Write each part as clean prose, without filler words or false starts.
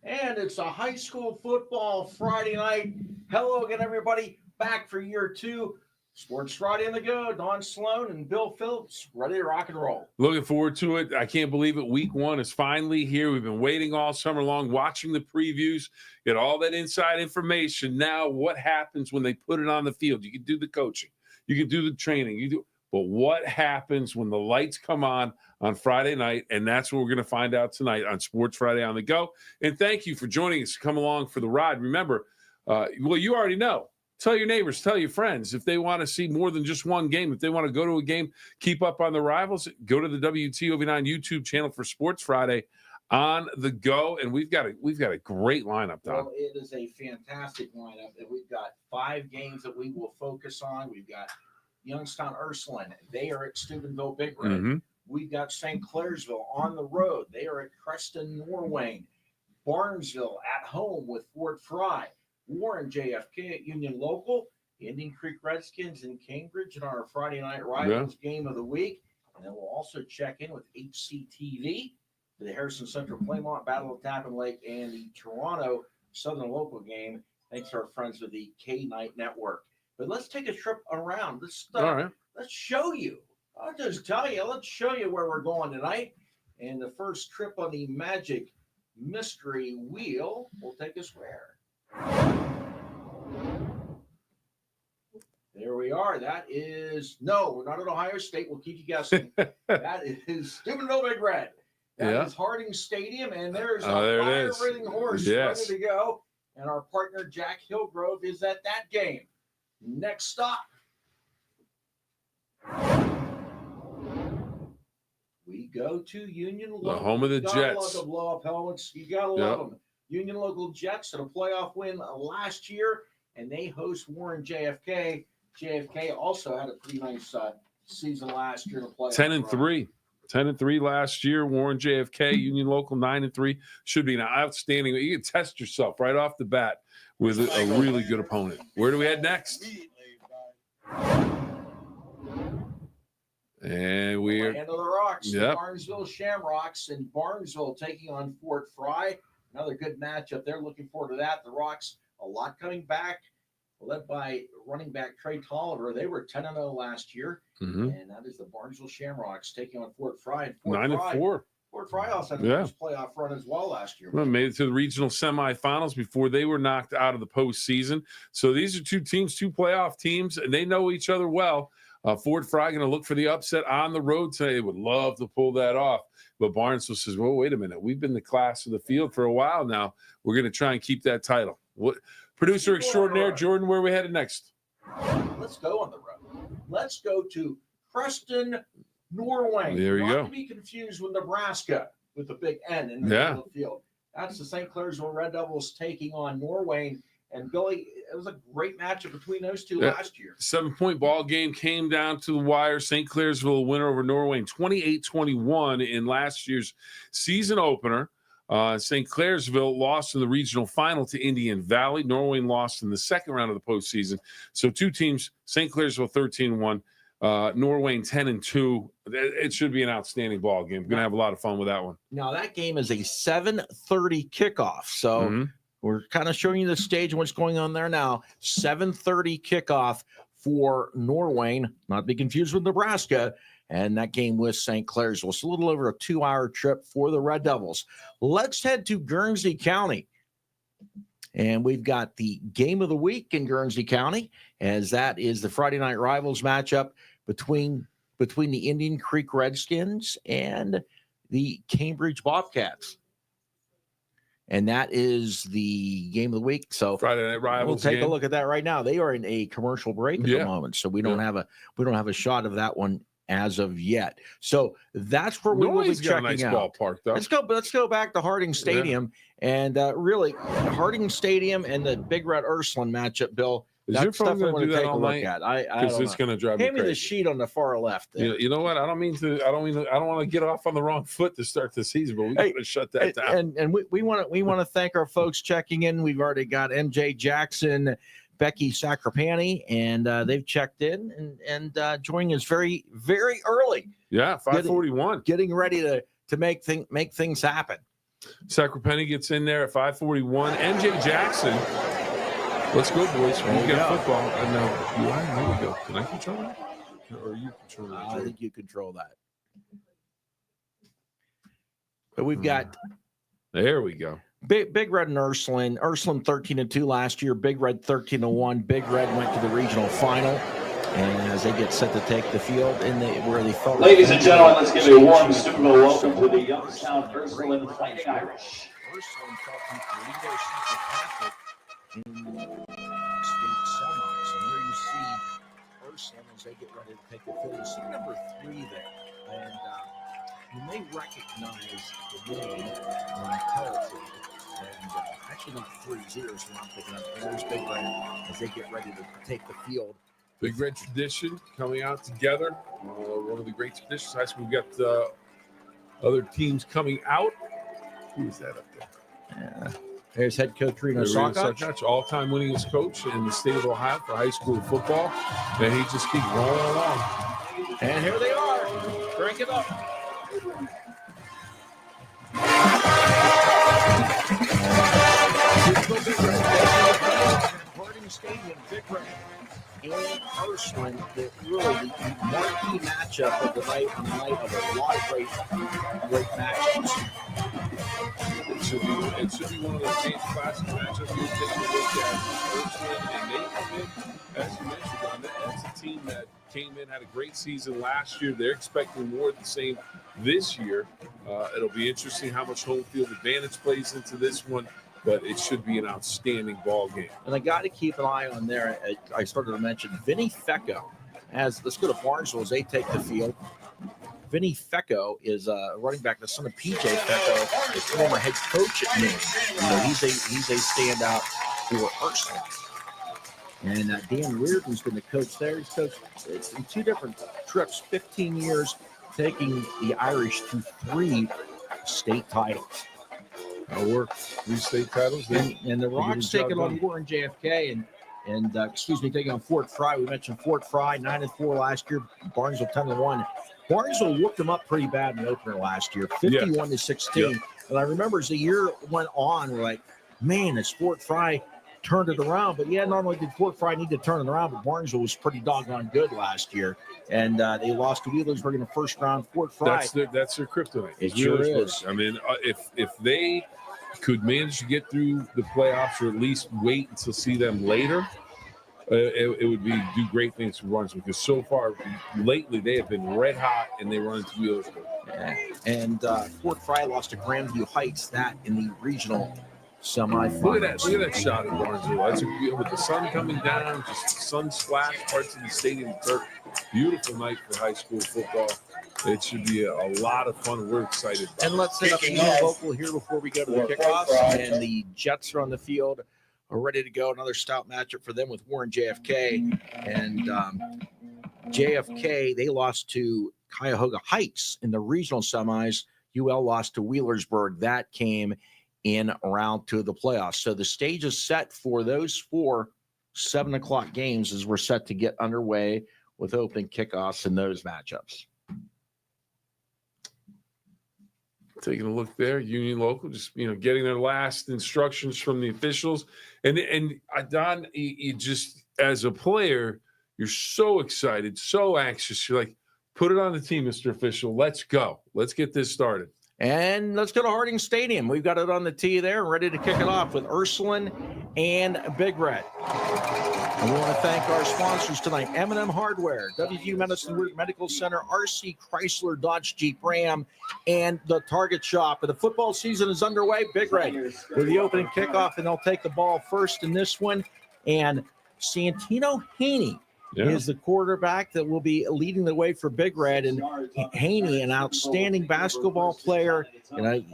And it's a high school football Friday night. Hello again, everybody. Back for year two. Sports Friday on the go. Don Sloan and Bill Phillips ready to rock and roll. Looking forward to it. I can't believe it. Week one is finally here. We've been waiting all summer long, watching the previews, get all that inside information. Now, what happens when they put it on the field? You can do the coaching. You can do the training. But what happens when the lights come on Friday night? And that's what we're going to find out tonight on Sports Friday on the Go. And thank you for joining us to come along for the ride. Remember, you already know. Tell your neighbors, tell your friends. If they want to see more than just one game, if they want to go to a game, keep up on the rivals, go to the WTOV9 YouTube channel for Sports Friday on the Go. And we've got a great lineup, Don. Well, it is a fantastic lineup. And we've got 5 games that we will focus on. We've got Youngstown Ursuline. They are at Steubenville Big Red. Mm-hmm. We've got St. Clairsville on the road. They are at Creston, Norwayne. Barnesville at home with Fort Frye. Warren JFK at Union Local. The Indian Creek Redskins in Cambridge in our Friday night rivals game of the week. And then we'll also check in with HCTV, the Harrison Central Playmont Battle of Tappan Lake, and the Toronto Southern Local game. Thanks to our friends with the K-Night Network. But let's take a trip around. Let's show you. I'll just tell you. Let's show you where we're going tonight. And the first trip on the Magic Mystery Wheel will take us where? There we are. That is, no, we're not at Ohio State. We'll keep you guessing. That is Steubenville Big Red. That is Harding Stadium, and there's a fire-breathing horse ready to go. And our partner, Jack Hillgrove, is at that game. Next stop. We go to Union Local. The home of the Jets. Jets. Love the blow-up helmets. You got to love them. Union Local Jets had a playoff win last year, and they host Warren JFK. JFK also had a pretty nice season last year in the playoff. 10-3. 10-3 last year. Warren JFK, Union Local 9-3. Should be an outstanding. You can test yourself right off the bat with a really good opponent. Where do we head next? And we're end of the Rocks. The Barnesville Shamrocks in Barnesville taking on Fort Frye. Another good matchup. They're looking forward to that. The Rocks, a lot coming back, led by running back Trey Tolliver. They were 10-0 last year, and that is the Barnesville Shamrocks taking on Fort Frye. 9-4. Fort Frye also had a nice playoff run as well last year. Well, made it to the regional semifinals before they were knocked out of the postseason. So these are two teams, two playoff teams, and they know each other well. Fort Frye going to look for the upset on the road today. They would love to pull that off. But Barnesville says, well, wait a minute. We've been the class of the field for a while now. We're going to try and keep that title. Producer extraordinaire, Jordan, where are we headed next? Let's go on the road. Let's go to Creston, Norwayne. There you go. Not to be confused with Nebraska with the big N in the middle of the field. That's the St. Clairsville Red Devils taking on Norwayne. And Billy, it was a great matchup between those two last year. 7-point ball game came down to the wire. St. Clairsville winner over Norwayne, 28-21 in last year's season opener. St. Clairsville lost in the regional final to Indian Valley. Norwayne lost in the second round of the postseason. So two teams, St. Clairsville 13-1, Norwayne 10-2. It should be an outstanding ball game. We're going to have a lot of fun with that one. Now, that game is a 7:30 kickoff. So we're kind of showing you the stage and what's going on there now. 7:30 kickoff for Norwayne, not to be confused with Nebraska. And that game with St. Clairsville. It's a little over a 2-hour trip for the Red Devils. Let's head to Guernsey County. And we've got the game of the week in Guernsey County, as that is the Friday night rivals matchup between the Indian Creek Redskins and the Cambridge Bobcats. And that is the game of the week. So Friday night rivals. We'll take a look at that right now. They are in a commercial break at the moment, so we don't have a shot of that one as of yet. So that's where we will be checking nice out. Ballpark, though. Let's go back to Harding Stadium and really Harding Stadium and the Big Red Ursuline matchup, Bill. Is your phone going to do that all night? Because it's going to drive me crazy. Hand me the sheet on the far left. You know what? I don't want to get off on the wrong foot to start the season, but we got to shut that down. And we want to thank our folks checking in. We've already got MJ Jackson, Becky Sacrapani, and they've checked in and joining us very, very early. Yeah, 5:41. Getting ready to make things happen. Sacramento gets in there at 5:41. NJ Jackson. Let's go, boys. We got football. And now, there we go. Can I control that? Or are you controlling that? I think you control that. But we've got there we go. Big Red and Ursuline. Ursuline 13-2 last year. Big Red 13-1. Big Red went to the regional final. And as they get set to take the field, where they felt. Ladies and gentlemen, let's give a warm Super Bowl welcome to the Youngstown Ursuline Fighting Irish. Ursuline felt to lead their Central Catholic in state semis. And there you see Ursuline as they get ready to take the field. You see number 3 there. And you may recognize the name territory. And actually not 3-0, so I'm picking up. There's Big Red as they get ready to take the field. Big Red tradition coming out together. One of the great traditions. High school, we've got other teams coming out. Who is that up there? Yeah. There's head coach Reno Sokoch, all-time winningest coach in the state of Ohio for high school football. And he just keeps rolling along. And here they are. Crank it up. Harding Stadium, Big Red and Ursuline, the marquee matchup of the night on the night of a lot of great matches. It should be one of those games, classic matchups. You're taking a look at Ursuline, and they come in, as you mentioned, that's a team that came in, had a great season last year. They're expecting more of the same this year. It'll be interesting how much home field advantage plays into this one, but it should be an outstanding ball game. And I got to keep an eye on there. I started to mention Vinny Fecco. Let's go to Barnesville as they take the field. Vinny Fecco is running back, the son of PJ Fecco, the former head coach at Maine. He's a standout for Ursuline. And Dan Reardon's been the coach there. He's coached in 2 different trips, 15 years, taking the Irish to 3 state titles. We're 3 state titles. And the Rocks taking on Warren JFK and taking on Fort Frye. We mentioned Fort Frye, 9-4 last year. Barnesville 10-1. Barnesville whooped them up pretty bad in the opener last year, 51-16. Yeah. And I remember as the year went on, we're like, man, as Fort Frye turned it around. But yeah, not only did Fort Frye need to turn it around, but Barnesville was pretty doggone good last year. And they lost to Wheelersburg in the first round. Fort Frye. That's their kryptonite. It sure is. I mean, if they could manage to get through the playoffs or at least wait until see them later, it would do great things for Barnesville, because so far lately they have been red hot and they run into Wheelersburg. Yeah. And Fort Frye lost to Grandview Heights in the regional semifinals. Look at that shot at Barnesville. That's with the sun coming down, just sun splashed parts of the stadium turf. Beautiful night for high school football. It should be a lot of fun. We're excited. And let's set up a local here before we go to the kickoffs. And the Jets are on the field, are ready to go. Another stout matchup for them with Warren JFK. And JFK, they lost to Cuyahoga Heights in the regional semis. UL lost to Wheelersburg. That came in round 2 of the playoffs. So the stage is set for those 4 7:00 games as we're set to get underway with opening kickoffs in those matchups. Taking a look there, Union Local, just getting their last instructions from the officials, and Don, you just as a player, you're so excited, so anxious. You're like, put it on the team, Mr. Official. Let's go. Let's get this started. And let's go to Harding Stadium. We've got it on the tee there, ready to kick it off with Ursuline and Big Red. And we want to thank our sponsors tonight: M&M Hardware, WVU Medicine Medical Center, RC Chrysler Dodge Jeep Ram, and the Target Shop. And the football season is underway. Big Red with the opening kickoff, and they'll take the ball first in this one. And Santino Haney is the quarterback that will be leading the way for Big Red. And Haney, an outstanding basketball player,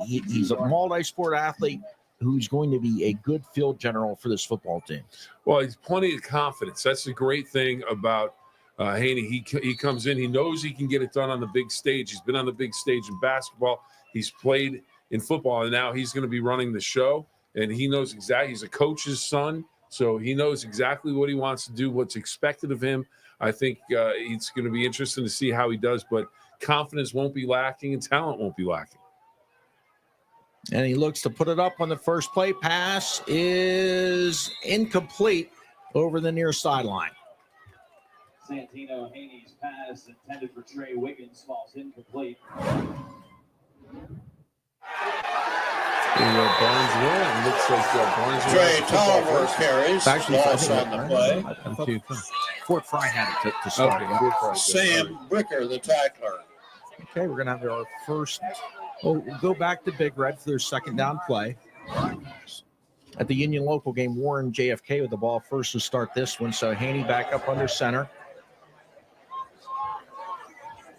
he's a multi-sport athlete who's going to be a good field general for this football team. Well, he's plenty of confidence. That's the great thing about Haney. He comes in, he knows he can get it done on the big stage. He's been on the big stage in basketball. He's played in football, and now he's going to be running the show. And he knows exactly. He's a coach's son, so he knows exactly what he wants to do, what's expected of him. I think it's going to be interesting to see how he does, but confidence won't be lacking and talent won't be lacking. And he looks to put it up on the first play. Pass is incomplete over the near sideline. Santino Haney's pass intended for Trey Wiggins falls incomplete. Barnesville. It looks like Barnesville. Trey Tolliver carries. Actually, Loss on the play. Fort Frye had it to start. Okay. Sam Bricker, the tackler. Okay, we're going to have our first. We'll go back to Big Red for their second down play. At the Union local game, Warren JFK with the ball first to start this one. So Haney back up under center.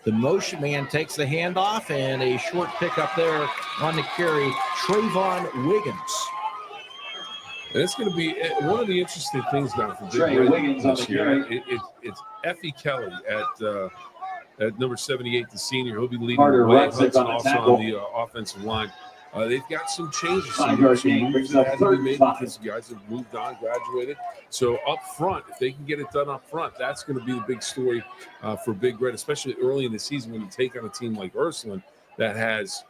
The motion man takes the handoff and a short pickup there on the carry. Trayvon Wiggins. And it's going to be one of the interesting things now for Trey Big Red Wiggins on this the year. carry. It's Effie Kelly at number 78, the senior. He'll be leading Carter the way. Rudzik Hudson on the also tackle. on the offensive line. They've got some changes. 5-yard Some gain moves brings up that had to be made 35. because guys have moved on, graduated. So up front, if they can get it done up front, that's going to be the big story for Big Red, especially early in the season when you take on a team like Ursuline that has,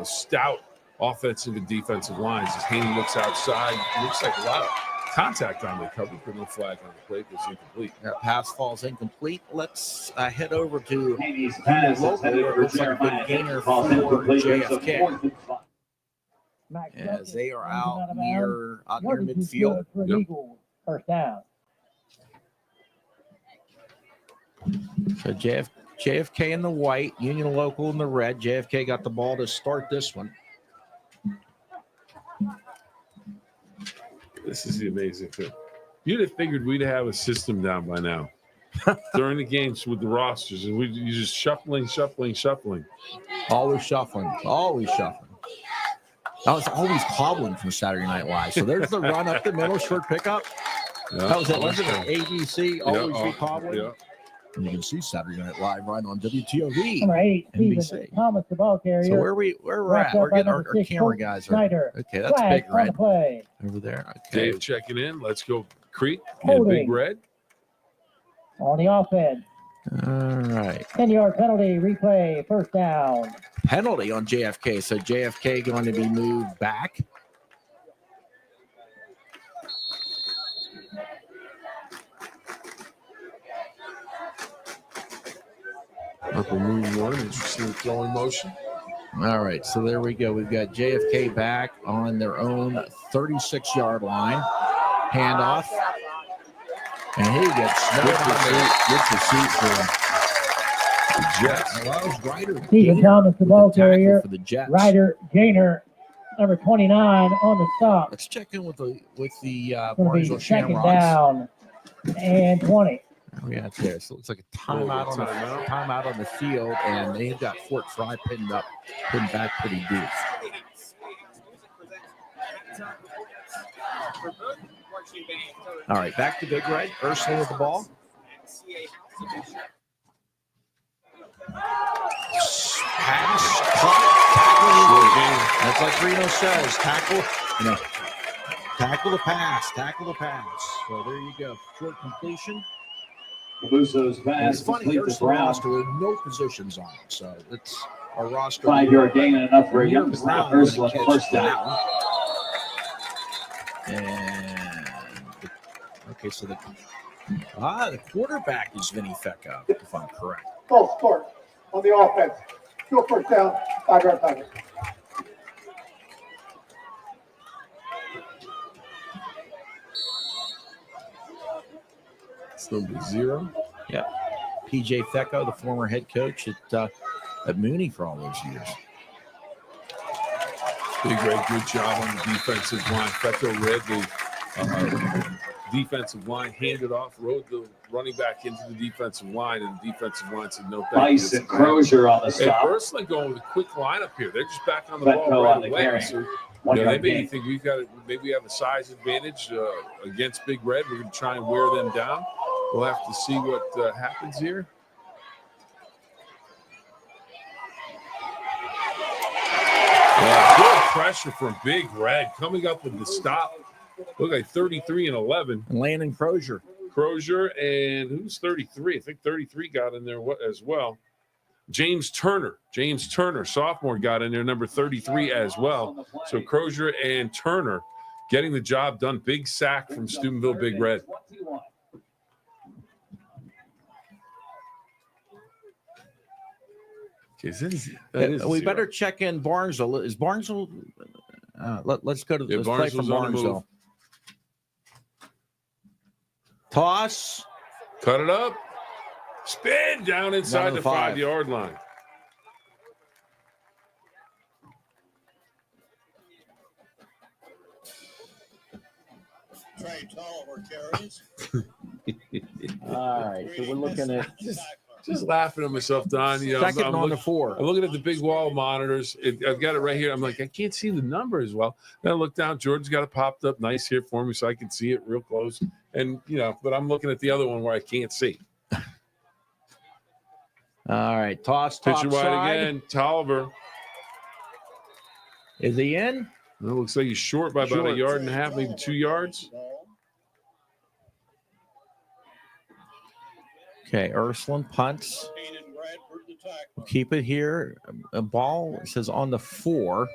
stout offensive and defensive lines. As Haney looks outside, it looks like a lot of contact on the cover, but no flag on the play because it's incomplete. That pass falls incomplete. Let's head over to Haney's pass local. intended for Looks like a Jeremiah big gainer falls for incomplete. Brings up JFK. 4th and 5. As they are out near midfield. For an Eagle first down. So JFK in the white, Union local in the red. JFK got the ball to start this one. This is the amazing thing. You'd have figured we'd have a system down by now during the games with the rosters, and you just shuffling. Always shuffling. I was always cobbling from Saturday Night Live. So there's the run up the middle, short pickup. Yeah. That was it. Wasn't it? ABC, always be cobbling. Yeah. And you can see Saturday Night Live right on WTOV. Number 8, NBC. Steven Thomas, the ball carrier. So where we're at, we're getting our camera guys. Snyder. Okay, that's Flag Big on the Red play. over there. Okay. Dave checking in. Let's go Creek and Holding. Big Red. On the offense. All right. 10-yard penalty, replay, first down. Penalty on JFK. So JFK going to be moved back. Upper move one. Interesting throwing motion. All right, so there we go. We've got JFK back on their own 36-yard line. Handoff. And he gets Good pursuit for the Jets. allows Ryder Steven Thomas, the ball carrier. for the Jets. Ryder Gainer, number 29, on the stop. Let's check in with the Going to be Barnesville second Shamrocks. down and 20. We got there. So it looks like a timeout on the field, and they've got Fort Frye pinned back pretty deep. All right, back to Big Red. Ursuline with the ball. Pass, tackle. That's like Reno says. Tackle the pass. So there you go. Short completion. Cabuso's And pass it's funny, complete there's to the Brown. roster with no positions on it. So it's our roster. 5-yard gain and enough for a Near Youngstown Brown Ursuline catch first that down. one. And okay, so the quarterback is Vinny Fecca, if I'm correct. False start on the offense. Still first down, 5-yard penalty. It's number 0. PJ Fecco, the former head coach at Mooney for all those years. Big Red, good job on the defensive line. Fecco read the defensive line, handed off, rode the running back into the defensive line, and the defensive line said no thank you. Bison Crozier on the And stop. Ursuline going with a quick lineup here. They're just back on the Fecco ball right on the away. carry. So, 1-yard they may gain. think maybe we have a size advantage against Big Red. We're going to try and wear them down. We'll have to see what happens here. Yeah, good pressure from Big Red coming up with the stop. Look like 33 and 11. And Landon Crozier. Crozier and who's 33? I think 33 got in there as well. James Turner, sophomore, got in there, number 33 as well. So Crozier and Turner getting the job done. Big sack from Steubenville Big Red. Okay, we better check in Barnesville. Is Barnesville? Let's go to let's play from Barnesville. Toss. Cut it up. Spin down inside the 5-yard line. Trey Tolliver carries. All right, so we're looking at just laughing at myself, Don. You know, second on the 4. I'm looking at the big wall monitors. I've got it right here. I'm like, I can't see the number as well. Then I look down. George's got it popped up nice here for me so I can see it real close. And, you know, but I'm looking at the other one where I can't see. All right, toss, pitcher wide again. Tolliver. Is he in? It looks like he's short by about a yard and a half, maybe 2 yards. Okay, Ursuline punts. We'll keep it here. A ball says on the 4.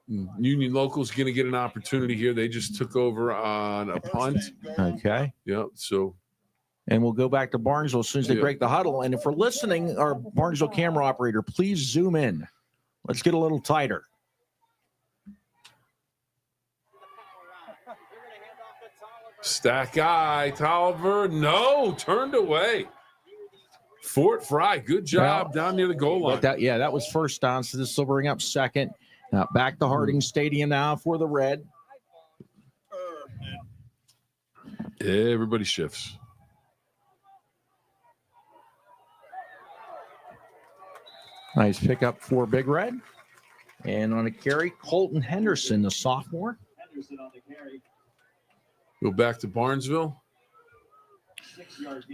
Union Local's going to get an opportunity here. They just took over on a punt. Okay. Yeah, so. And we'll go back to Barnesville as soon as they break the huddle. And if we're listening, our Barnesville camera operator, please zoom in. Let's get a little tighter. Stack eye, Tolliver. No, turned away. Fort Frye, good job down near the goal line. That was first down, so this will bring up second. Now back to Harding Stadium now for the Red. Everybody shifts. Nice pickup for Big Red. And on a carry, Colton Henderson, the sophomore. Henderson on the carry. Go back to Barnesville.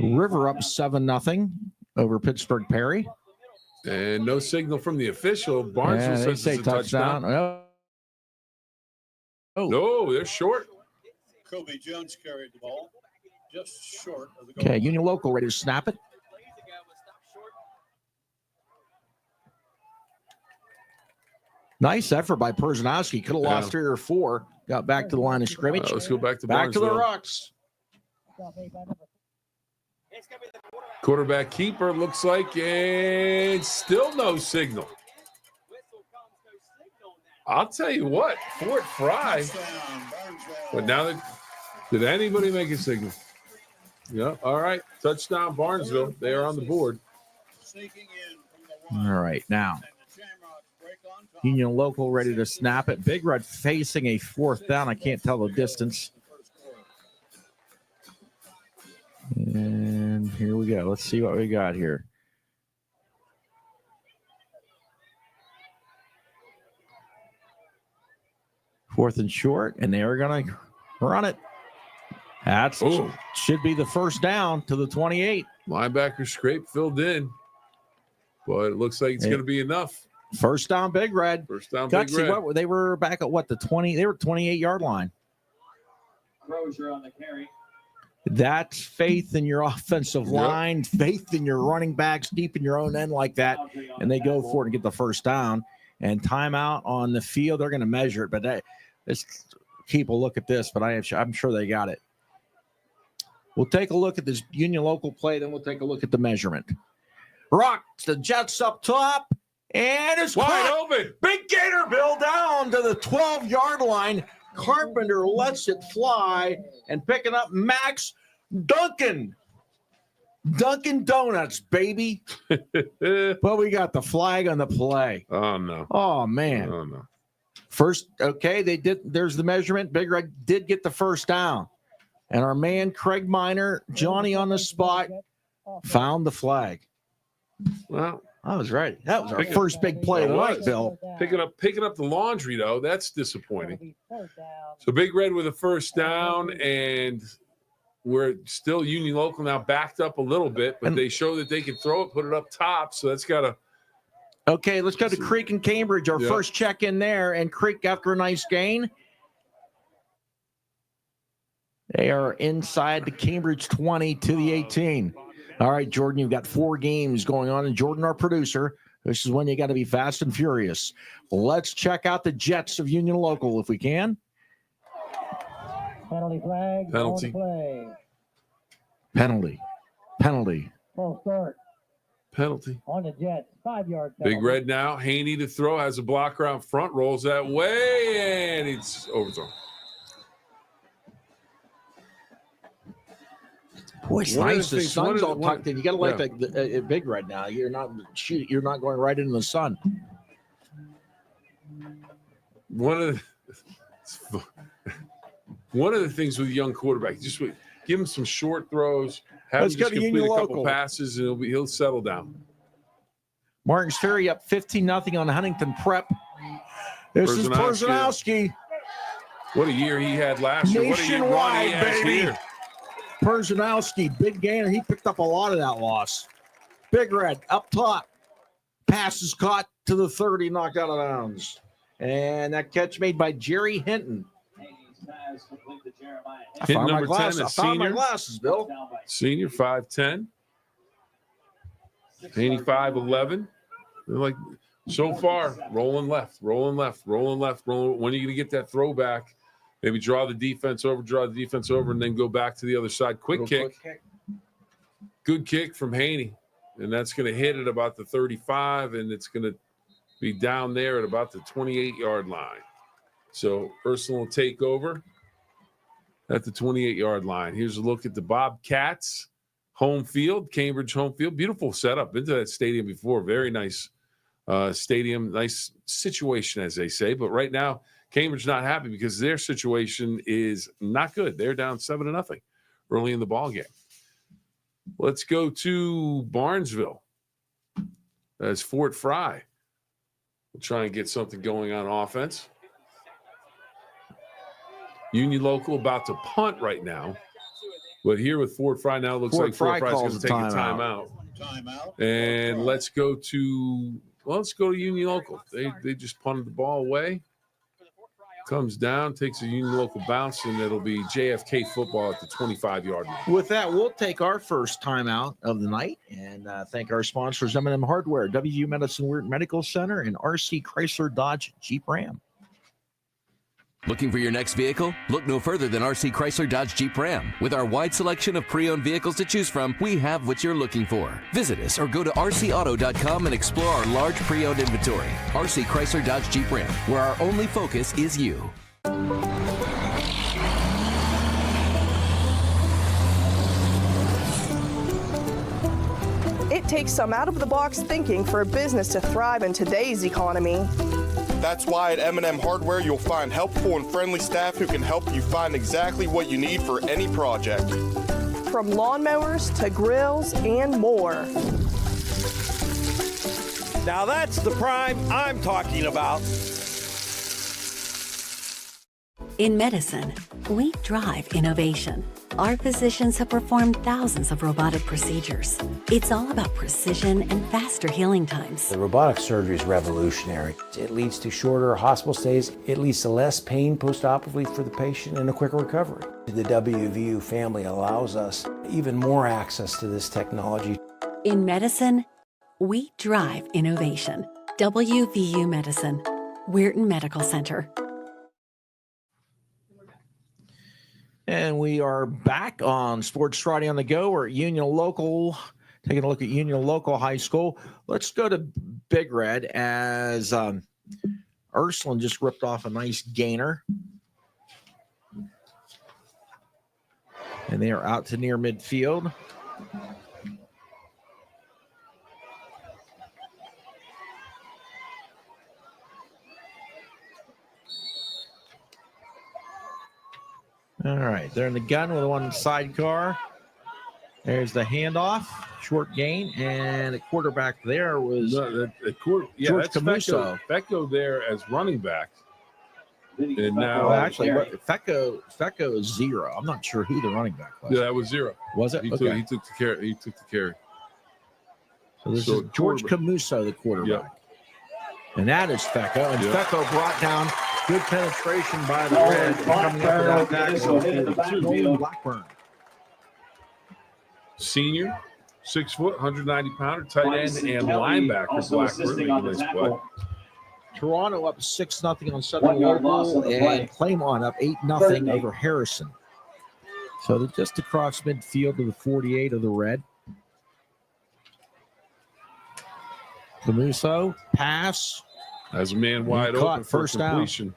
River up 7-0 over Pittsburgh Perry. And no signal from the official. Barnesville says it's a touchdown. Oh. No, they're short. Kobe Jones carried the ball just short of the goal. Okay, Union Local ready to snap it. Nice effort by Perzanowski. Could have lost 3 or 4. Got back to the line of scrimmage. Let's go back to Barnesville. Back to the Rocks. Quarterback keeper looks like, and still no signal. I'll tell you what, Fort Frye. But now did anybody make a signal? Yeah. All right. Touchdown Barnesville. They are on the board. All right. Now, Union Local ready to snap it. Big Red facing a 4th down. I can't tell the distance. And here we go. Let's see what we got here. Fourth and short, and they are going to run it. That should be the first down to the 28. Linebacker scrape filled in, but it looks like it's going to be enough. First down, Big Red. First down, Gutsy, Big Red. They were back at what, the 20? They were 28-yard line. Crozier on the carry. That's faith in your offensive line, faith in your running backs deep in your own end like that, and they go for it and get the first down. And timeout on the field, they're going to measure it, but let's keep a look at this, but I'm sure they got it. We'll take a look at this Union Local play, then we'll take a look at the measurement. Rocks, the Jets up top, and it's wide open. Big Gator Bill down to the 12-yard line. Carpenter lets it fly, and picking up Max Duncan. Dunkin' Donuts, baby. But we got the flag on the play. Oh, no. Oh, man. Oh, no. First, okay, there's the measurement. Big Red did get the first down. And our man, Craig Miner, Johnny on the spot, found the flag. Well, I was right. That was our first big play of the night, Bill. Picking up the laundry, though. That's disappointing. So Big Red with a first down, and we're still Union Local now backed up a little bit, but they show that they can throw it, put it up top. So that's got to. Okay, let's go to Creek and Cambridge. Our first check in there, and Creek after a nice gain. They are inside the Cambridge 20 to the 18. All right, Jordan, you've got 4 games going on. And Jordan, our producer, this is when you got to be fast and furious. Let's check out the Jets of Union Local if we can. Penalty flag. Penalty. On play. Penalty. Full start Penalty. on the Jets. 5-yard penalty. Big Red now. Haney to throw. Has a blocker out front. Rolls that way. And it's overthrown. Boy, it's One of nice. the The things- sun's all one- tucked in. You got to like the Big Red now. You're not going right into the sun. One of the things with young quarterback, just give him some short throws. Have Let's him go just to complete Union a couple Local. passes, and he'll settle down. Martins Ferry up 15-0 on Huntington Prep. This is Perzanowski. What a year he had last year. What a year Ronnie Nationwide, has baby. here. Perzanowski, big gainer. He picked up a lot of that loss. Big Red up top. Pass is caught to the 30, knocked out of bounds. And that catch made by Jerry Hinton. Haney's pass complete to Jeremiah I Hit found my number 10, glasses. a I found my senior. glasses, Bill. Down by Senior 5'10", 6. 85-11. They're like so far rolling left. When are you going to get that throwback? Maybe draw the defense over, and then go back to the other side. Quick kick. Good kick from Haney. And that's going to hit at about the 35, and it's going to be down there at about the 28-yard line. So Ursuline will take over at the 28-yard line. Here's a look at the Bobcats home field, Cambridge home field. Beautiful setup. Been to that stadium before. Very nice stadium. Nice situation, as they say. But right now, Cambridge not happy because their situation is not good. They're down 7-0 early in the ball game. Let's go to Barnesville. That's Fort Frye. We'll try and get something going on offense. Union Local about to punt right now. But here with Fort Frye now, it looks like Fort Frye's going to take a timeout. Timeout. And let's go to Union Local. They just punted the ball away. Comes down, takes a Union Local bounce, and it'll be JFK football at the 25-yard line. With that, we'll take our first timeout of the night and thank our sponsors, M&M Hardware, WVU Medicine Weird Medical Center, and RC Chrysler Dodge Jeep Ram. Looking for your next vehicle? Look no further than RC Chrysler Dodge Jeep Ram. With our wide selection of pre-owned vehicles to choose from, we have what you're looking for. Visit us or go to rcauto.com and explore our large pre-owned inventory. RC Chrysler Dodge Jeep Ram, where our only focus is you. It takes some out-of-the-box thinking for a business to thrive in today's economy. That's why at M&M Hardware you'll find helpful and friendly staff who can help you find exactly what you need for any project. From lawnmowers to grills and more. Now that's the prime I'm talking about. In medicine, we drive innovation. Our physicians have performed thousands of robotic procedures. It's all about precision and faster healing times. The robotic surgery is revolutionary. It leads to shorter hospital stays. It leads to less pain postoperatively for the patient and a quicker recovery. The WVU family allows us even more access to this technology. In medicine, we drive innovation. WVU Medicine, Weirton Medical Center. And we are back on Sports Friday on the Go. We're at Union Local, taking a look at Union Local High School. Let's go to Big Red as Ursuline just ripped off a nice gainer. And they are out to near midfield. All right, they're in the gun with one sidecar. There's the handoff, short gain, and the quarterback there was George Camuso. Fecco there as running back. And now, well, actually, Fecco is 0. I'm not sure who the running back was. Yeah, that was 0. Was it? He Okay. took the carry. So this is George Camuso, the quarterback. And that is Fecco. And Fecco brought down good penetration by the Red. Coming up with that hit the backfield. Blackburn. Senior 6 foot, 190-pounder, tight end Bryson and Kelly linebacker. also Blackburn assisting making on the nice play. tackle. Toronto up 6-0 on Southern 1 yard loss Local, on the play. and Claymont up 8-0 Third over Harrison. So they're just across midfield to the 48 of the red. Camuso, pass. As a man wide Caught, open for first down. completion.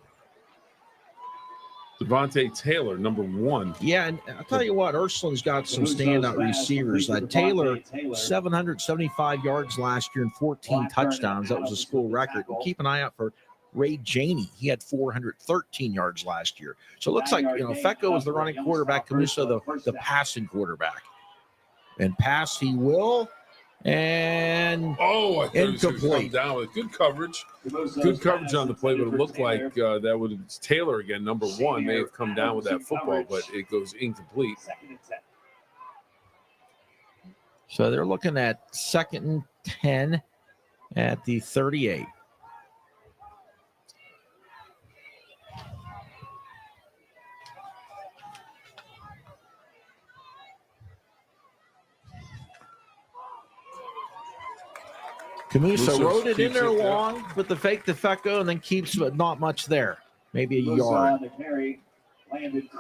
Devontae Taylor, number 1. Yeah, and I'll tell you what, Ursuline's got some standout receivers. Taylor, 775 yards last year and 14 touchdowns. That was a school record. We'll keep an eye out for Ray Janey. He had 413 yards last year. So it looks like, Fecco was the running quarterback, Camuso the passing quarterback. And pass he will. And I thought he was gonna come incomplete. down with good coverage. Good coverage on the play, but it looked like that was Taylor again, number 1, may have come down with that football, but it goes incomplete. So they're looking at 2nd and 10 at the 38. Camuso rode it in there long with the fake to Fecco and then keeps but not much there. Maybe a yard.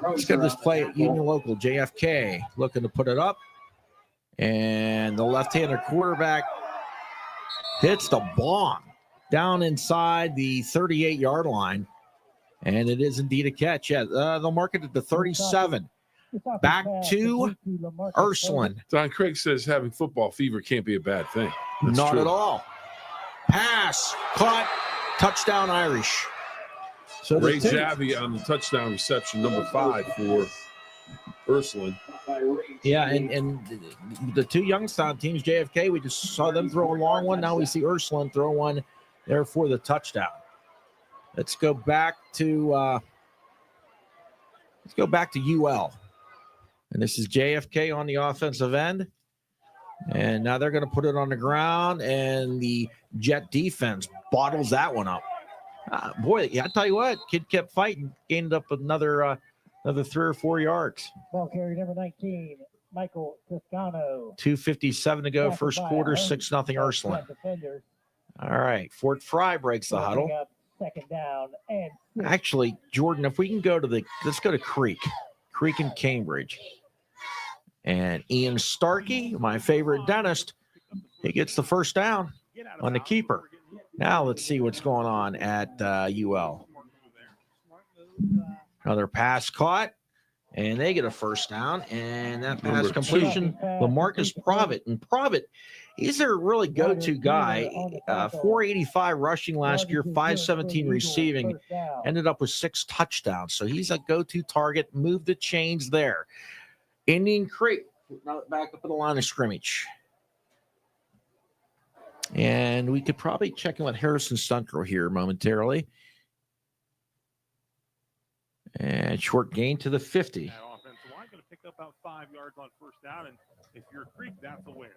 Let's get this play at Union Local. JFK looking to put it up. And the left-handed quarterback hits the bomb down inside the 38-yard line. And it is indeed a catch. Yeah, they'll mark it at the 37. Back to Ursuline. Don Craig says having football fever can't be a bad thing. That's Not true. at all. Pass, caught, touchdown Irish. So Ray Javi on the touchdown reception, number 5 for Ursuline. Yeah, and the two Youngstown teams, JFK, we just saw them throw a long one. Now we see Ursuline throw one there for the touchdown. Let's go back to UL. And this is JFK on the offensive end. And now they're going to put it on the ground, and the Jet defense bottles that one up. Boy, I tell you what, kid kept fighting, gained up another 3 or 4 yards. Ball carrier number 19, Michael Toscano. 2:57 to go, first quarter, 6-0 Ursuline. All right, Fort Frye breaks the huddle. 2nd down and Actually, Jordan, if we can go to let's go to Creek and Cambridge. And Ian Starkey, my favorite dentist, he gets the first down on the keeper. Now let's see what's going on at UL. Another pass caught, and they get a first down. And that pass completion, LaMarcus Provitt. And Provitt, he's their really go-to guy. 485 rushing last year, 517 receiving, ended up with 6 touchdowns. So he's a go-to target. Move the chains there. Indian Creek, back up at the line of scrimmage. And we could probably check in with Harrison Central here momentarily. And short gain to the 50. I'm going to pick up about 5 yards on first down, and if you're Creek, that's a win.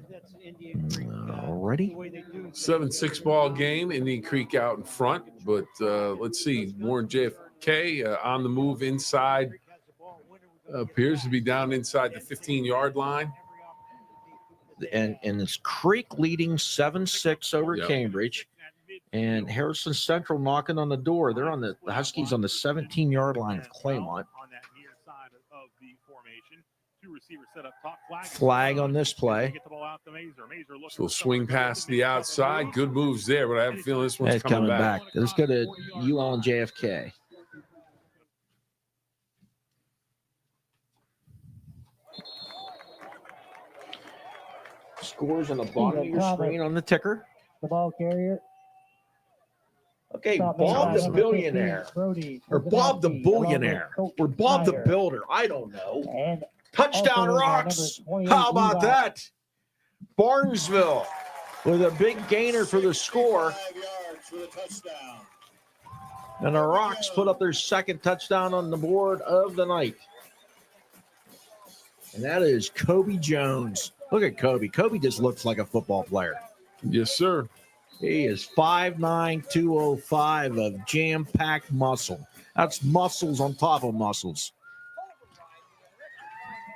That's Indian Creek. Already? 7-6 ball game. Indian Creek out in front, but let's see. Warren JFK on the move inside. Appears to be down inside the 15-yard line. And it's Creek leading 7-6 over Cambridge. And Harrison Central knocking on the door. They're on the Huskies on the 17-yard line of Claymont. Flag on this play. So swing past the outside. Good moves there, but I have a feeling this one's coming back. Let's go to UL and JFK. Scores on the bottom of your screen on the ticker. The ball carrier. Okay, Bob the Billionaire. Or Bob the Billionaire. Or Bob the Builder. I don't know. Touchdown Rocks. How about that? Barnesville with a big gainer for the score. And the Rocks put up their 2nd touchdown on the board of the night. And that is Kobe Jones. Look at Kobe. Kobe just looks like a football player. Yes, sir. He is 5'9", 205 of jam-packed muscle. That's muscles on top of muscles.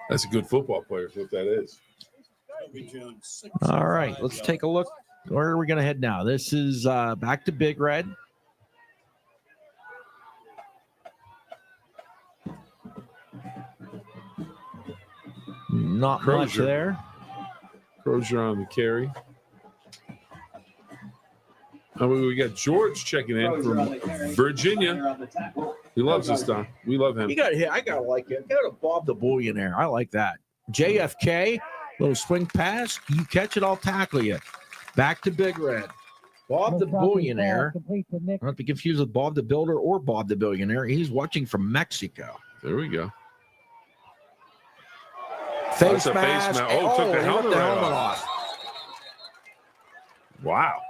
That's a good football player is what that is. Toby Jones. All right, let's take a look. Where are we going to head now? This is back to Big Red. Not much Crozier. there. Crozier on the carry. We got George checking in from Virginia. He loves us, Don. We love him. You got I gotta like it. Got a Bob the Billionaire. I like that. JFK, little swing pass. You catch it, I'll tackle you. Back to Big Red. Bob the Billionaire. Not to be confused with Bob the Builder or Bob the Billionaire. He's watching from Mexico. There we go. Face That's a mask. face mask. Oh, took the he helmet ripped the right helmet off. off. Wow.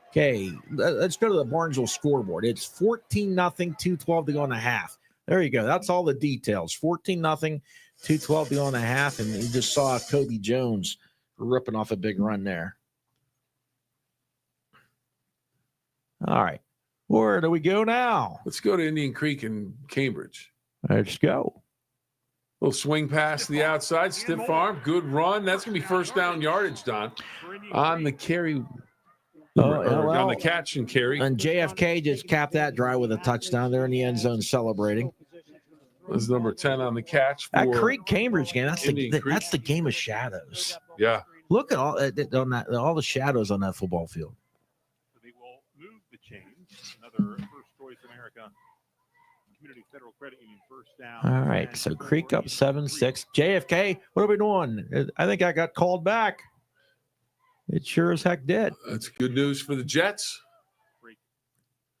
Okay, let's go to the Barnesville scoreboard. It's 14-0, 2:12 to go in the half. There you go. That's all the details. 14-0, 2:12 to go in the half, and you just saw Kobe Jones ripping off a big run there. All right, where do we go now? Let's go to Indian Creek and Cambridge. Let's go. Little swing pass to the outside, stiff arm, good run. That's going to be first down yardage, Don. On the carry. On the catch and carry. And JFK just capped that drive with a touchdown. They're in the end zone celebrating. That's number 10 on the catch. That Creek Cambridge game, that's Indian Creek. that's the game of shadows. Yeah. Look at all the shadows on that football field. They will move the change. Another First Choice America Community Federal Credit Union first down. All right, so Creek up 7-6. JFK, what are we doing? I think I got called back. It sure as heck did. That's good news for the Jets.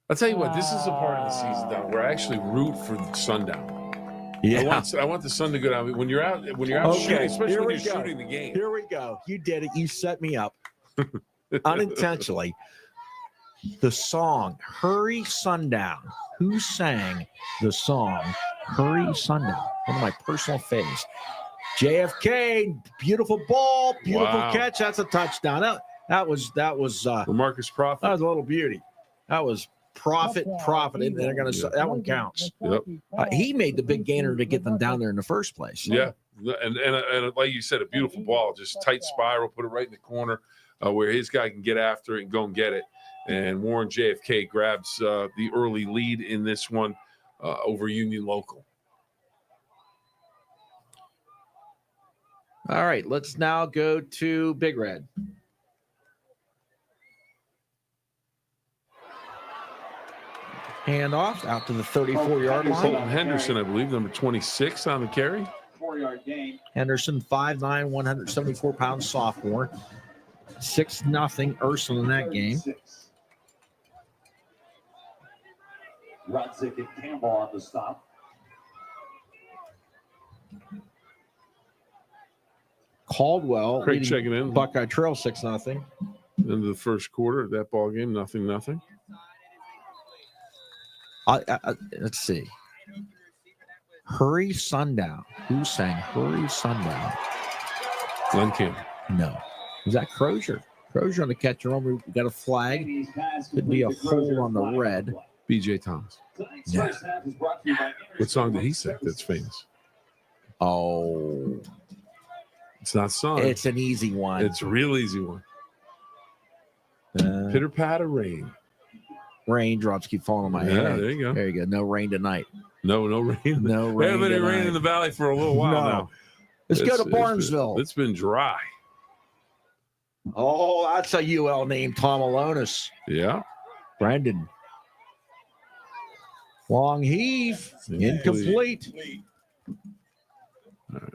I'll tell you what, this is a part of the season, Don, where I actually root for the sundown. Yeah. I want the sun to go down. When you're out shooting, especially when you're shooting the game. Here we go. You did it. You set me up unintentionally. The song "Hurry Sundown." Who sang the song "Hurry Sundown"? One of my personal faves. JFK, beautiful ball, beautiful catch. That's a touchdown. That was Marcus Prophet. That was a little beauty. That was profit. And they're gonna that one counts. Yep. He made the big gainer to get them down there in the first place. Yeah, and like you said, a beautiful ball, just tight spiral, put it right in the corner where his guy can get after it and go and get it. And Warren JFK grabs the early lead in this one over Union Local. All right, let's now go to Big Red. Handoff out to the 34-yard line. Colton Henderson, I believe, number 26 on the carry. 4-yard gain. Henderson, 5'9", 174-pound sophomore. 6-0 Ursuline in that game. Rudzik and Campbell on the stop. Caldwell Craig checking in. Buckeye Trail 6-0. Into the first quarter of that ball game, 0-0. Let's see. Hurry Sundown. Who sang Hurry Sundown? Glenn Campbell. No. Was that Crozier? Crozier on the catch. Remember, we got a flag. Could be a hold on the red. BJ Thomas. Yeah. What song did he sing that's famous? Oh. It's not sung. It's an easy one. It's a real easy one. Pitter patter rain. Raindrops keep falling on my head. Yeah, there you go. There you go. No rain tonight. No rain. No We rain. haven't been any rain tonight. in the valley for a little while No. now. Let's go to Barnesville. It's been dry. Oh, that's a UL name, Tom Alonis. Yeah. Brendan. Long heave. Incomplete. All right.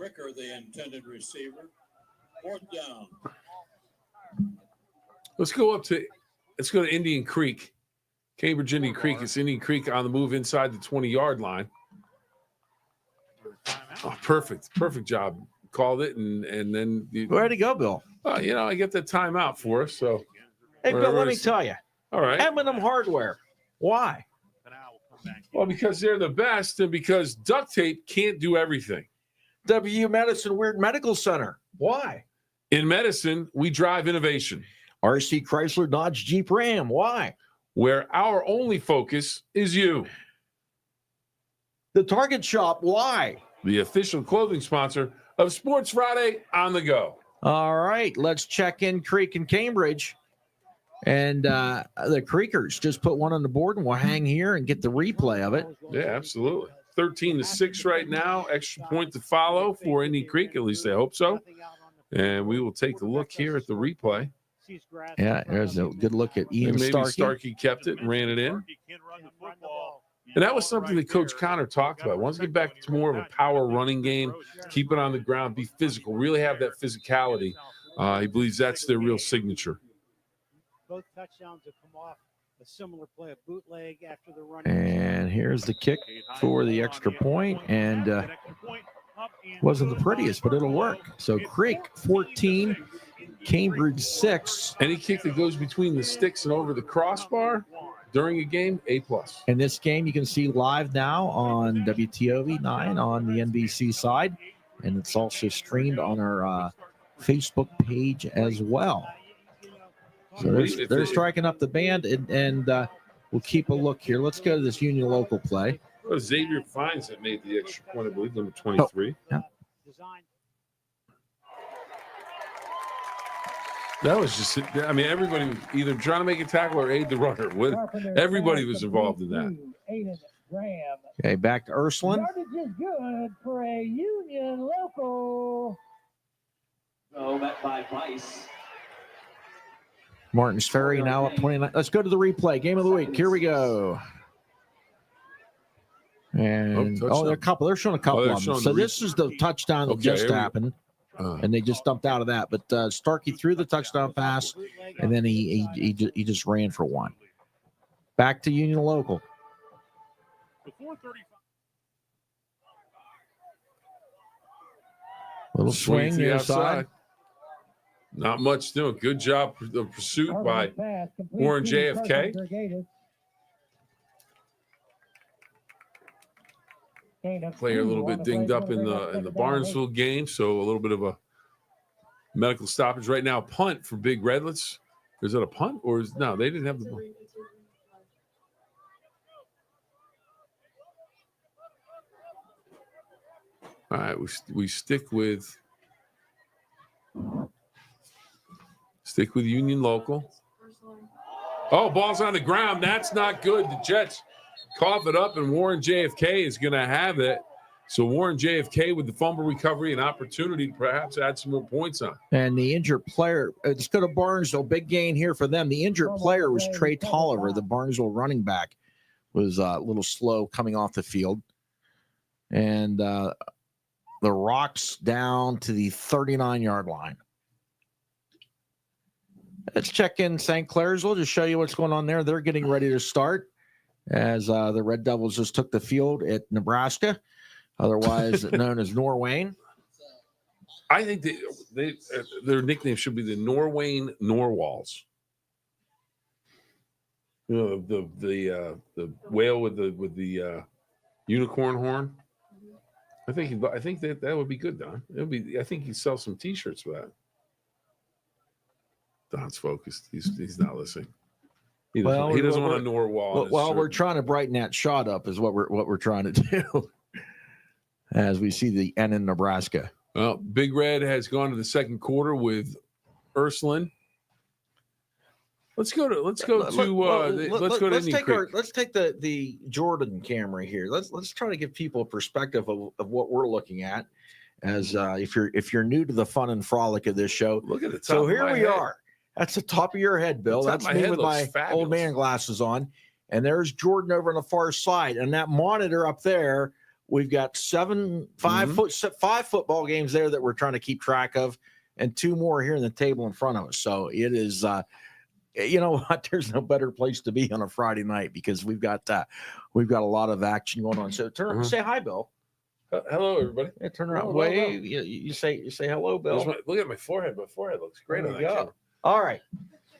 Ricker, the intended receiver. 4th down. Let's go to Indian Creek. Cambridge Indian Creek. It's Indian Creek on the move inside the 20-yard line. Oh, perfect job. Called it, and then Where'd he go, Bill? I get that timeout for us. So, Hey, Bill, let me tell you. All right. M&M Hardware. Why? Well, because they're the best, and because duct tape can't do everything. WU Medicine Weird Medical Center. Why? In medicine, we drive innovation. RC Chrysler Dodge Jeep Ram. Why? Where our only focus is you. The Target Shop. Why? The official clothing sponsor of Sports Friday on the go. All right, let's check in Creek and Cambridge. And the Creekers just put one on the board, and we'll hang here and get the replay of it. Yeah, absolutely. 13-6 right now. Extra point to follow for Indian Creek. At least I hope so. And we will take a look here at the replay. Yeah, there's a good look at Ian Maybe Starkey kept it and ran it in. And that was something that Coach Connor talked about. Wants to get back to more of a power running game, keep it on the ground, be physical, really have that physicality. He believes that's their real signature. Both touchdowns have come off a similar play, a bootleg after the run. And here's the kick for the extra point, and wasn't the prettiest, but it'll work. So Creek 14, Cambridge 6. Any kick that goes between the sticks and over the crossbar during a game, A+. And this game you can see live now on WTOV 9 on the NBC side, and it's also streamed on our Facebook page as well. So they're striking up the band, and we'll keep a look here. Let's go to this Union local play. Well, Xavier Fines that made the extra point, I believe, number 23. Oh, yeah. That was just, I mean, everybody was either trying to make a tackle or aid the runner. Everybody was involved in that. Okay, back to Ursuline. Yardage is good for a Union local. So met by Vice. Martin's Ferry now up 29. Let's go to the replay. Game of the week. Here we go. And they're showing a couple of them. So this is the touchdown that just happened. And they just dumped out of that. But Starkey threw the touchdown pass, and then he just ran for one. Back to Union local. Little swing near side. Not much doing. Good job of pursuit by Warren JFK. Player a little bit dinged up in the Barnesville game, so a little bit of a medical stoppage right now. Punt for Big Red. Is that a punt or no? They didn't have the punt. All right, we stick with Union local. Oh, ball's on the ground. That's not good. The Jets cough it up, and Warren JFK is going to have it. So Warren JFK with the fumble recovery, an opportunity to perhaps add some more points on. And the injured player, let's go to Barnesville. Big gain here for them. The injured player was Trey Tolliver, the Barnesville running back, was a little slow coming off the field. And the Rocks down to the 39-yard line. Let's check in St. Clairsville to show you what's going on there. They're getting ready to start as the Red Devils just took the field at Nebraska, otherwise known as Norwayne. I think their nickname should be the Norwayne Norwalls. You know, the whale with the unicorn horn. I think that would be good, Don. I think he'd sell some T-shirts for that. Don's focused. He's not listening. He doesn't want a Norwal. Well, we're trying to brighten that shot up, is what we're trying to do. As we see the N in Nebraska. Well, Big Red has gone to the second quarter with Ursuline. Let's take the Jordan camera here. Let's try to give people a perspective of what we're looking at. As if you're new to the fun and frolic of this show, look at it. So here we are. That's the top of your head, Bill. That's me with my old man glasses on. And there's Jordan over on the far side. And that monitor up there, we've got five football games there that we're trying to keep track of, and 2 more here in the table in front of us. So it is, you know what? There's no better place to be on a Friday night because we've got a lot of action going on. So say hi, Bill. Hello, everybody. Yeah, turn around. Wave. You say hello, Bill. Look at my forehead. My forehead looks great on that camera. All right.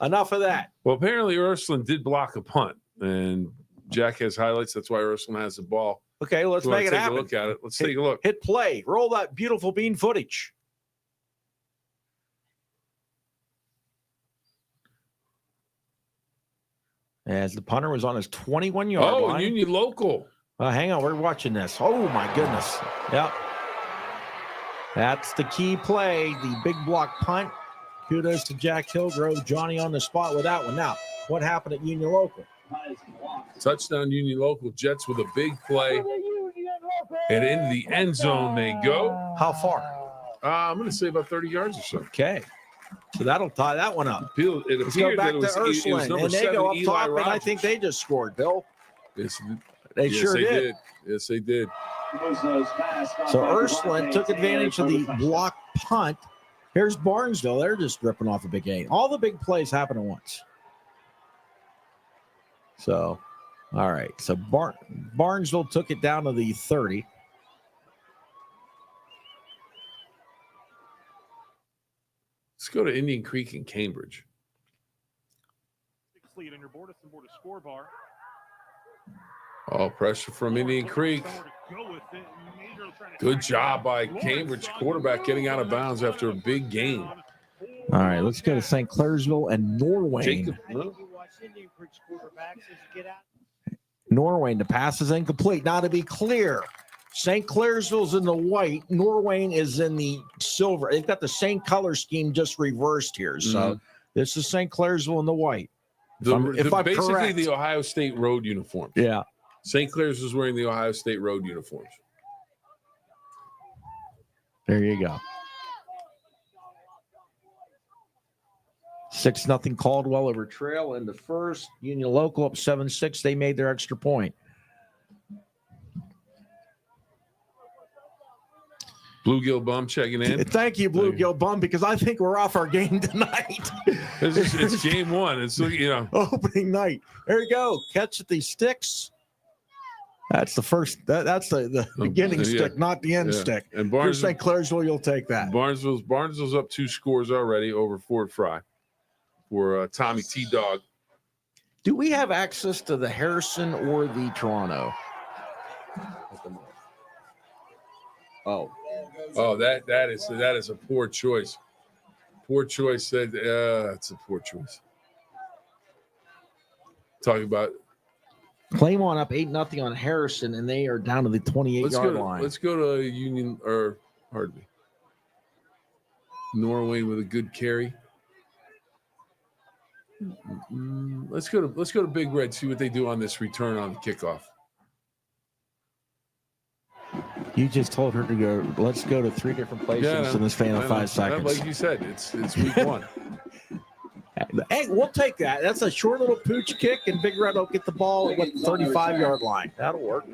Enough of that. Well, apparently Ursuline did block a punt, and Jack has highlights. That's why Ursuline has the ball. Okay, let's make it happen. Look at it. Let's take a look. Hit play. Roll that beautiful bean footage. As the punter was on his 21-yard line. Oh, Union local. Hang on. We're watching this. Oh, my goodness. Yep. That's the key play, the big block punt. Kudos to Jack Hillgrove, Johnny on the spot with that one. Now, what happened at Union Local? Touchdown Union Local. Jets with a big play. And into the end zone they go. How far? I'm going to say about 30 yards or so. Okay. So that'll tie that one up. It Let's go back to Ursuline, number and they 7, go up Eli top, Rogers. and I think they just scored, Bill. Yes, They sure did. Yes, they did. So Ursuline took advantage of the block punt. Here's Barnesville. They're just ripping off a big game. All the big plays happen at once. So, all right. So Barnesville took it down to the 30. Let's go to Indian Creek and Cambridge. Lead on your board. It's the board of score bar. Oh, pressure from Indian Creek. Good job by Cambridge quarterback getting out of bounds after a big game. All right, let's go to St. Clairsville and Norwayne. Jacob, Norwayne, the pass is incomplete. Now, to be clear, St. Clairsville's in the white. Norwayne is in the silver. They've got the same color scheme, just reversed here. So this is St. Clairsville in the white. If I'm basically correct. the Ohio State road uniforms. Yeah. St. Clair's was wearing the Ohio State road uniforms. There you go. 6-0 Caldwell over Trail in the first. Union Local up 7-6. They made their extra point. Bluegill Bum checking in. Thank you, Bluegill Bum, because I think we're off our game tonight. It's game one. It's, opening night. There you go. Catch at the sticks. That's the first. That's the beginning stick, not the end stick. And Here's St. Clairsville, you'll take that. Barnesville's up 2 scores already over Fort Frye for Tommy T Dog. Do we have access to the Harrison or the Toronto? Oh, that is a poor choice. Poor choice. It's a poor choice. Talking about Claymont up 8-0 on Harrison, and they are down to the 28-yard line. Let's go to Union, or pardon me, Norwayne with a good carry. Let's go to Big Red. See what they do on this return on the kickoff. You just told her to go. Let's go to 3 different places in this span of 5 seconds. Like you said, it's week one. Hey, we'll take that. That's a short little pooch kick, and Big Red will get the ball at the 35-yard line. That'll work.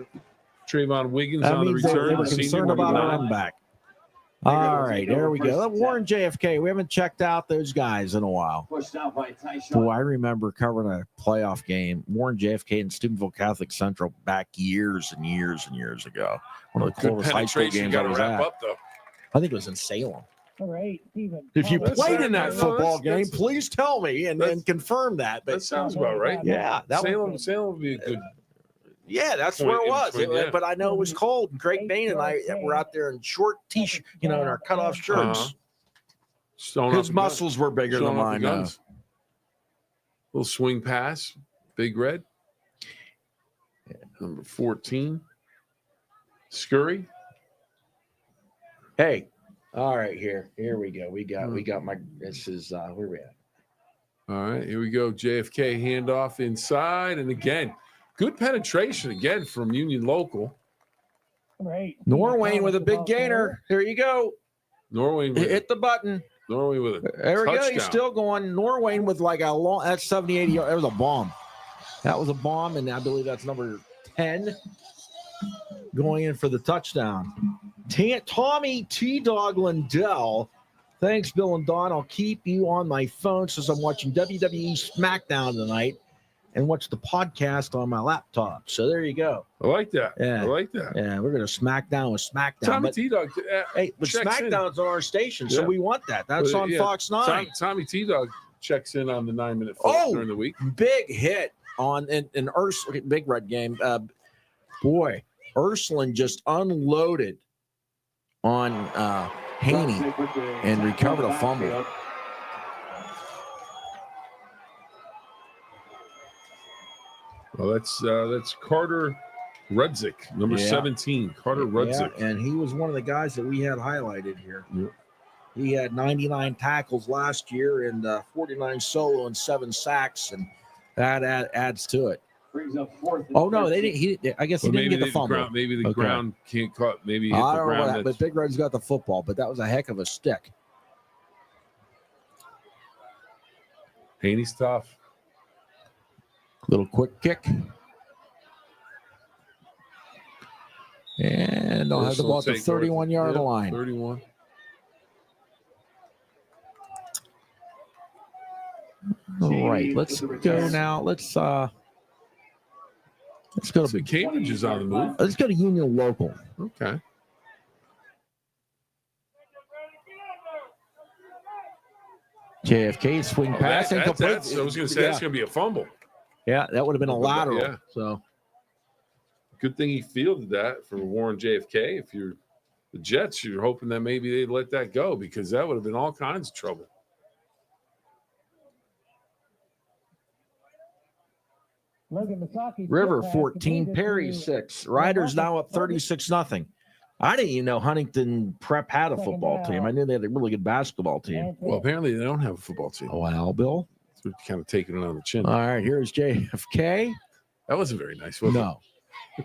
Trayvon Wiggins That on the means return. they were concerned about a run back. All right, there we go. Warren JFK. We haven't checked out those guys in a while. Boy, I remember covering a playoff game. Warren JFK and Steubenville Catholic Central back years and years and years ago. One of the coolest high school games I was at. I think it was in Salem. All right, Steven. If you played in that football game, please tell me and confirm that. But that sounds about right. Yeah, Salem would be a good. Yeah, that's where it was. But I know it was cold. And Craig Bain and I were out there in short t-shirt, in our cutoff shirts. His muscles were bigger than mine. Little swing pass, Big Red. Number 14, Scurry. Hey, all right, here we go. We got my. This is where we at. All right, here we go. JFK handoff inside, and again. Good penetration again from Union Local. Right. Norwayne with a big gainer. There you go. Norwayne hit the button. Norwayne with a there we touchdown. go. He's still going. Norwayne with like a long. That's 70, 80 yards. That was a bomb. That was a bomb, and I believe that's number 10 going in for the touchdown. Tommy T Dog Lindell. Thanks, Bill and Don. I'll keep you on my phone since I'm watching WWE SmackDown tonight. And watch the podcast on my laptop. So there you go. I like that. Yeah. I like that. Yeah, we're going to SmackDown with SmackDown. Tommy T-Dog. Hey, but SmackDown's on our station, so we want that. That's on Fox 9. Tommy T-Dog checks in on the 9-minute during the week. Big hit on an Ursuline, Big Red game. Boy, Ursuline just unloaded on Haney and recovered a fumble. Well, that's Carter Rudzik, number 17, Carter Rudzik. Yeah, and he was one of the guys that we had highlighted here. Yeah. He had 99 tackles last year and 49 solo and 7 sacks, and that adds to it. Brings up fourth. Oh no, they didn't. I guess he didn't get the fumble. Maybe the ground can't cut. Maybe I hit the don't know ground. that, but Big Red's got the football. But that was a heck of a stick. Haney's tough. Little quick kick. And they'll have the ball at the 31-yard line. 31. All right, let's go now. Let's go to Cambridge is on the move. Let's go to Union Local. Okay. JFK swing pass incomplete. I was going to say that's going to be a fumble. Yeah, that would have been a lateral. Yeah. So good thing he fielded that for Warren JFK. If you're the Jets, you're hoping that maybe they'd let that go because that would have been all kinds of trouble. River 14, Perry 6. Riders now up 36-0. I didn't even know Huntington Prep had a football team. I knew they had a really good basketball team. Well, apparently they don't have a football team. Oh, well, Bill. They're kind of taking it on the chin. All right, here's JFK. That wasn't very nice, was No. it?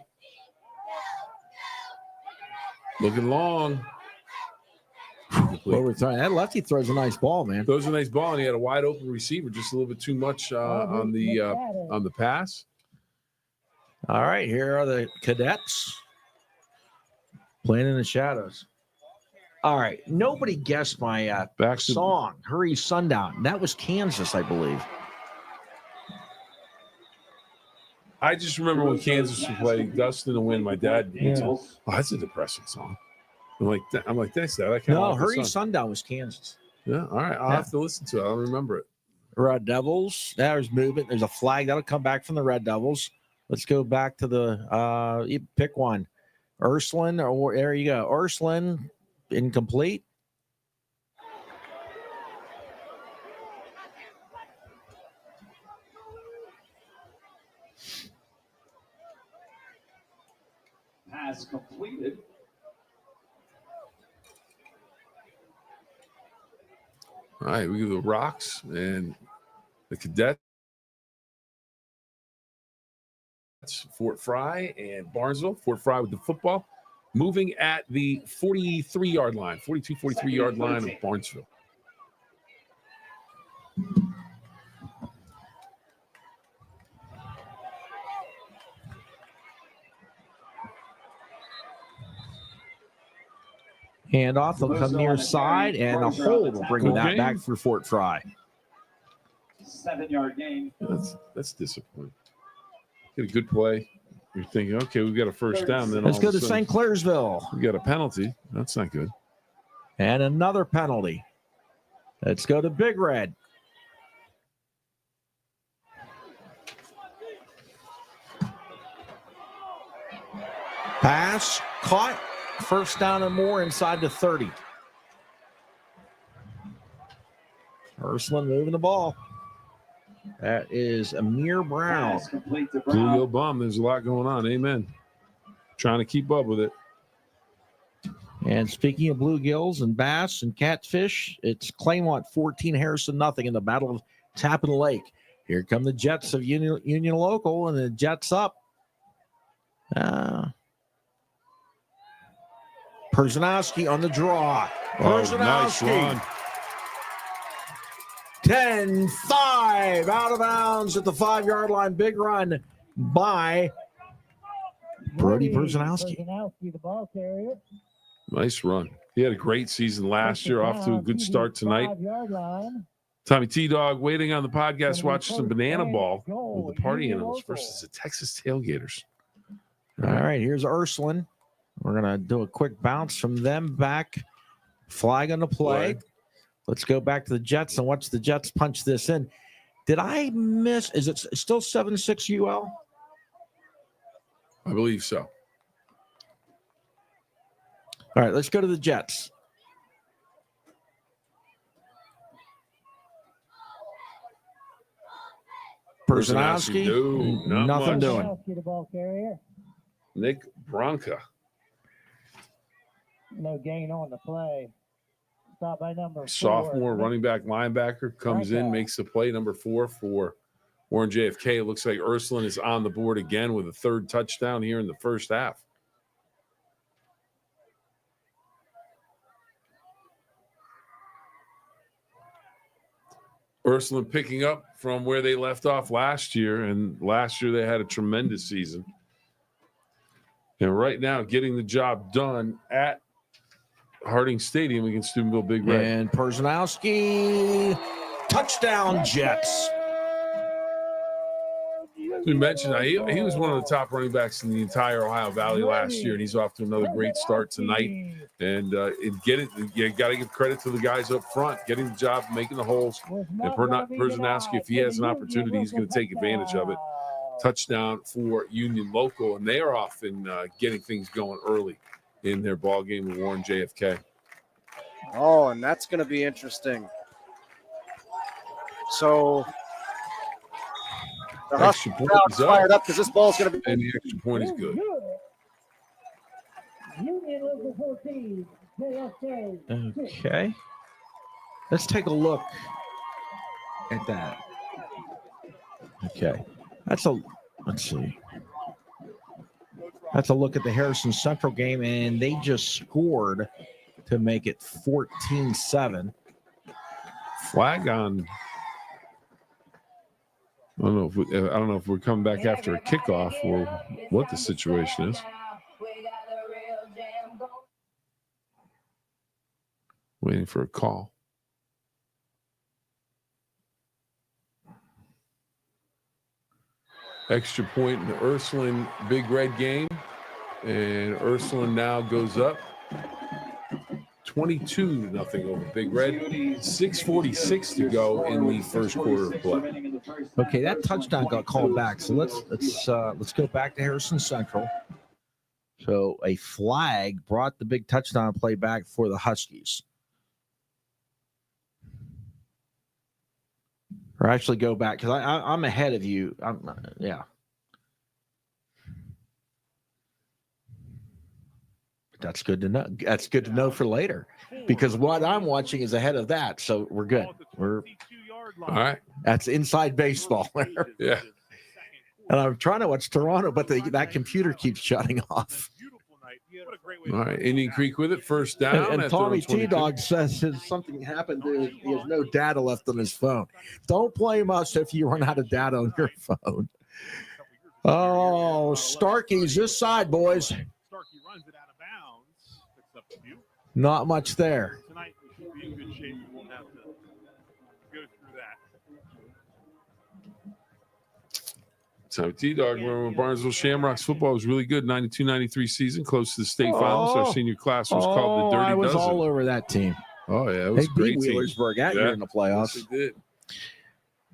Looking long. That lefty throws a nice ball, man. Throws a nice ball, and he had a wide open receiver, just a little bit too much on the pass. All right, here are the Cadets playing in the shadows. All right, nobody guessed my song, Hurry Sundown. That was Kansas, I believe. I just remember when Kansas would play Dust in the Wind, my dad, oh, that's a depressing song. I'm like, thanks, Dad. I can't. No, Hurry Sundown was Kansas. Yeah, all right. I'll have to listen to it. I don't remember it. Red Devils. There's movement. There's a flag that'll come back from the Red Devils. Let's go back to the pick one. Ursuline, or there you go. Ursuline, incomplete. Pass completed. All right, we go to the Rocks and the Cadets. Fort Frye and Barnesville. Fort Frye with the football. Moving at the 43-yard line, 43-yard line of Barnesville. Hand off, they'll come near side, and a hold will bring that back for Fort Frye. 7-yard gain. That's disappointing. Get a good play. You're thinking, okay, we've got a first down. Then let's go to St. Clairsville. We got a penalty. That's not good. And another penalty. Let's go to Big Red. Pass caught. First down and more inside the 30. Ursuline moving the ball. That is Amir Brown. Blue Bomb. There's a lot going on. Amen. Trying to keep up with it. And speaking of bluegills and bass and catfish, it's Claymont 14, Harrison nothing in the Battle of Tappan Lake. Here come the Jets of Union Local, and the Jets up. Perzanowski on the draw. Perzanowski. 10-5 out of bounds at the 5-yard line. Big run by Brody Perzanowski. The ball carrier. Nice run. He had a great season last year, off to a good start tonight. Tommy T-Dog waiting on the podcast, watching some banana ball with the Party Animals versus the Texas Tailgaters. All right, here's Ursuline. We're going to do a quick bounce from them back. Flag on the play. Let's go back to the Jets and watch the Jets punch this in. Did I miss? Is it still 7-6 UL? I believe so. All right, let's go to the Jets. Perzanowski, No, nothing much. doing. The ball carrier. Nick Bronca. No gain on the play. Stop by number 4. Sophomore running back linebacker comes in, Bronca. makes the play, number 4 for Warren JFK. It looks like Ursuline is on the board again with a third touchdown here in the first half. Ursuline picking up from where they left off last year, and last year they had a tremendous season. And right now, getting the job done at Harding Stadium against Steubenville Big Red. And Perzanowski, touchdown Jets. We mentioned he was one of the top running backs in the entire Ohio Valley last year, and he's off to another great start tonight. And you got to give credit to the guys up front, getting the job, making the holes. And Perzanowski, if he has an opportunity, he's going to take advantage of it. Touchdown for Union Local, and they are off in getting things going early in their ball game with Warren JFK. Oh, and that's going to be interesting. So the extra point crowd's is up, fired up because this ball's going to be. and the extra point is good. Union Local 14, JFK. Okay. Let's take a look at that. Okay. Let's see. That's a look at the Harrison Central game, and they just scored to make it 14-7. Flag on. I don't know if we're coming back after a kickoff or what the situation is. Waiting for a call. Extra point in the Ursuline Big Red game. And Ursuline now goes up 22-0 over Big Red. 6:46 to go in the first quarter of play. Okay, that touchdown got called back. So let's go back to Harrison Central. So a flag brought the big touchdown play back for the Huskies. Or actually go back because I'm ahead of you. Yeah. That's good to know. That's good to know for later because what I'm watching is ahead of that. So we're good. We're all right. That's inside baseball. Yeah. And I'm trying to watch Toronto, but that computer keeps shutting off. All right. Indian Creek with it. First down. And Tommy T-Dog says something happened. He has no data left on his phone. Don't blame us if you run out of data on your phone. Oh, Starkey's this side, boys. Starkey runs it out of bounds. Picks up a few. Not much there. Tonight we should be in good shape. We won't have to go through that. So T-Dog, remember when Barnesville Shamrocks football was really good, 92-93 season, close to the state finals. Our senior class was called the Dirty I was Dozen. all over that team. Oh, yeah, it was They great beat team. Wheelersburg that year in the playoffs. Yes, they did.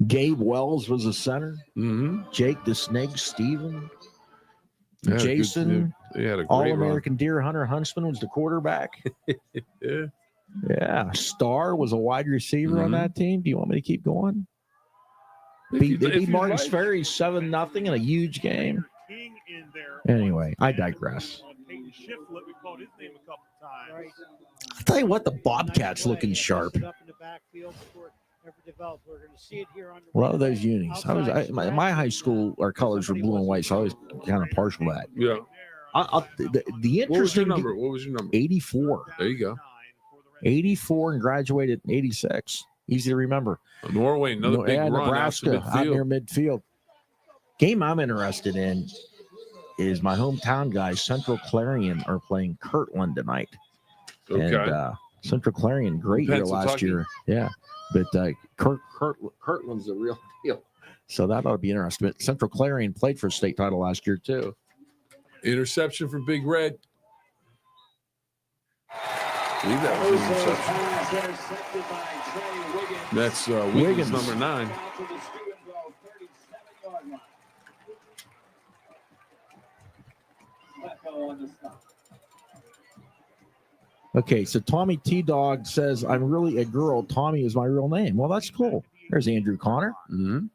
Gabe Wells was a center. Mm-hmm. Jake the Snake Steven. Yeah, Jason. They had a great All-American Deer Hunter Huntsman was the quarterback. Yeah. Yeah. Star was a wide receiver on that team. Do you want me to keep going? They If beat you'd Martin's like. Ferry 7-0 in a huge game. Anyway, I digress. I'll tell you what, the Bobcats looking sharp. Love those unis. My high school, our colors were blue and white, so I was kind of partial to that. Yeah. The What was your interesting number? What was your number? 84. There you go. 84 and graduated in 86. Easy to remember. Norwayne, another big run. Nebraska, out near midfield. Game I'm interested in is my hometown guys, Central Clarion, are playing Kirtland tonight. Okay. And Central Clarion, great year last Pennsylvania. year. Yeah. But Kirtland's the real deal. So that ought to be interesting. But Central Clarion played for a state title last year, too. Interception for Big Red. I believe that was an interception. That's Wiggins, number 9. Okay, so Tommy T-Dog says, I'm really a girl. Tommy is my real name. Well, that's cool. There's Andrew Connor. Mm-hmm.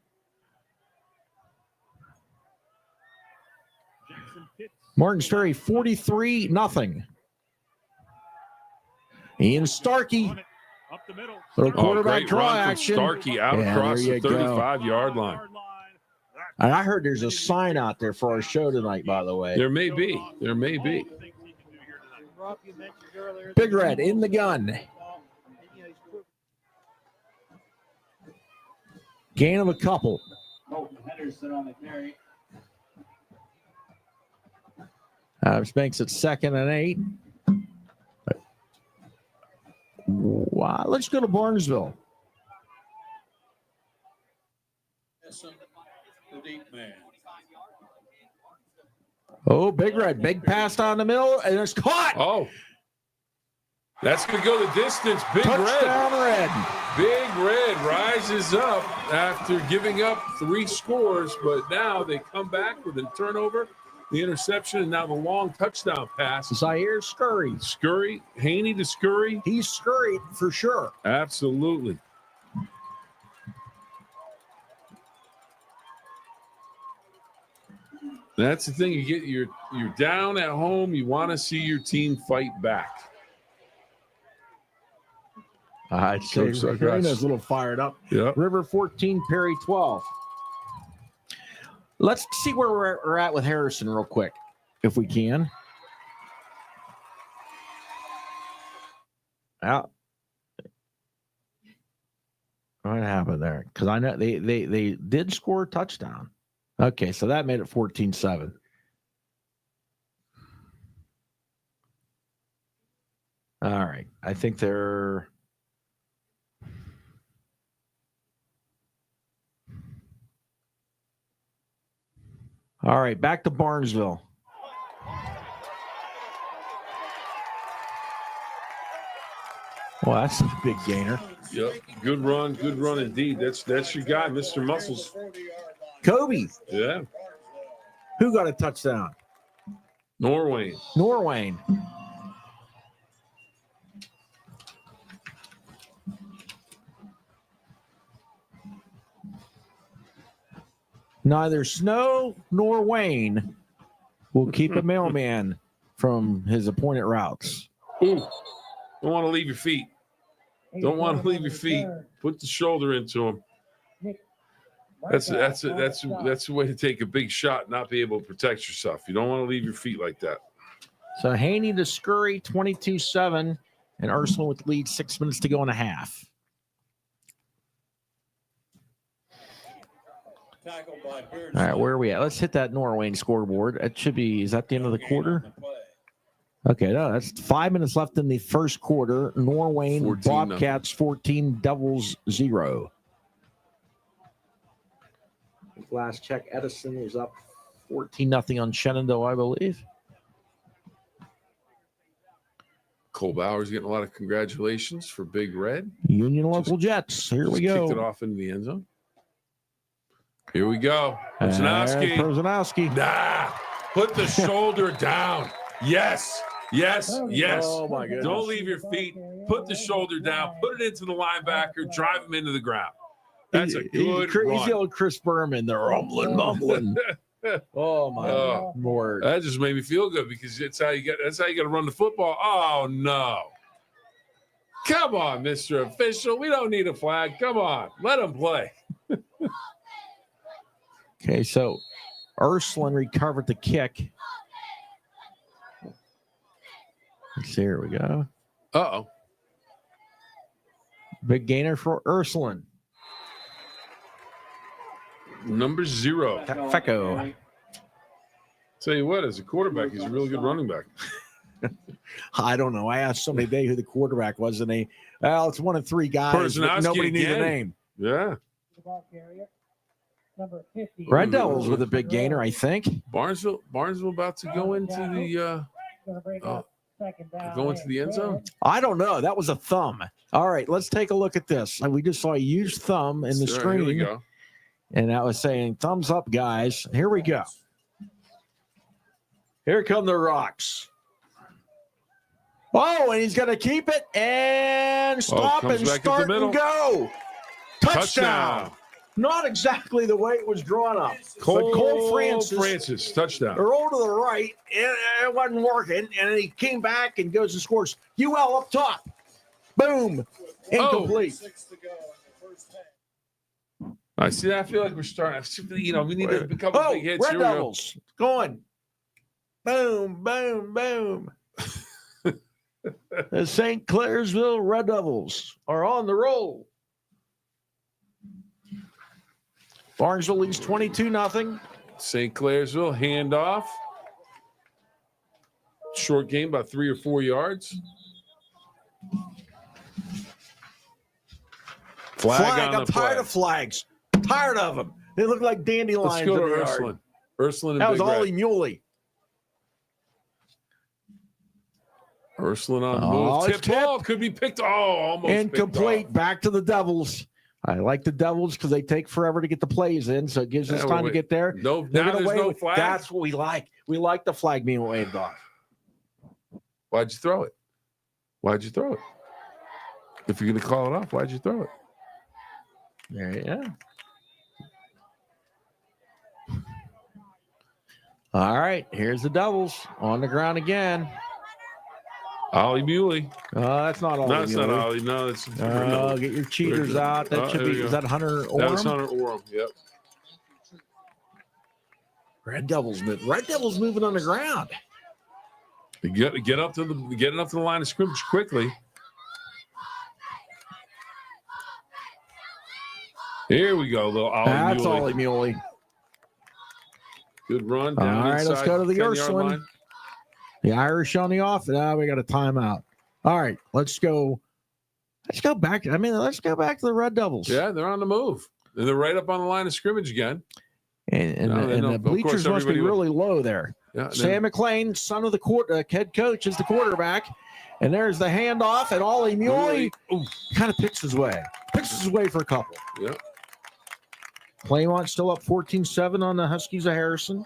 Jackson Pitts Martins Ferry 43-0. Ian Starkey. Up the middle. Little quarterback great draw run from action. Starkey out across the 35-yard line. And I heard there's a sign out there for our show tonight, by the way. There may be. There may be. Big Red in the gun. Gain of a couple. Colton Henderson on the carry. Which makes it 2nd and 8. Wow, let's go to Barnesville. The deep man. Oh, Big Red, big pass down the middle, and it's caught. Oh, that's going to go the distance. Big Touchdown, Red. Big Red rises up after giving up 3 scores, but now they come back with a turnover, the interception, and now the long touchdown pass. Zaire Scurry. Scurry, Haney to Scurry. He's scurried for sure. Absolutely. That's the thing. You're down at home. You want to see your team fight back. I'd say Rena's a little fired up. Yep. River 14, Perry 12. Let's see where we're at with Harrison real quick, if we can. Out. What happened there? Because I know they did score a touchdown. Okay, so that made it 14-7. All right. I think they're all right, back to Barnesville. Well, that's a big gainer. Yep. Good run indeed. That's your guy, Mr. Muscles. Kobe. Yeah. Who got a touchdown? Norwayne. Neither Snow nor Wayne will keep a mailman from his appointed routes. Ooh. Don't want to leave your feet. Don't want to leave your feet. Put the shoulder into him. That's the way to take a big shot, not be able to protect yourself. You don't want to leave your feet like that. So Haney to Scurry, 22-7, and Ursuline with the lead, 6 minutes to go in a half. All right, where are we at? Let's hit that Norwayne scoreboard. It should be, is that the end of the quarter? Okay, no, that's 5 minutes left in the first quarter. Norwayne Bobcats 14, Devils 0. Last check, Edison is up 14-0 on Shenandoah, I believe. Cole Bauer's getting a lot of congratulations for Big Red. Union Local Jets. Here we go. Kicked it off into the end zone. Here we go. Prozanowski. Nah. Put the shoulder down. Yes. Oh, my goodness. Don't leave your feet. Put the shoulder down. Put it into the linebacker. Drive him into the ground. That's a good run. He's the old Chris Berman. They're mumbling. Oh, my Lord. That just made me feel good because that's how you got to run the football. Oh, no. Come on, Mr. Official. We don't need a flag. Come on. Let him play. Okay, so Ursuline recovered the kick. Let's see, here we go. Uh-oh. Big gainer for Ursuline. Number 0. Fecco. Tell you what, as a quarterback, he's a really good running back. I don't know. I asked somebody today who the quarterback was, and it's one of 3 guys. Nobody knew the name. Yeah. Number 50. Red Devils with a big gainer, I think. Barnesville about to go into the end zone. I don't know. That was a thumb. All right, let's take a look at this. We just saw a huge thumb in the screen. Here we go. And that was saying, thumbs up, guys. Here we go. Here come the Rocks. Oh, and he's going to keep it and stop and start and go. Touchdown. Not exactly the way it was drawn up. Cole Francis Francis, touchdown. rolled to the right, and it wasn't working, and then he came back and goes and scores. UL up top. Boom. Incomplete. I see. I feel like we're starting. We need a couple big hits. Red Here we go. Devils. Going. Boom, boom, boom. The St. Clairsville Red Devils are on the roll. Barnesville leads 22-0. St. Clairsville handoff. Short game, about 3 or 4 yards. Flag on I'm the tired play. of flags. Tired of them. They look like dandelions. Let's go to in the Ursuline. yard. Ursuline and That was Big Red. Ollie Muley. Ursuline on the Oh, move. it's Tip ball could be picked. Oh, almost Incomplete. picked off. Back to the Devils. I like the Devils because they take forever to get the plays in, so it gives us time to get there. No, They're now gonna there's wave no it. flag. That's what we like. We like the flag being waved off. Why'd you throw it? Why'd you throw it? If you're going to call it off, why'd you throw it? There you go. All right, here's the Devils on the ground again. Ollie Muley. That's not Ollie. No, it's not Muley. Ollie. No, it's Get your cheaters out. That should be. Is that Hunter Orem? That was Hunter Orem. Yep. Red Devils moving. Red Devils moving on the ground. Get up to the line of scrimmage quickly. Here we go, little Ollie That's Muley. Ollie Muley. Good run. All Down right, let's inside go to the 10-yard Ursuline. line. The Irish on the off. Now we got a timeout. All right, let's go. Let's go back. Let's go back to the Red Devils. Yeah, they're on the move. And they're right up on the line of scrimmage again. And No, they the don't. Of course, bleachers must be everybody really low there. Yeah, Sam McLean, son of the head coach, is the quarterback. And there's the handoff, and Ollie Muley kind of picks his way. Picks his way for a couple. Yep. Claymont still up 14-7 on the Huskies of Harrison.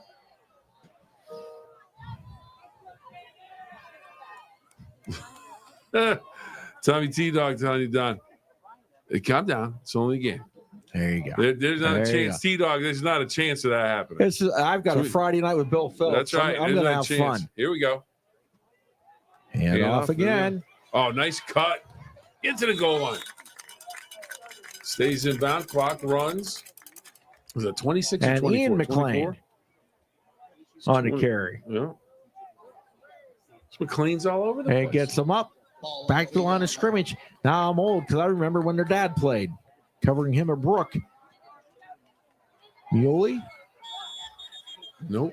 Tommy T-Dog telling you, Don, hey, calm down. It's only a game. There you go. There's not a chance. T-Dog, there's not a chance of that happening. I've got a Friday night with Bill Phillips. That's right. I'm There's going to no have chance. fun. Here we go. Hand off again. Oh, nice cut. Into the goal line. Stays inbound. Clock runs. Was it 26 or And 24? Ian McLean 24? on the carry. Yeah. McLean's all over the And place. gets them up. Back to the line of scrimmage. Now I'm old because I remember when their dad played. Covering him at Brook. Muley. Nope.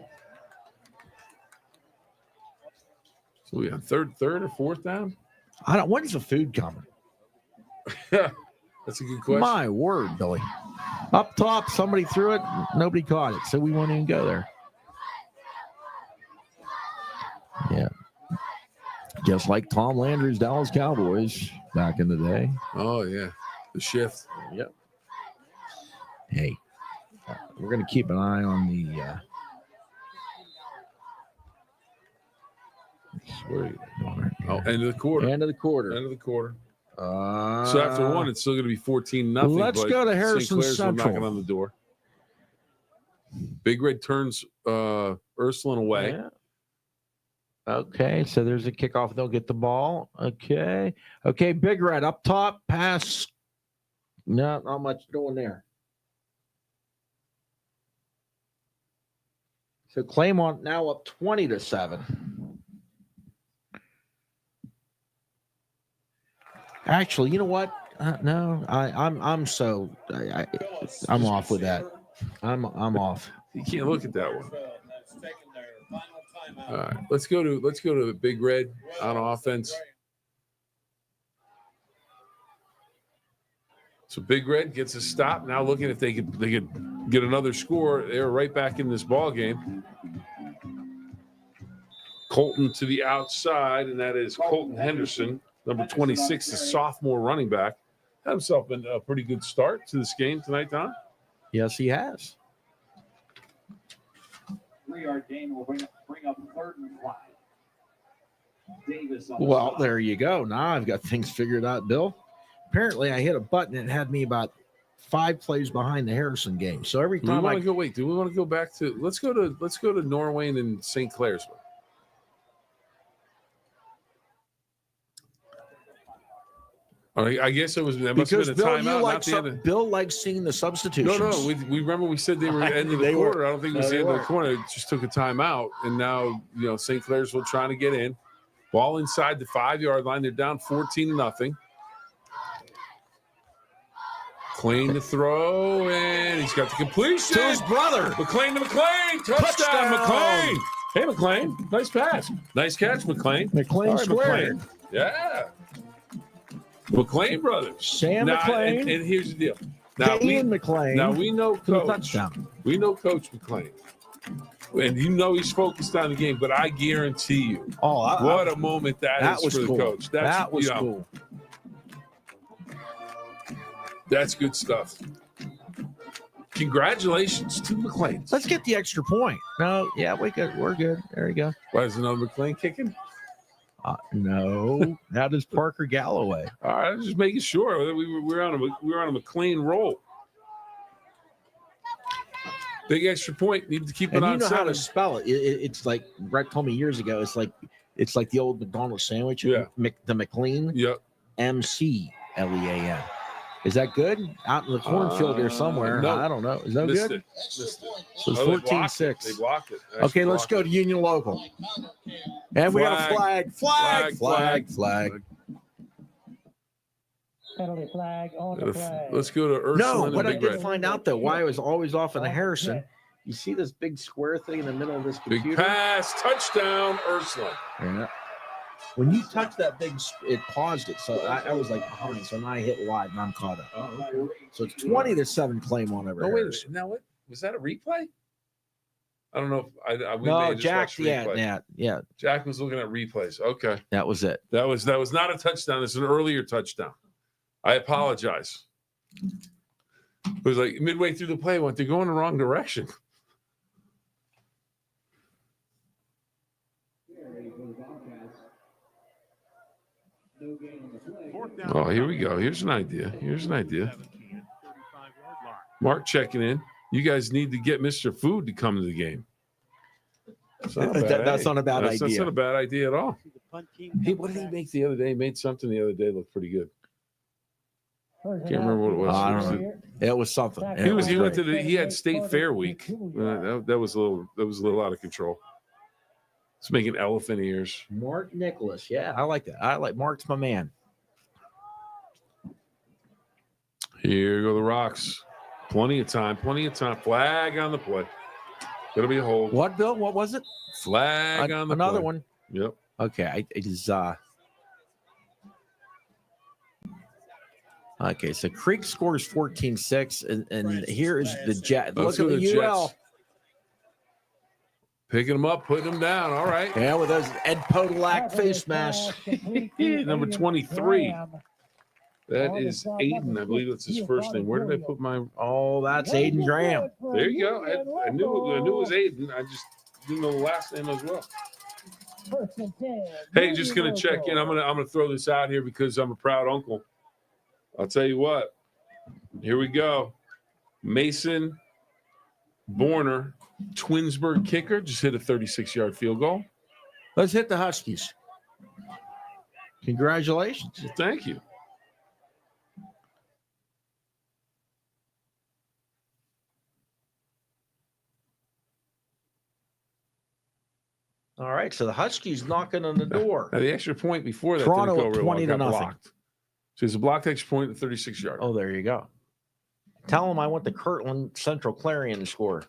So we on third or fourth down? When's the food coming? That's a good question. My word, Billy. Up top, somebody threw it. Nobody caught it, so we won't even go there. Yeah. Just like Tom Landry's Dallas Cowboys back in the day. Oh, yeah. The shift. Yep. Hey, we're going to keep an eye on the. Where are you going? Oh, end of the quarter. End of the quarter. End of the quarter. So after one, it's still going to be 14-0. Let's go to Harrison Central. Knocking on the door. Big Red turns Ursuline away. Yeah. Okay, so there's a kickoff. They'll get the ball. Okay. Big Red up top. Pass. No, not much going there. So Claymont now up 20-7. Actually, you know what? No, I'm off with that. I'm off. You can't look at that one. All right, let's go to Big Red on offense. So Big Red gets a stop. Now looking if they could get another score. They're right back in this ball game. Colton to the outside, and that is Colton Henderson, number 26, the sophomore running back. Had himself a pretty good start to this game tonight, Tom. Yes, he has. 3-yard gain will bring up 3rd and 5. Davis on the Well, spot. there you go. Now I've got things figured out, Bill. Apparently, I hit a button and it had me about 5 plays behind the Harrison game. So every Do we time want to go? Wait, do we want to go back to? Let's go to Norwayne and St. Clairsville. I guess it was. That must have been a timeout. Bill likes seeing the substitutions. No. We remember we said they were end of the quarter. I don't think it was the end of the quarter. It just took a timeout, and now St. Clairsville trying to get in. Ball inside the 5-yard line. They're down 14-0. McLean to throw, and he's got the completion. To his brother. McLean to McLean. Touchdown, McLean. Hey, McLean. Nice pass. Nice catch, McLean. McLean squared. Yeah. McLean brothers. Sam McLean. And here's the deal. Now McLean. Now we know Coach. Touchdown. We know Coach McLean. And he's focused on the game, but I guarantee you, what a moment that is for the coach. That was cool. That's good stuff. Congratulations to McLean. Let's get the extra point. No, yeah, we're good. There you go. Why is another McLean kicking? No, that is Parker Galloway. All right, just making sure we're on a McLean roll. Big extra point. Need to keep it on. You know how to spell it. It's like Brett told me years ago. It's like the old McDonald's sandwich. Yeah. The McLean. Yep. McLean. Is that good? Out in the cornfield here somewhere. No. I don't know. Is that Missed good? Missed it. So it's 14-6. They blocked it. Okay, let's go to Union Local. And we got a flag. Penalty flag on the play. Let's go to Ursuline. No, what I Big did Red. find out though, why I was always off in the Harrison. You see this big square thing in the middle of this computer? Big pass, touchdown, Ursuline. Yeah. When you touch that it paused it. So I was like behind. So now I hit live and I'm caught up. Oh, okay. So it's 20-7 claim on over. Oh, wait a minute. Now what? Was that a replay? I don't know. No, Jack. Yeah. Jack was looking at replays. Okay. That was it. That was not a touchdown. It's an earlier touchdown. I apologize. It was like midway through the play, they're going the wrong direction. Oh, here we go. Here's an idea. Mark checking in. You guys need to get Mr. Food to come to the game. That's not a bad idea. That's not a bad idea. That's not a bad idea at all. Hey, what did he make the other day? He made something the other day that looked pretty good. Can't remember what it was. I don't know. It was something. He had State Fair week. That was a little out of control. It's making elephant ears. Mark Nicholas. Yeah, I like that. Mark's my man. Here go the Rocks. Plenty of time. Flag on the play. It'll be a hold. What, Bill? What was it? Flag on the another play. one. Yep. Okay. It is okay, so Creek scores 14-6, and here is the Jet. Look at the UL. Jets. Picking them up, putting them down. All right. Yeah, with those Ed Podolak face masks. Number 23. That is Aiden. I believe that's his first name. Where did I put my? Oh, that's Aiden Graham. There you go. I knew it was Aiden. I just didn't know the last name as well. Hey, just gonna check in. I'm gonna throw this out here because I'm a proud uncle. I'll tell you what. Here we go. Mason Borner, Twinsburg kicker, just hit a 36-yard field goal. Let's hit the Huskies. Congratulations. Thank you. All right, so the Huskies knocking on the door. Now, the extra point before that Toronto didn't go real well. 20-0. Blocked. So it's a blocked extra point at 36-yard. Oh, there you go. Tell them I want the Kirtland Central Clarion to score.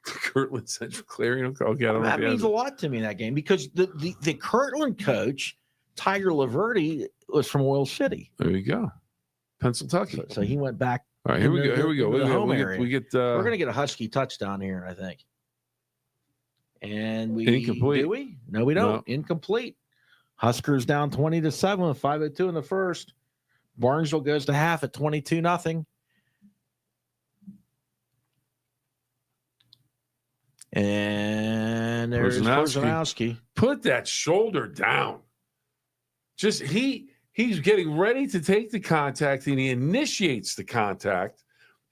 Kirtland Central Clarion. Okay, I don't know. That means a lot to me in that game because the Kirtland coach, Tiger Laverty, was from Oil City. There you go. Pennsylvania. So he went back. All right, here we go. We're We're going to get a Husky touchdown here, I think. And we incomplete. Do we? No, we don't. No. Incomplete. Huskers down 20-7 with 5:02 in the first. Barnesville goes to half at 22-0. And there's Korzanowski. Put that shoulder down. Just he's getting ready to take the contact, and he initiates the contact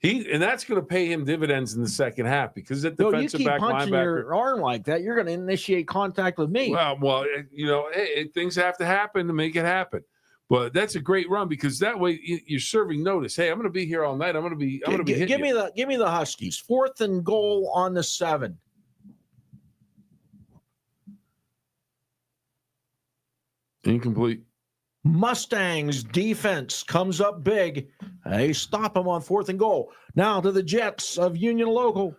And that's going to pay him dividends in the second half because that No, you defensive keep back punching linebacker. your arm like that, you're going to initiate contact with me. Well, hey, things have to happen to make it happen. But that's a great run because that way you're serving notice. Hey, I'm going to be here all night. I'm going to be hitting give me the Huskies. 4th and goal on the 7. Incomplete. Mustangs defense comes up big. They stop them on 4th and goal. Now to the Jets of Union Local.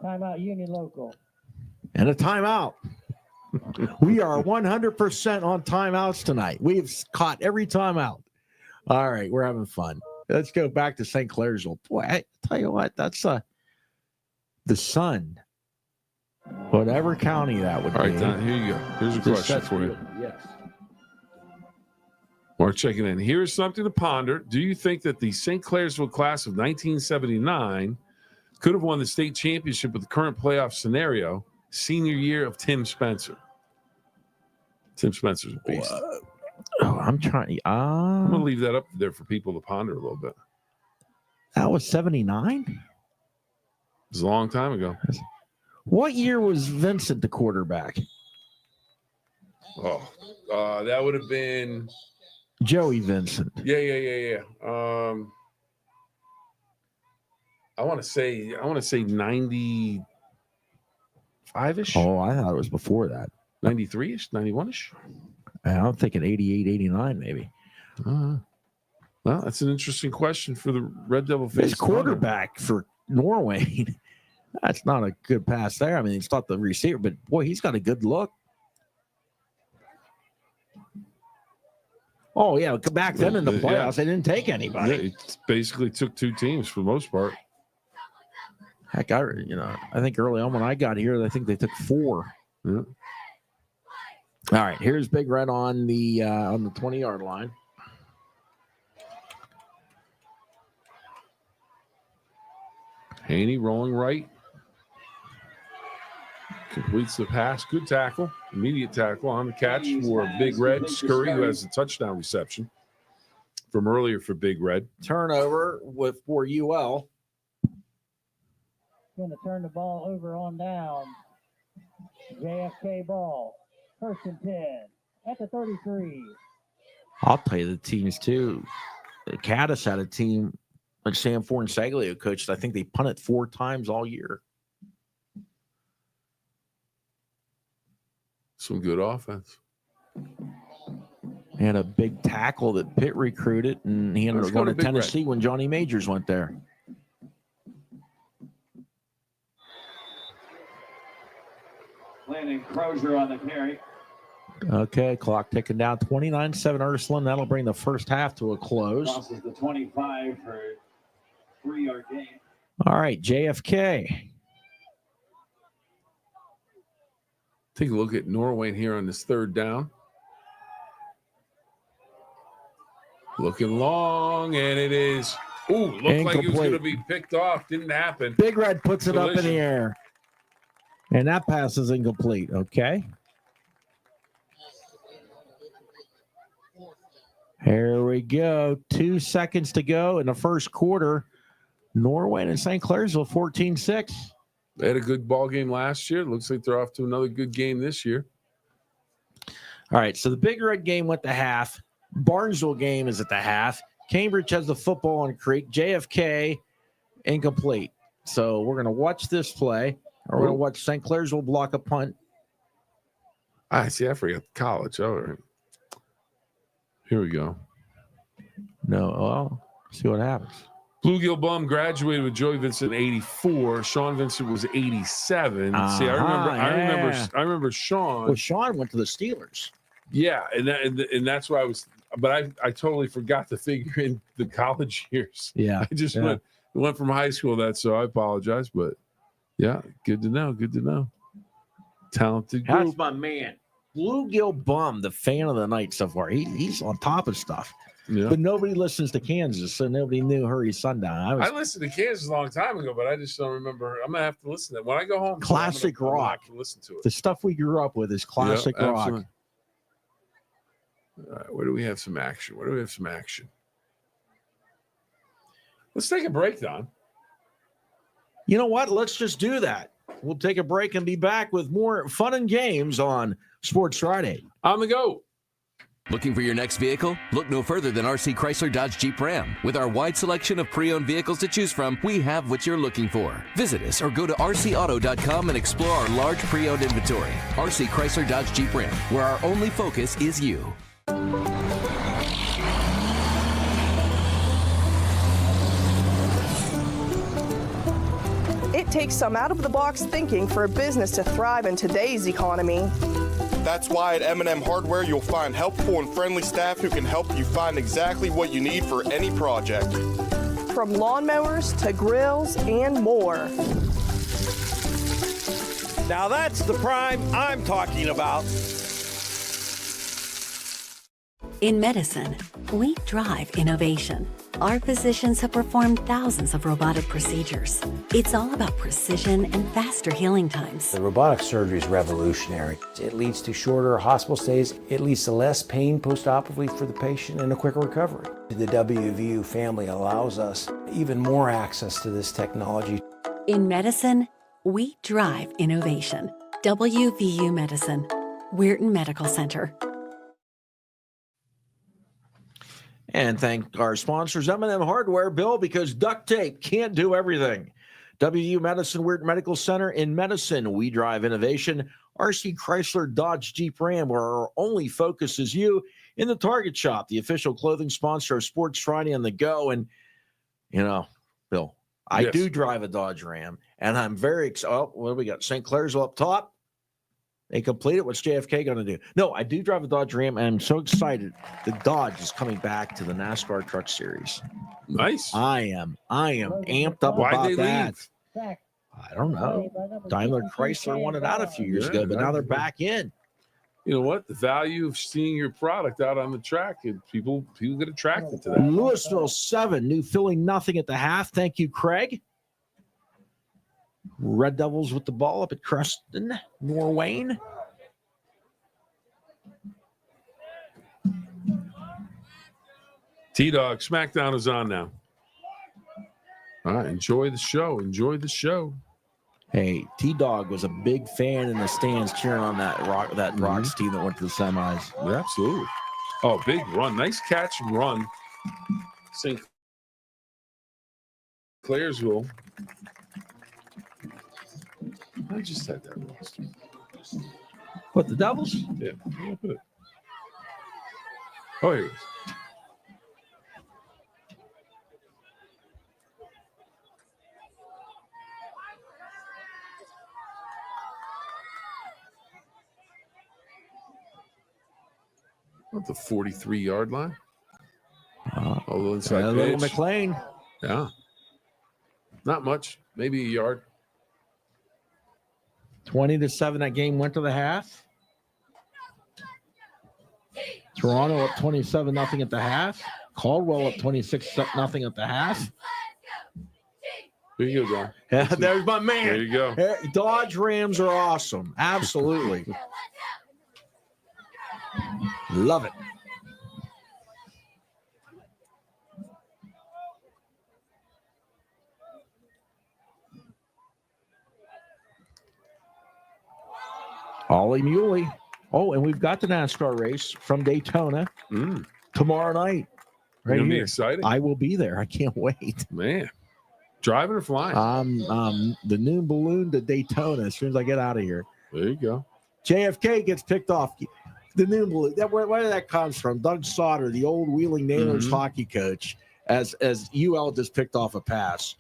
Timeout, Union Local. And a timeout. We are 100% on timeouts tonight. We've caught every timeout. All right, we're having fun. Let's go back to St. Clairsville. Boy, I tell you what, that's the Sun. Whatever county that would be. All right, Don, here you go. Here's a question for you. Yes. We're checking in. Here's something to ponder. Do you think that the St. Clairsville class of 1979 could have won the state championship with the current playoff scenario, senior year of Tim Spencer? Tim Spencer's a beast. I'm trying. I'm going to leave that up there for people to ponder a little bit. That was 79? It was a long time ago. What year was Vincent the quarterback? That would have been Joey Vincent. Yeah. I want to say 95-ish. Oh, I thought it was before that. 93-ish, 91-ish. I'm thinking 88, 89 maybe. Well, that's an interesting question for the Red Devil face. His quarterback for Norwayne. That's not a good pass there. I mean, it's not the receiver, but boy, he's got a good look. Oh, yeah. Back then in the playoffs, they didn't take anybody. Yeah, it basically took 2 teams for the most part. Heck, I think early on when I got here, I think they took 4. Yeah. All right, here's Big Red on the 20-yard line. Haney rolling right. Completes the pass. Good tackle. Immediate tackle on the catch for Big Red. Scurry, who has a touchdown reception from earlier for Big Red. Turnover for UL. Going to turn the ball over on down. JFK ball. 1st and 10 at the 33. I'll tell you the teams, too. Caddis had a team like Sam Ford and Saglio coached. I think they punted 4 times all year. Some good offense. And a big tackle that Pitt recruited, and he ended up going to Tennessee when Johnny Majors went there. Landon Crozier on the carry. Okay, clock ticking down. 29-7 Ursuline. That'll bring the first half to a close. Crosses the 25 for 3-yard gain. All right, JFK. Take a look at Norwayne here on this 3rd down. Looking long, and it is. Looked like it was going to be picked off. Didn't happen. Big Red puts it up in the air. And that pass is incomplete, okay? Here we go. 2 seconds to go in the first quarter. Norwayne and St. Clairsville 14-6. They had a good ball game last year. Looks like they're off to another good game this year. All right, so the Big Red game went to half. Barnesville game is at the half. Cambridge has the football on Creek. JFK, incomplete. So we're going to watch this play. Or we're going to watch St. Clairsville block a punt. I forgot college. All right. Here we go. No, well, see what happens. Bluegill Bum graduated with Joey Vincent in 84. Sean Vincent was 87. See, I remember Sean. Well, Sean went to the Steelers. Yeah, and that's why I was. But I totally forgot to figure in the college years. Yeah, I just went from high school. So I apologize, but yeah, good to know. Good to know. Talented group. That's my man. Bluegill Bum, the fan of the night so far. He's on top of stuff. Yeah. But nobody listens to Kansas, so nobody knew Hurry Sundown. I listened to Kansas a long time ago, but I just don't remember. I'm gonna have to listen to it when I go home. Classic rock. I'm gonna have to listen to it. The stuff we grew up with is classic rock. Absolutely. All right, where do we have some action? Let's take a break, Don. You know what? Let's just do that. We'll take a break and be back with more fun and games on Sports Friday. On the go. Looking for your next vehicle? Look no further than RC Chrysler Dodge Jeep Ram. With our wide selection of pre-owned vehicles to choose from, we have what you're looking for. Visit us or go to rcauto.com and explore our large pre-owned inventory. RC Chrysler Dodge Jeep Ram, where our only focus is you. It takes some out-of-the-box thinking for a business to thrive in today's economy. That's why at M&M Hardware you'll find helpful and friendly staff who can help you find exactly what you need for any project. From lawnmowers to grills and more. Now that's the prime I'm talking about. In medicine, we drive innovation. Our physicians have performed thousands of robotic procedures. It's all about precision and faster healing times. The robotic surgery is revolutionary. It leads to shorter hospital stays. It leads to less pain post-operatively for the patient and a quicker recovery. The WVU family allows us even more access to this technology. In medicine, we drive innovation. WVU Medicine, Weirton Medical Center. And thank our sponsors, M&M Hardware, Bill, because duct tape can't do everything. WU Medicine, Weird Medical Center. In medicine, we drive innovation. RC Chrysler Dodge Jeep Ram, where our only focus is you. In the Target Shop, the official clothing sponsor of Sports Friday on the Go. And, you know, Bill, I do drive a Dodge Ram, and I'm very excited. Oh, what do we got? St. Clairsville up top. They complete it. What's JFK going to do? No, I do drive a Dodge Ram, and I'm so excited. The Dodge is coming back to the NASCAR Truck Series. Nice. I am amped up Why'd about they that. leave? I don't know. Daimler Chrysler won it out a few years ago, but now they're back in. You know what? The value of seeing your product out on the track, people get attracted to that. Louisville 7, new Philly nothing at the half. Thank you, Craig. Red Devils with the ball up at Creston, Norwayne. T-Dog, SmackDown is on now. All right, enjoy the show. Enjoy the show. Hey, T-Dog was a big fan in the stands cheering on that Rocks team that went to the semis. Yeah, absolutely. Oh, big run. Nice catch and run. St. Clairsville. I just had that roster. What, the Devils? Yeah. Oh, here it is. What, the 43-yard line? Although inside a little McLean. Yeah. Not much. Maybe a yard. 20-7, that game went to the half. Toronto up 27-0 at the half. Caldwell up 26-0 at the half. There you go, John. Yeah, there's my man. There you go. Dodge Rams are awesome. Absolutely. Love it. Ollie Muley. Oh, and we've got the NASCAR race from Daytona tomorrow night. Right Gonna be here. exciting. I will be there. I can't wait. Man, driving or flying? The noon balloon to Daytona as soon as I get out of here. There you go. JFK gets picked off. The noon balloon. Where did that come from? Doug Sauter, the old Wheeling Nailers hockey coach, as UL just picked off a pass.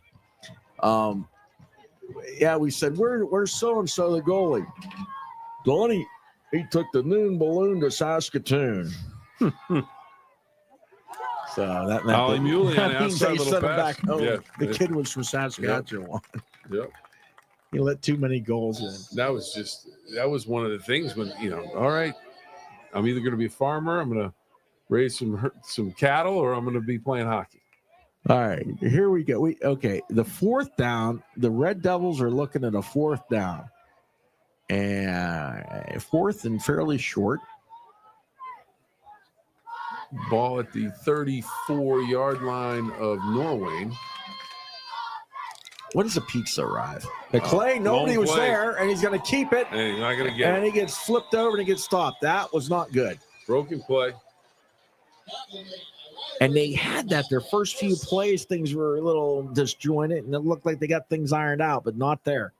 Yeah, we said, where's so-and-so the goalie? Donnie, he took the noon balloon to Saskatoon. So that Ollie Muley on the means outside they little sent him pass. back home. Yeah. The kid was from Saskatchewan. Yep. He let too many goals in. That was one of the things when, all right, I'm either going to be a farmer, I'm going to raise some cattle, or I'm going to be playing hockey. All right, here we go. The fourth down, the Red Devils are looking at a fourth down. And fourth and fairly short. Ball at the 34-yard line of Norwayne. When does the pizza arrive? Clay, nobody was there, and he's going to keep it. And he's not going to get And it. he gets flipped over and he gets stopped. That was not good. Broken play. And they had that. Their first few plays, things were a little disjointed, and it looked like they got things ironed out, but not there.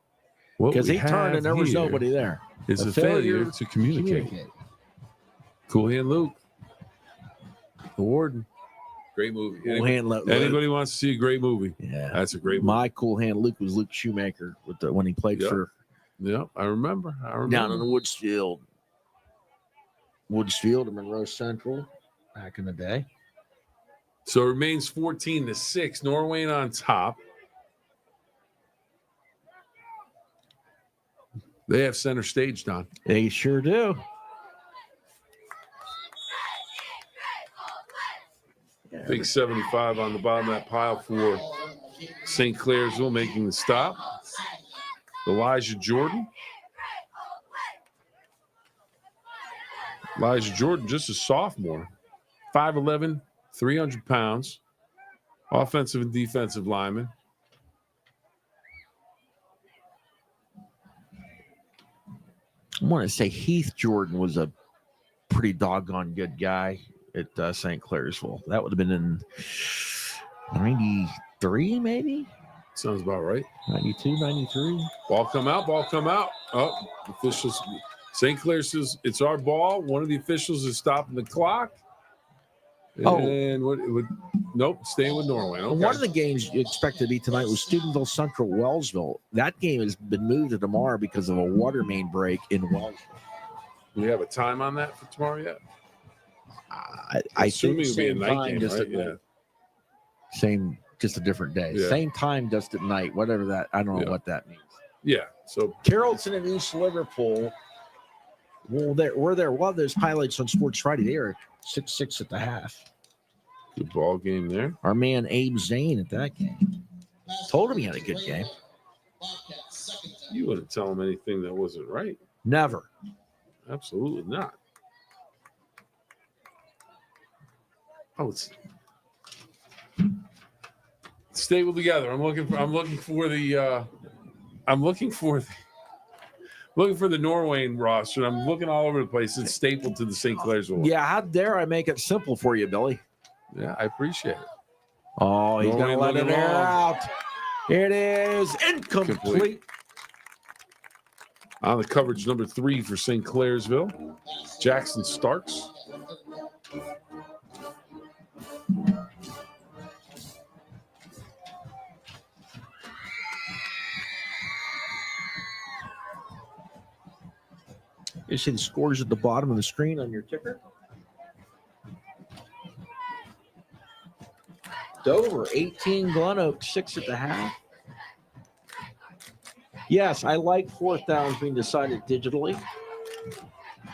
Because he turned and there was nobody there. It's a failure to communicate. Cool Hand Luke. The Warden. Great movie. Anybody wants to see a great movie? Yeah. That's a great movie. My Cool Hand Luke was Luke Shoemaker when he played for. Yeah, I remember. Down in the Woodsfield and Monroe Central back in the day. So it remains 14-6. Norwayne on top. They have center stage, Don. They sure do. Big 75 on the bottom of that pile for St. Clairsville, making the stop. Elijah Jordan. Elijah Jordan, just a sophomore. 5'11", 300 pounds. Offensive and defensive lineman. I want to say Heath Jordan was a pretty doggone good guy at St. Clairsville. That would have been in 93, maybe? Sounds about right. 92, 93. Ball come out. Oh, officials. St. Clair says it's our ball. One of the officials is stopping the clock. And nope, staying with Norway. Okay. One of the games you expect to be tonight was Steubenville Central Wellsville. That game has been moved to tomorrow because of a water main break in Wellsville. Do we have a time on that for tomorrow yet? I assuming think it would be a night game, just right? Yeah. Same, just a different day. Yeah. Same time, just at night. Whatever that. I don't know what that means. Yeah. So Carrollton and East Liverpool. Well, we're there. Well, there's highlights on Sports Friday. They are 6-6 at the half. Good ball game there. Our man Abe Zane at that game. Told him he had a good game. You wouldn't tell him anything that wasn't right. Never. Absolutely not. Oh, it's stable together. I'm looking for the Norwayne roster. I'm looking all over the place. It's stapled to the St. Clairsville. Yeah, how dare I make it simple for you, Billy? Yeah, I appreciate it. Oh, he's going to let it air out. It is incomplete. On the coverage, number 3 for St. Clairsville, Jackson Starks. You see the scores at the bottom of the screen on your ticker? Dover, 18, Glen Oak, 6 at the half. Yes, I like fourth downs being decided digitally.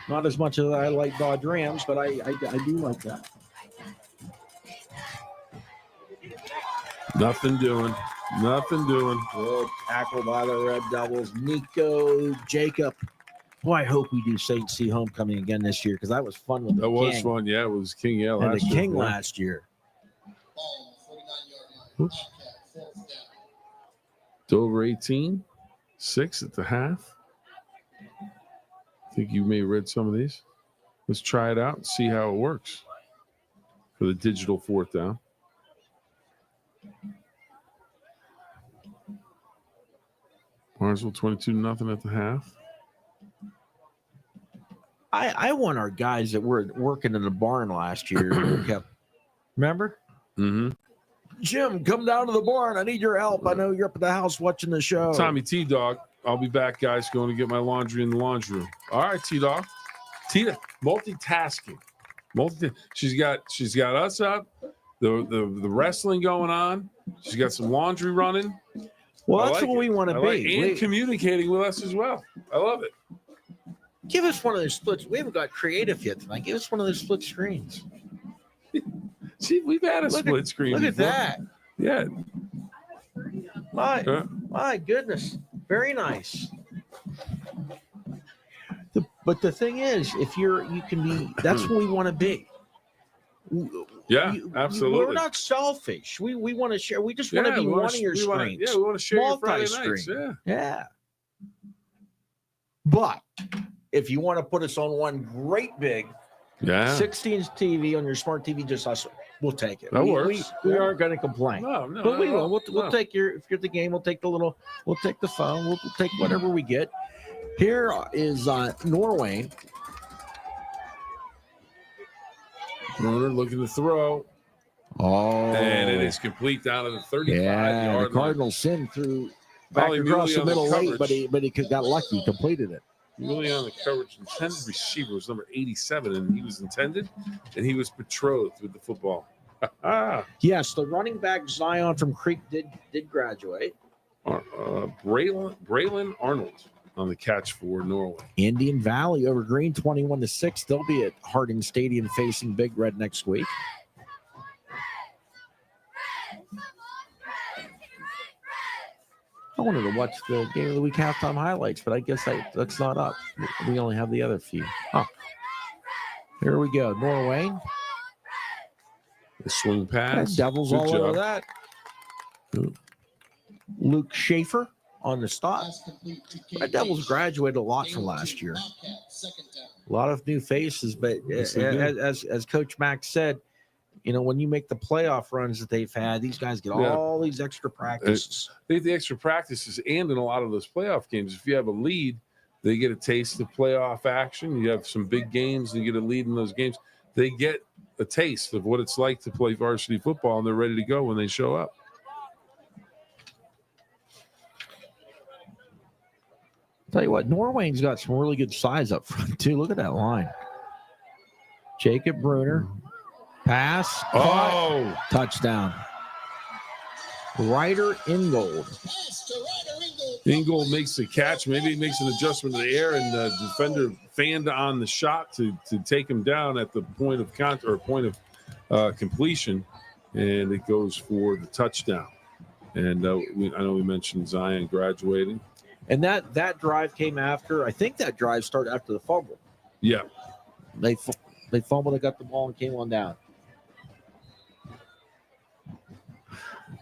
Not as much as I like Dodge Rams, but I do like that. Nothing doing. Good tackle by the Red Devils. Nico Jacob. Boy, I hope we do St. C homecoming again this year because that was fun with the That was King. fun. Yeah, it was King And last the year. King last year. Oops. Dover 18, 6 at the half. I think you may have read some of these. Let's try it out and see how it works for the digital fourth down. Barnesville 22-0 at the half. I want our guys that were working in the barn last year. Remember? Mm-hmm. Jim, come down to the barn. I need your help. I know you're up at the house watching the show. Tommy T-Dog. I'll be back, guys. Going to get my laundry in the laundry room. All right, T-Dog. Multitasking. She's got us up. The wrestling going on. She's got some laundry running. Well, that's what we want to be. And communicating with us as well. I love it. Give us one of those splits. We haven't got creative yet tonight. Give us one of those split screens. See, we've had a split screen. Look before. at that. Yeah. My goodness. Very nice. But the thing is, if you can be, that's what we want to be. Yeah, absolutely. We're not selfish. We want to share. We just want to be one of your screens. We want to share your Friday nights. Multi-screen. Yeah. But if you want to put us on one great big 16-inch TV on your smart TV, just us, we'll take it. That works. We aren't going to complain. No, but we will. We'll take if you're at the game, we'll take we'll take the phone. We'll take whatever we get. Here is Norwayne. Runner looking to throw. Oh, and it is complete down to the 35 yeah, yard the Cardinals send through back Ollie across Muley the on middle the late, coverage. but he got lucky, completed it. Really on the coverage. Intended receiver was number 87, and he was intended, and he was betrothed with the football. Yes, the running back Zion from Creek did graduate. Braylon Arnold on the catch for Norway. Indian Valley over Green 21-6. They'll be at Harding Stadium facing Big Red next week. I wanted to watch the game of the week halftime highlights, but I guess that's not up. We only have the other few. Oh, here we go. Norwayne. The swing pass. Devils Good all job. over that. Luke Schaefer on the stop. Red Devils graduated a lot from last year. A lot of new faces, but Yes, as Coach Mack said, you know, when you make the playoff runs that they've had, these guys get all these extra practices. They get the extra practices, and in a lot of those playoff games, if you have a lead, they get a taste of playoff action. You have some big games, and you get a lead in those games. They get a taste of what it's like to play varsity football, and they're ready to go when they show up. Tell you what, Norwayne's got some really good size up front, too. Look at that line. Jacob Bruner. Pass. Oh. Touchdown. Ryder Ingold. Ingold makes the catch. Maybe he makes an adjustment in the air, and the defender fanned on the shot to take him down at the point of completion, and it goes for the touchdown. And I know we mentioned Zion graduating. And that drive came after, I think that drive started after the fumble. Yeah. They fumbled, they got the ball, and came on down.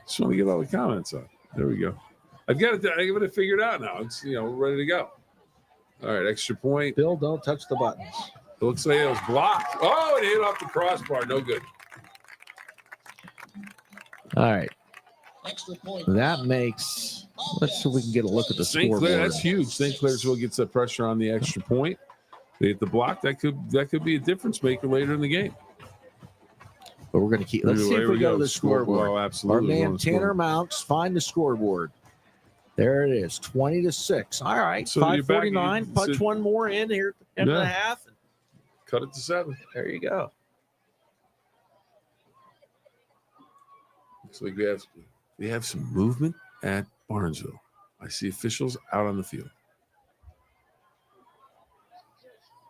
Just want to get all the comments up. There we go. I've got it figured out now. It's, we're ready to go. All right, extra point. Bill, don't touch the buttons. It looks like it was blocked. Oh, it hit off the crossbar. No good. All right. That makes, let's see if we can get a look at the scoreboard. That's huge. St. Clairsville gets that pressure on the extra point. They hit the block. That could be a difference maker later in the game. But we're going to keep. Let's see if we go to the scoreboard. Oh, absolutely. Our man Tanner Mounts, find the scoreboard. There it is, 20-6. All right, So 5:49. Punch one more in here at the end of the half. Cut it to 7. There you go. Looks like we have some movement at Barnesville. I see officials out on the field.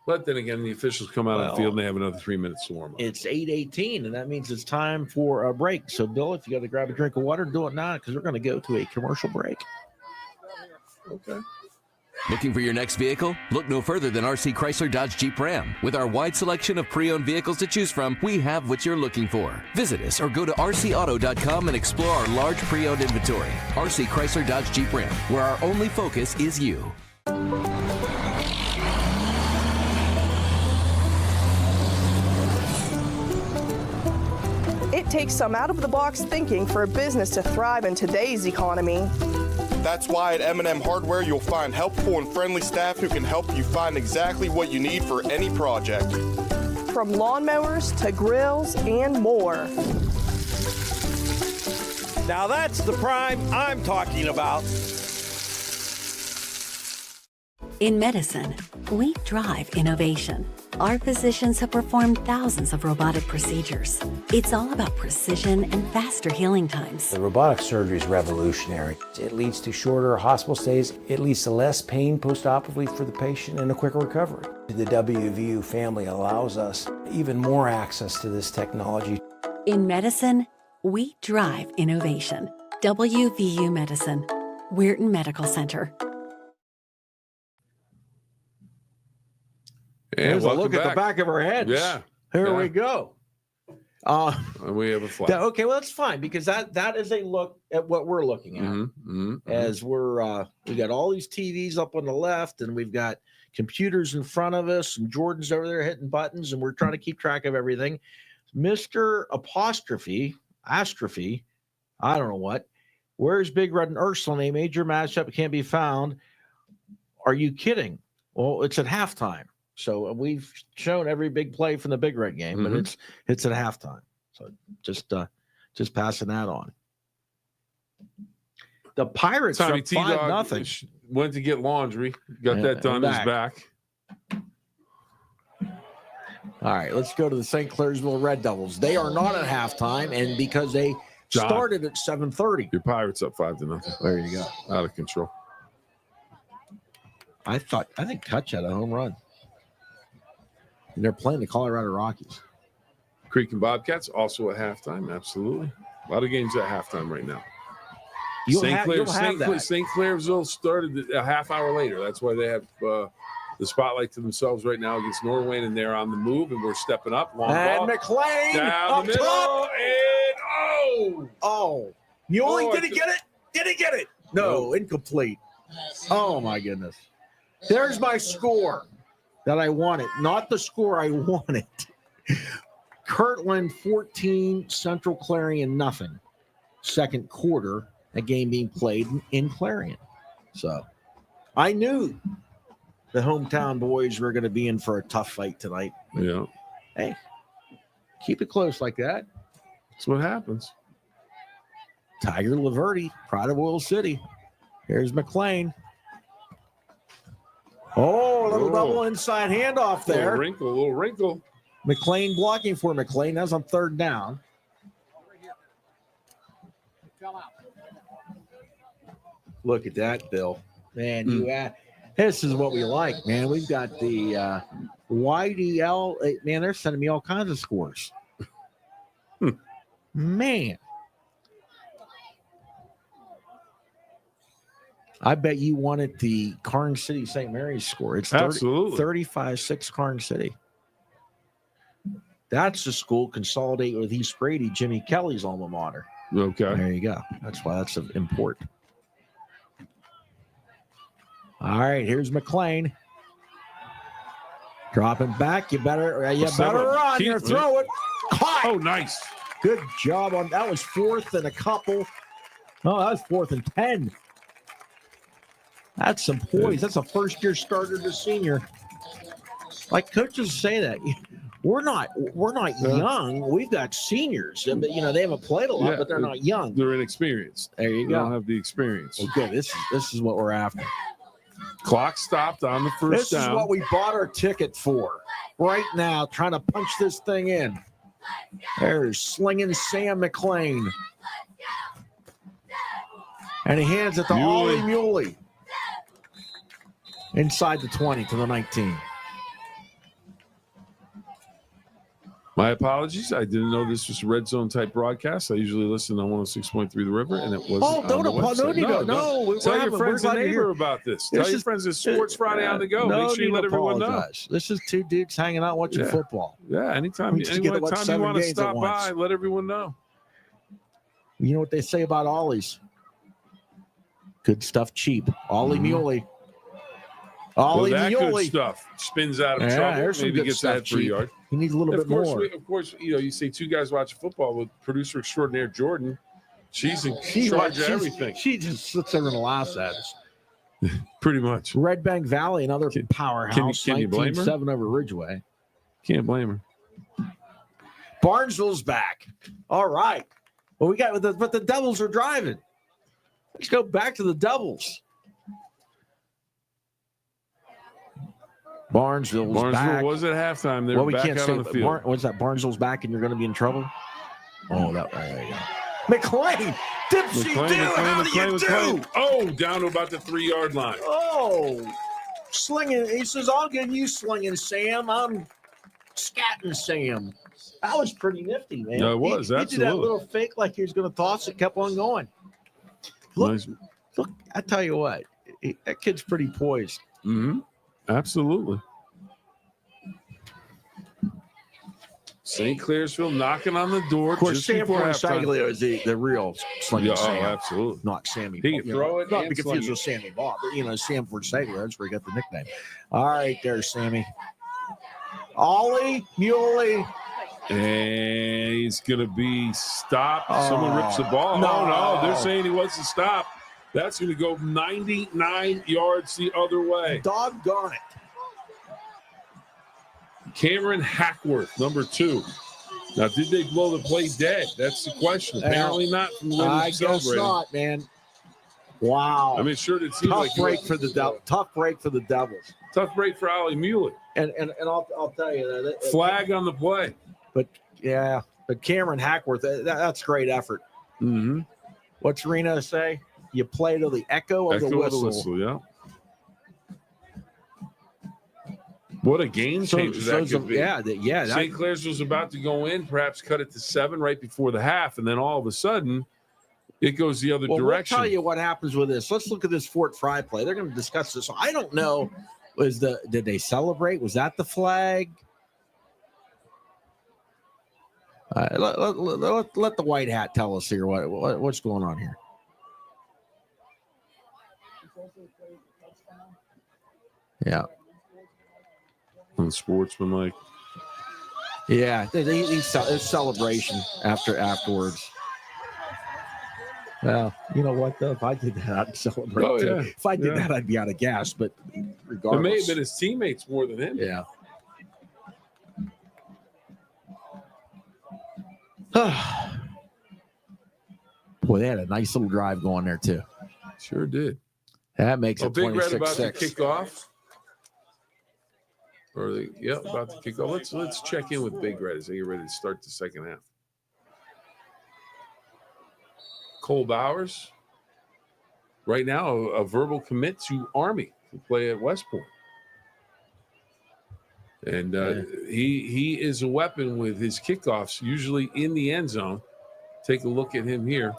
But then again, the officials come out on the field and they have another 3 minutes to warm up. It's 8:18, and that means it's time for a break. So, Bill, if you got to grab a drink of water, do it now because we're going to go to a commercial break. Okay. Looking for your next vehicle? Look no further than RC Chrysler Dodge Jeep Ram. With our wide selection of pre-owned vehicles to choose from, we have what you're looking for. Visit us or go to rcauto.com and explore our large pre-owned inventory. RC Chrysler Dodge Jeep Ram, where our only focus is you. It takes some out-of-the-box thinking for a business to thrive in today's economy. That's why at M&M Hardware you'll find helpful and friendly staff who can help you find exactly what you need for any project. From lawnmowers to grills and more. Now that's the prime I'm talking about. In medicine, we drive innovation. Our physicians have performed thousands of robotic procedures. It's all about precision and faster healing times. The robotic surgery is revolutionary. It leads to shorter hospital stays. It leads to less pain post-operatively for the patient and a quicker recovery. The WVU family allows us even more access to this technology. In medicine, we drive innovation. WVU Medicine, Weirton Medical Center. And There's a look at the back of our heads. Yeah. Here we go. We have a flag. Okay, well that's fine because that is a look at what we're looking at. As we're we got all these TVs up on the left, and we've got computers in front of us, and Jordan's over there hitting buttons, and we're trying to keep track of everything. Mr. Apostrophe, I don't know what. Where's Big Red and Ursuline? A major matchup can't be found. Are you kidding? Well, it's at halftime. So we've shown every big play from the Big Red game, but it's at halftime. So just passing that on. The Pirates are 5-0. Went to get laundry. Got that done. He's back. All right, let's go to the St. Clairsville Red Devils. They are not at halftime, and because they started at 7:30. Your Pirates up 5-0. There you go. Out of control. I think Kutch had a home run. And they're playing the Colorado Rockies. Creek and Bobcats also at halftime. Absolutely. A lot of games at halftime right now. St. Clairsville started a half hour later. That's why they have the spotlight to themselves right now against Norwayne, and they're on the move, and we're stepping up. Long and ball. McLean down the middle, top. and Muley, did he get it? Did he get it? No, incomplete. Oh my goodness. There's my score that I wanted, not the score I wanted. Kirtland 14, Central Clarion nothing. Second quarter, a game being played in Clarion. So I knew the hometown boys were going to be in for a tough fight tonight. Yeah. Hey, keep it close like that. That's what happens. Tiger Laverty, Pride of Oil City. Here's McLean. Oh, a little double inside handoff there. Little wrinkle. McLean blocking for McLean. That's on third down. Look at that, Bill. Man, this is what we like, man. We've got the YDL. Man, they're sending me all kinds of scores. Man. I bet you wanted the Carn City St. Mary's score. It's 35-6 Carn City. That's the school consolidated with East Brady, Jimmy Kelly's alma mater. Okay. There you go. That's why that's important. All right, here's McLean. Dropping back. You better run. You throw it. Caught. Oh, nice. Good job on that. Was fourth and a couple. Oh, that was 4th and 10. That's some poise. That's a first-year starter to senior. Like coaches say that. We're not young. We've got seniors. They haven't played a lot, but they're not young. They're inexperienced. There you go. They don't have the experience. Okay, this is what we're after. Clock stopped on the first down. This is what we bought our ticket for. Right now, trying to punch this thing in. There's slinging Sam McLean. And he hands it to Ollie Muley. Inside the 20 to the 19. My apologies. I didn't know this was a red zone type broadcast. I usually listen on 106.3 The River, and it was. Oh, don't no. Tell your friends and neighbor about this. Tell your friends it's Sports Friday on the go. Make sure you let everyone know. This is two dudes hanging out watching football. Yeah, anytime you want to stop by, let everyone know. You know what they say about Ollies? Good stuff cheap. Ollie Muley. Ollie Muley. Good stuff. Spins out of trouble. Maybe gets that 3 yard. He needs a little bit more. Of course, you say two guys watching football with producer extraordinaire Jordan. She's in charge of everything. She just sits there and laughs at us. Pretty much. Red Bank Valley, another powerhouse. Can you blame her? 19-7 over Ridgeway. Can't blame her. Barnesville's back. All right. Well, but the Devils are driving. Let's go back to the Devils. Barnesville back. Was at halftime. They were back out on the field. What's that? Barnesville's back, and you're going to be in trouble. Oh, there you go. McLean, how do you do? Oh, down to about the 3 yard line. Oh, slinging. He says, "I'll give you slinging, Sam. I'm scatting, Sam." That was pretty nifty, man. No, it was absolutely. He did that little fake like he was going to toss it. Kept on going. Look, I tell you what, that kid's pretty poised. Mm-hmm. Absolutely. St. Clairsville knocking on the door. Of course, just Sam before halftime. Forsaglio is the real Slinging Yeah, oh, Sam. absolutely. Not Sammy. He can throw it Not and to be confused sling with Sammy Bob, but Sam Forsaglio. That's where he got the nickname. All right, there, Sammy. Ollie Muley. And he's going to be stopped. Someone rips the ball. no. Oh, no. They're saying he wants to stop. That's going to go 99 yards the other way. Doggone it. Cameron Hackworth, number 2. Now, did they blow the play dead? That's the question. Apparently not from the way I they guess celebrated. not, man. Wow. I mean, sure did seem Tough like break for the Devils. Tough break for the Devils. Tough break for Ollie Muley. And I'll tell you that Flag on the play. But Cameron Hackworth, that's great effort. Mm-hmm. What's Reno say? You play to the echo of the whistle. Yeah. What a game changer that could be. Yeah. St. Clair's was about to go in, perhaps cut it to 7 right before the half, and then all of a sudden, it goes the other direction. We'll tell you what happens with this. Let's look at this Fort Frye play. They're going to discuss this. I don't know. Did they celebrate? Was that the flag? Let the white hat tell us here what's going on here. Yeah. Unsportsmanlike. Yeah, it's celebration afterwards. Well, you know what, though? If I did that, I'd celebrate too. Yeah. If I did that, I'd be out of gas. But regardless. It may have been his teammates more than him. Yeah. Boy, they had a nice little drive going there, too. Sure did. That makes it Big Red 26-6. about to kick off. About to kick off. Let's check in with Big Red as they get ready to start the second half. Cole Bowers, right now, a verbal commit to Army to play at West Point. And he is a weapon with his kickoffs, usually in the end zone. Take a look at him here.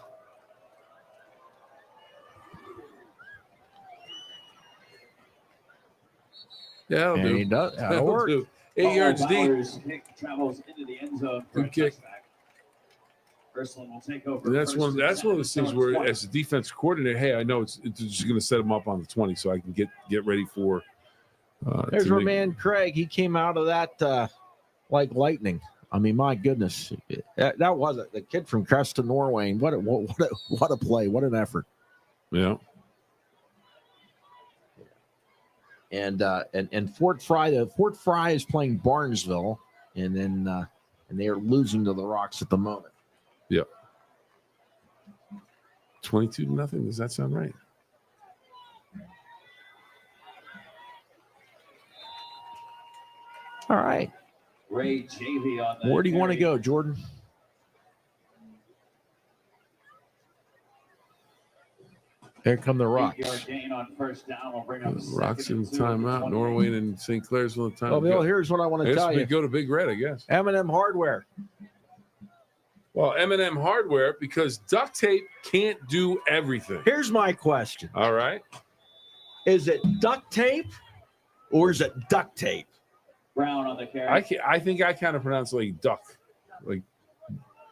Yeah, that'll work. Do. 8 yards deep. Kick travels into the end zone. Good kick. Ursuline will take over. And that's one of those things where, as a defense coordinator, hey, I know it's just going to set him up on the 20, so I can get ready for. There's our man Craig. He came out of that like lightning. I mean, my goodness, that was it. The kid from Creston, Norwayne. What a play! What an effort! Yeah. And Fort Frye. Fort Frye is playing Barnesville, and they are losing to the Rocks at the moment. Yep. 22-0. Does that sound right? All right. Ray Javy on that. Where do you want to go, Jordan? There come the Rocks. Gain on first down will bring up Rocks in timeout. Norwayne and St. Clairsville in timeout. Well, Bill, here's what I want to tell you. Go to Big Red, I guess. M&M Hardware. Well, M&M Hardware, because duct tape can't do everything. Here's my question. All right. Is it duct tape or is it duct tape? Brown on the carry. I think I kind of pronounce it like duck. Like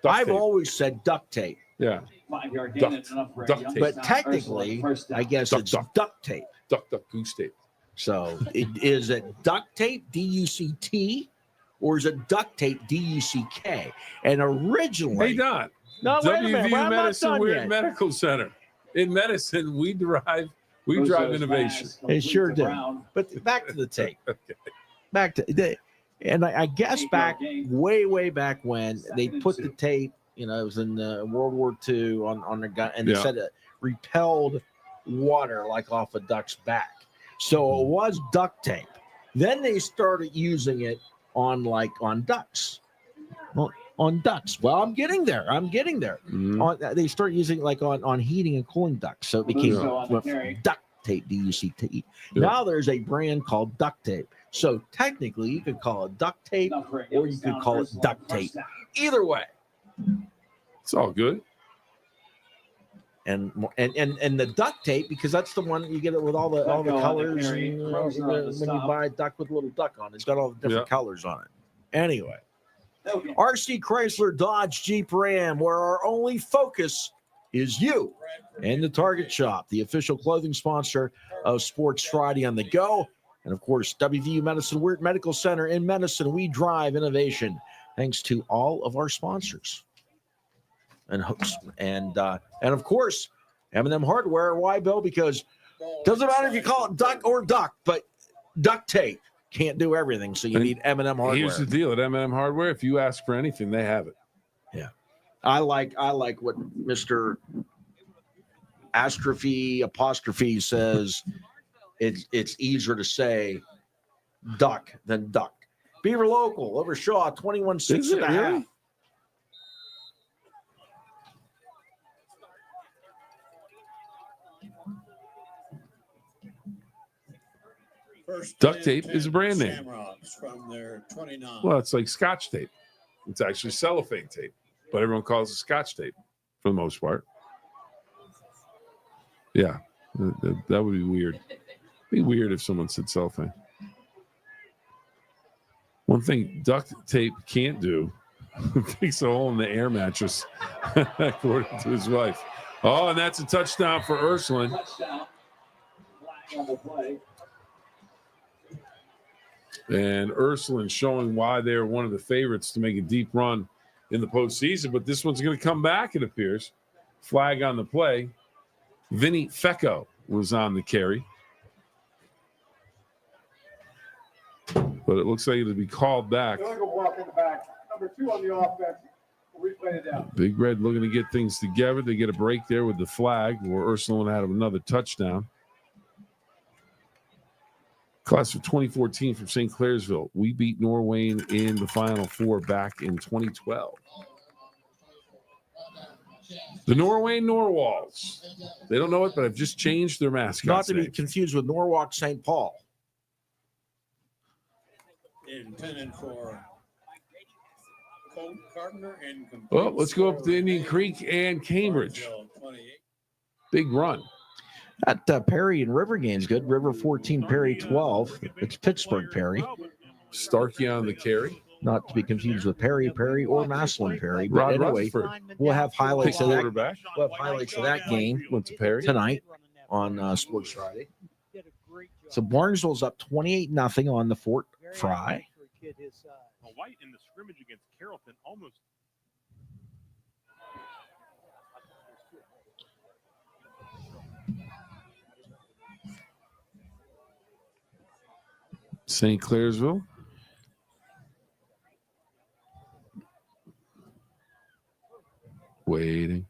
I've always said duct tape. Yeah. 5-yard gain. That's enough for duct tape. But technically, I guess it's duct tape. Duck, goose tape. So is it duct tape, D-U-C-T, or is it duct tape, D-U-C-K? And originally... Hey, Don. No, wait a minute. WVU Medicine, we're yet. at Medical Center. In medicine, we drive innovation. It sure do. But back to the tape. Okay. Back to and I guess back way back when they put the tape, it was in World War II on the gun, and they said it repelled water like off a duck's back. So it was duct tape. Then they started using it on ducks. On ducts. Well, I'm getting there. Mm-hmm. They start using it on heating and cooling ducts. So it became duct tape, D-U-C-T. Yeah. Now there's a brand called duct tape. So technically, you could call it duct tape or you could call it duct tape. Either way. It's all good. And the duct tape, because that's the one you get it with all the colors. And, when you buy a duck with a little duck on it, it's got all the different colors on it. Anyway, RC Chrysler Dodge Jeep Ram, where our only focus is you and the Target Shop, the official clothing sponsor of Sports Friday on the Go. And, of course, WVU Medicine Weird Medical Center in Medicine. We drive innovation. Thanks to all of our sponsors. And of course, M&M Hardware. Why, Bill? Because doesn't matter if you call it duck or duck, but duct tape can't do everything. So you need M&M Hardware. Here's the deal at M&M Hardware: if you ask for anything, they have it. Yeah, I like what Mr. Apostrophe says. It's easier to say duck than duck. Beaver Local over Shaw 21-6.5. Really? Duct tape is a brand name. From their 29. Well, it's like Scotch tape. It's actually cellophane tape, but everyone calls it Scotch tape for the most part. Yeah, that would be weird. It'd be weird if someone said cellophane. One thing duct tape can't do, fix a hole in the air mattress, according to his wife. Oh, and that's a touchdown for Ursuline. And Ursuline showing why they're one of the favorites to make a deep run in the postseason. But this one's going to come back, it appears. Flag on the play. Vinny Fecco was on the carry. But it looks like it'll be called back. Walk in the back. Number 2 on the offense. We'll replay it down. Big Red looking to get things together. They get a break there with the flag where Ursuline had another touchdown. Class of 2014 from St. Clairsville. We beat Norwayne in the Final Four back in 2012. The Norwayne Norwalls. They don't know it, but I've just changed their mascot. Not to be confused with Norwalk St. Paul. Intended for Carpenter and well, let's go up to Indian Creek and Cambridge. Big run. That Perry and River game's good. River 14, Perry 12. It's Pittsburgh Perry. Starkey on the carry. Not to be confused with Perry or Maslin Perry. But Rod anyway, Rutherford. we'll have highlights of that. Quarterback. We'll have highlights of that game Went to Perry tonight on Sports Friday. So Barnesville's up 28-0 on the Fort Frye. White in the scrimmage against Carrollton almost. St. Clairsville. Waiting.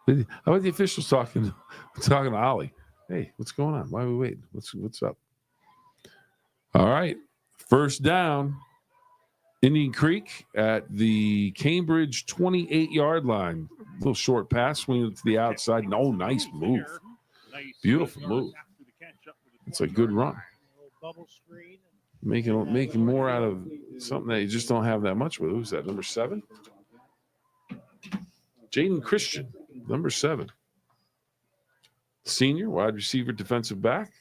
How about the officials talking to Ollie? Hey, what's going on? Why are we waiting? What's up? All right. First down. Indian Creek at the Cambridge 28-yard line. A little short pass, swinging it to the outside. No, nice move. Beautiful move. It's a good run. Making more out of something that you just don't have that much with. Who's that? Number 7? Jaden Christian, number 7. Senior, wide receiver, defensive back.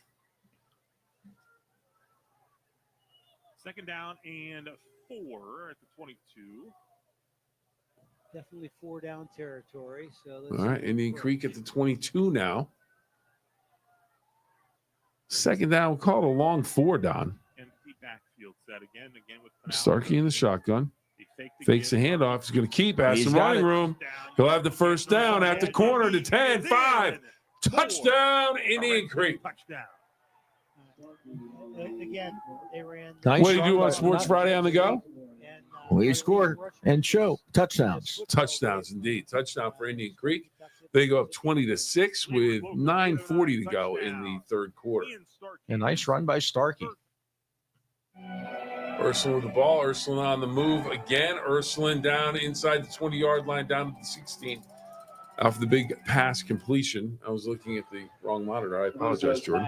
Second down and 4 at the 22. Definitely 4 down territory. So all right, Indian Creek at the 22 now. Second down, we'll call it a long 4, Don. And the backfield set again with Starkey in the shotgun. Fakes the handoff. He's going to keep. Has some running room. He'll have the first down at the corner to 10, 5. Touchdown, Indian Creek. Touchdown. Again, they ran. Nice. What do you do on Sports Friday on the Go? We score and show touchdowns. Touchdowns, indeed. Touchdown for Indian Creek. They go up 20-6 with 9:40 to go in the third quarter. A nice run by Starkey. Ursuline with the ball. Ursuline on the move again. Ursuline down inside the 20-yard line, down to the 16. Off the big pass completion. I was looking at the wrong monitor. I apologize, Jordan.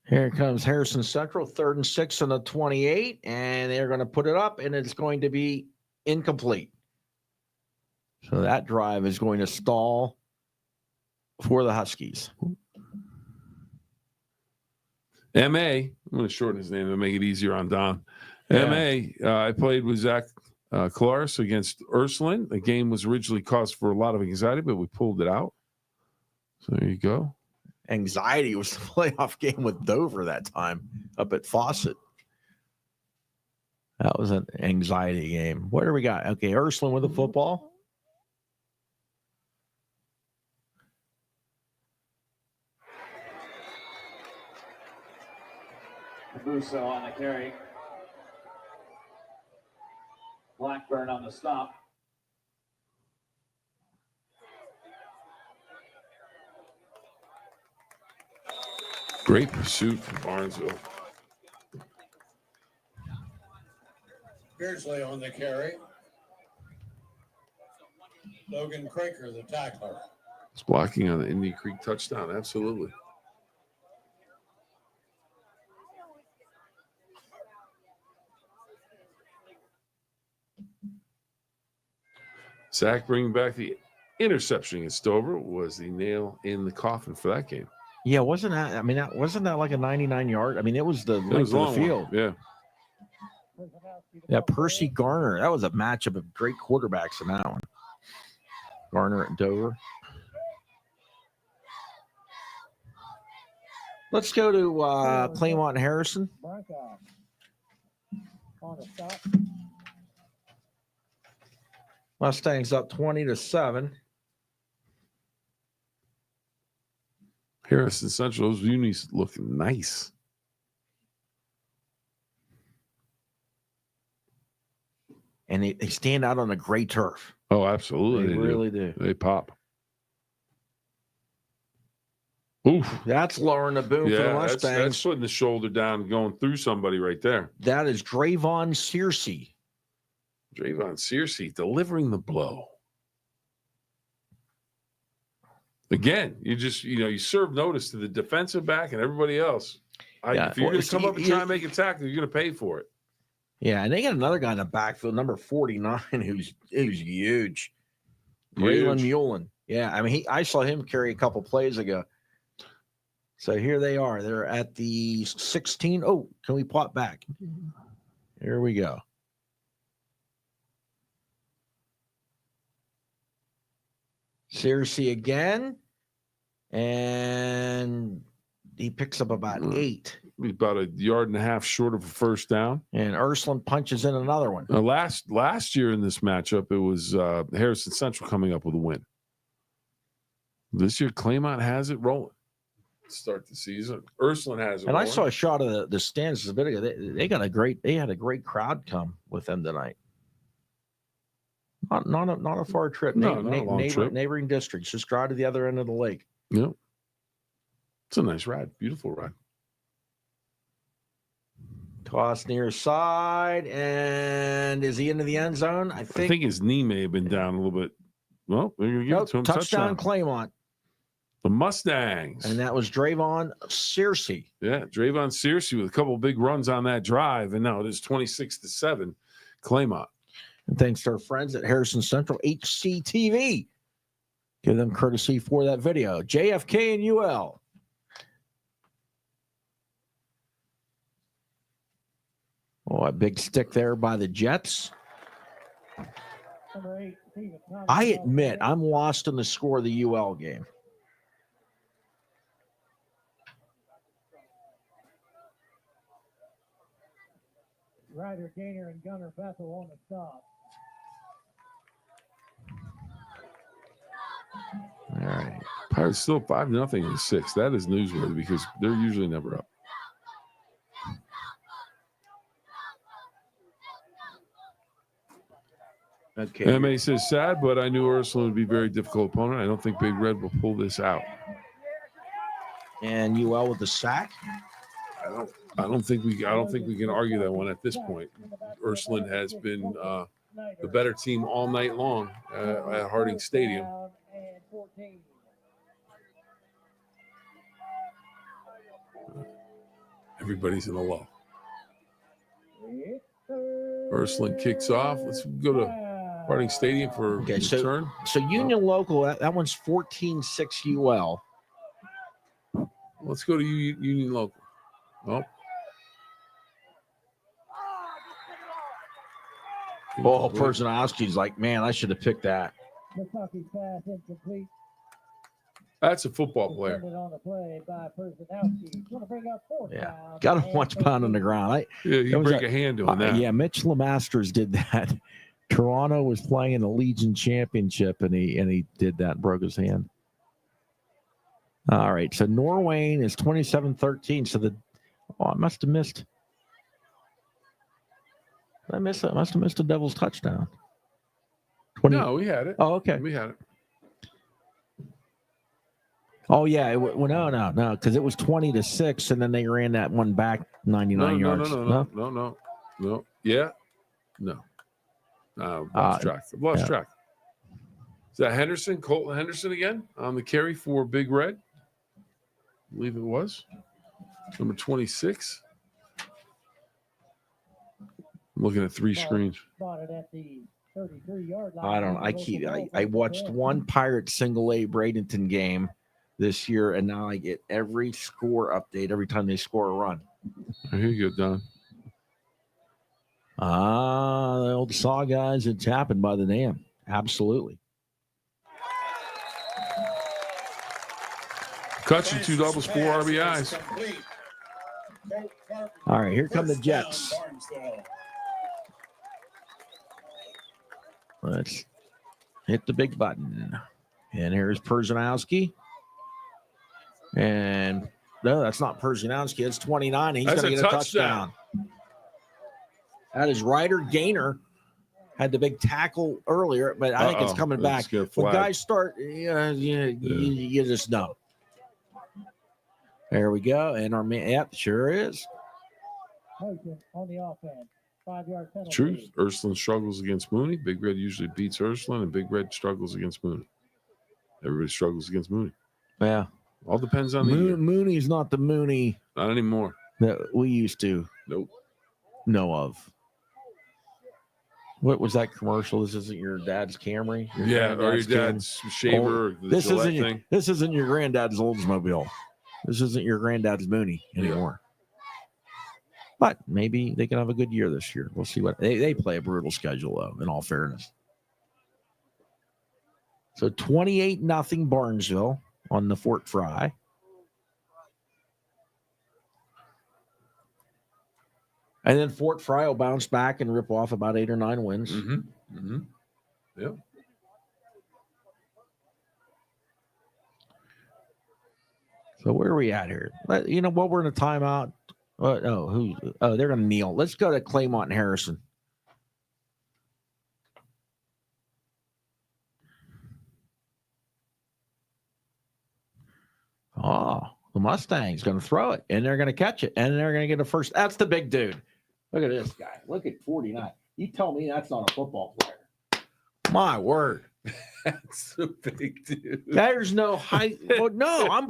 Here comes Harrison Central, 3rd and 6 on the 28, and they're going to put it up, and it's going to be incomplete. So that drive is going to stall for the Huskies. M.A., I'm going to shorten his name and make it easier on Don. Yeah. M.A., I played with Zach Claris against Ursuline. The game was originally caused for a lot of anxiety, but we pulled it out. So there you go. Anxiety was the playoff game with Dover that time up at Fawcett. That was an anxiety game. What do we got? Okay, Ursuline with the football. Cabuso on the carry. Blackburn on the stop. Great pursuit from Barnesville. Beardsley on the carry. Logan Craker, the tackler. It's blocking on the Indian Creek touchdown. Absolutely. Zach bringing back the interception against Dover was the nail in the coffin for that game. Yeah, wasn't that? I mean, wasn't that like a 99-yard? I mean, it was the length of the field. Yeah. Yeah, Percy Garner. That was a matchup of great quarterbacks in that one. Garner at Dover. Let's go to Claymont and Harrison. Mustangs up 20-7. Harrison Central, those unis look nice. And they stand out on a great turf. Oh, absolutely. They really do. They pop. Oof. That's lowering the boom for the Mustangs. That's putting the shoulder down, going through somebody right there. That is Drayvon Searcy. Drayvon Searcy delivering the blow. Again, you serve notice to the defensive back and everybody else. If you're going to come up and try and make a tackle, you're going to pay for it. Yeah, and they got another guy in the backfield, number 49, who's huge. Braylon Mullen. Yeah, I mean, I saw him carry a couple plays ago. So here they are. They're at the 16. Oh, can we plot back? Here we go. Searcy again. And he picks up about 8. About a yard and a half short of a first down. And Ursuline punches in another one. Last year in this matchup, it was Harrison Central coming up with a win. This year, Claymont has it rolling. Start the season. Ursuline has it rolling. I saw a shot of the stands a bit ago. They had a great crowd come with them tonight. Not a far trip. No, not a long trip. Neighboring districts. Just drive to the other end of the lake. Yep. It's a nice ride. Beautiful ride. Toss near side, and is he into the end zone? I think his knee may have been down a little bit. Well, they're going to give it to him. Touchdown Claymont. The Mustangs. And that was Drayvon Searcy. Yeah, Drayvon Searcy with a couple of big runs on that drive, and now it is 26-7, Claymont. And thanks to our friends at Harrison Central HCTV. Give them courtesy for that video. JFK and UL. Oh, a big stick there by the Jets. I admit, I'm lost in the score of the UL game. Ryder Gainer and Gunner Bethel on the stop. All right. Pirates still 5-0 in 6. That is newsworthy because they're usually never up. Okay. MA says sad, but I knew Ursuline would be a very difficult opponent. I don't think Big Red will pull this out. And UL with the sack. I don't think we can argue that one at this point. Ursuline has been the better team all night long at Harding Stadium. Everybody's in a lull. Ursuline kicks off. Let's go to Harding Stadium for return. So Union Local, that one's 14-6 UL. Let's go to Union Local. Oh. Oh, Personowski's like, man, I should have picked that. Kentucky's pass incomplete. That's a football player. Intended on the play by Personowski. Going to bring up fourth Yeah, down. got him once pound on the ground. You break a hand doing that. Yeah, Mitch Lemasters did that. Toronto was playing in the Legion Championship, and he did that and broke his hand. All right, so Norwayne is 27-13. So I must have missed. I must have missed a Devil's touchdown. No, we had it. Oh, okay. We had it. Oh yeah, no, because it was 20-6, and then they ran that one back 99 yards. No. Yeah, no. Lost track. Lost track. Is that Henderson? Colton Henderson again on the carry for Big Red? I believe it was number 26. I'm looking at three screens. Spotted at the 33-yard line. I don't. I watched one Pirates single A Bradenton game this year, and now I get every score update every time they score a run. Here you go, Don. The old Saw guys, it's happened by the dam. Absolutely. Cuts you 2 doubles, 4 RBIs. All right, here come the Jets. Let's hit the big button. And here's Personowski. And no, that's not Personowski. It's 29. He's going to get a touchdown. That is Ryder Gaynor. Had the big tackle earlier, but I think it's coming back. When guys start, you just know. There we go. And our man, yep, sure is. On the offense. 5-yard penalty. Truth. Ursuline struggles against Mooney. Big Red usually beats Ursuline, and Big Red struggles against Mooney. Everybody struggles against Mooney. Yeah. All depends on the year. Mooney's not the Mooney Not anymore. that we used to know of. What was that commercial? This isn't your dad's Camry? Or your dad's shaver. Or the Gillette thing. This isn't your granddad's Oldsmobile. This isn't your granddad's Mooney anymore. But maybe they can have a good year this year. We'll see what they play a brutal schedule, though, in all fairness. So 28-0 Barnesville on the Fort Frye. And then Fort Frye will bounce back and rip off about 8 or 9 wins. Yep. So where are we at here? You know what? We're in a timeout. They're going to kneel. Let's go to Claymont and Harrison. Oh, the Mustang's going to throw it, and they're going to catch it, and they're going to get a first. That's the big dude. Look at this guy. Look at 49. You tell me that's not a football player. My word. That's a big dude. There's no height. Well, no, I'm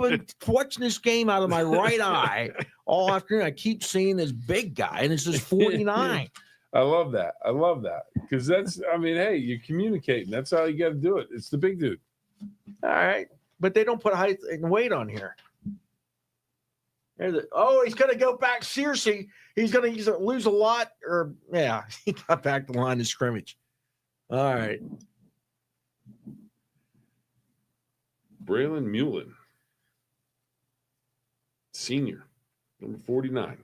watching this game out of my right eye all afternoon. I keep seeing this big guy, and it's just 49. I love that. Because hey, you're communicating. That's how you got to do it. It's the big dude. All right. But they don't put height and weight on here. He's going to go back. Seriously, he's going to lose a lot. He got back to the line of scrimmage. All right. Braylon Mullen, senior, number 49,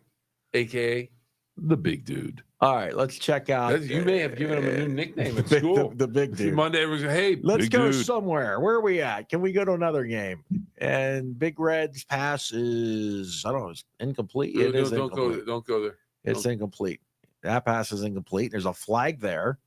a.k.a. the big dude. All right, let's check out. You may have given him a new nickname at school. The big dude. Monday, everyone's like, hey, let's big go dude. somewhere. Where are we at? Can we go to another game? And Big Red's pass is, I don't know, it's incomplete. Don't go there. It's incomplete. That pass is incomplete. There's a flag there.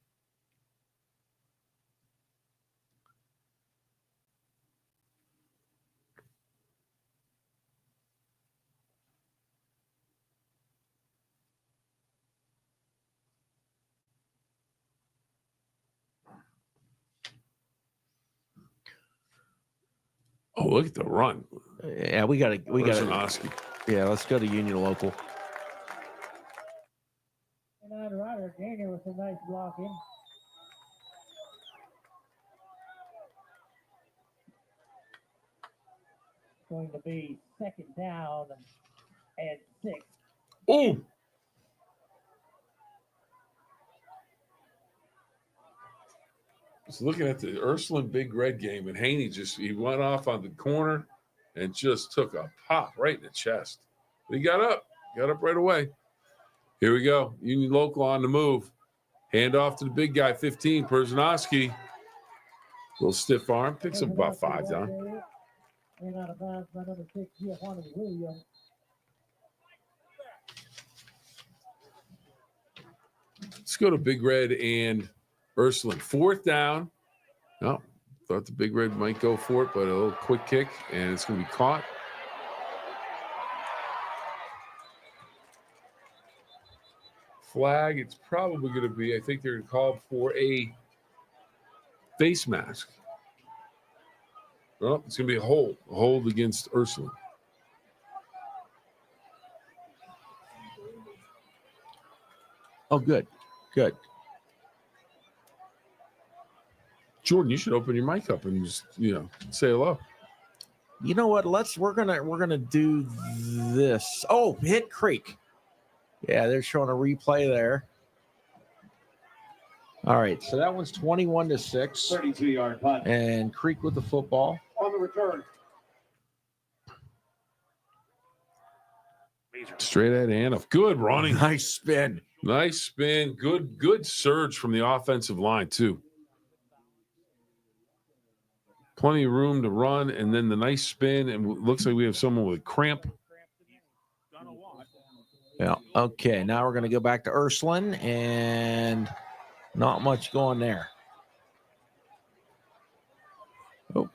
Oh, look at the run. Yeah, we got to. Yeah, let's go to Union Local. And Ryder Gaynor with some nice blocking. Going to be second down and 6. Oh. Just looking at the Ursuline Big Red game, and Haney he went off on the corner and just took a pop right in the chest. But he got up right away. Here we go. Union Local on the move. Hand off to the big guy, 15, Perzanowski. Little stiff arm, picks up about 5 down. And out of bounds by number 6, Giovanni Williams. Let's go to Big Red and Ursuline. 4th down. No, thought the Big Red might go for it, but a little quick kick, and it's going to be caught. Flag, it's probably going to be, I think they're going to call for a face mask. Well, it's going to be a hold against Ursuline. Oh, good. Jordan, you should open your mic up and just, say hello. You know what? We're gonna do this. Oh, hit Creek. Yeah, they're showing a replay there. All right, so that one's 21-6. 32-yard punt. And Creek with the football. On the return. Straight at Anna. Good running. Nice spin. Good surge from the offensive line, too. Plenty of room to run, and then the nice spin, and it looks like we have someone with cramp. Yeah. Okay, now we're going to go back to Ursuline, and not much going there. Oh.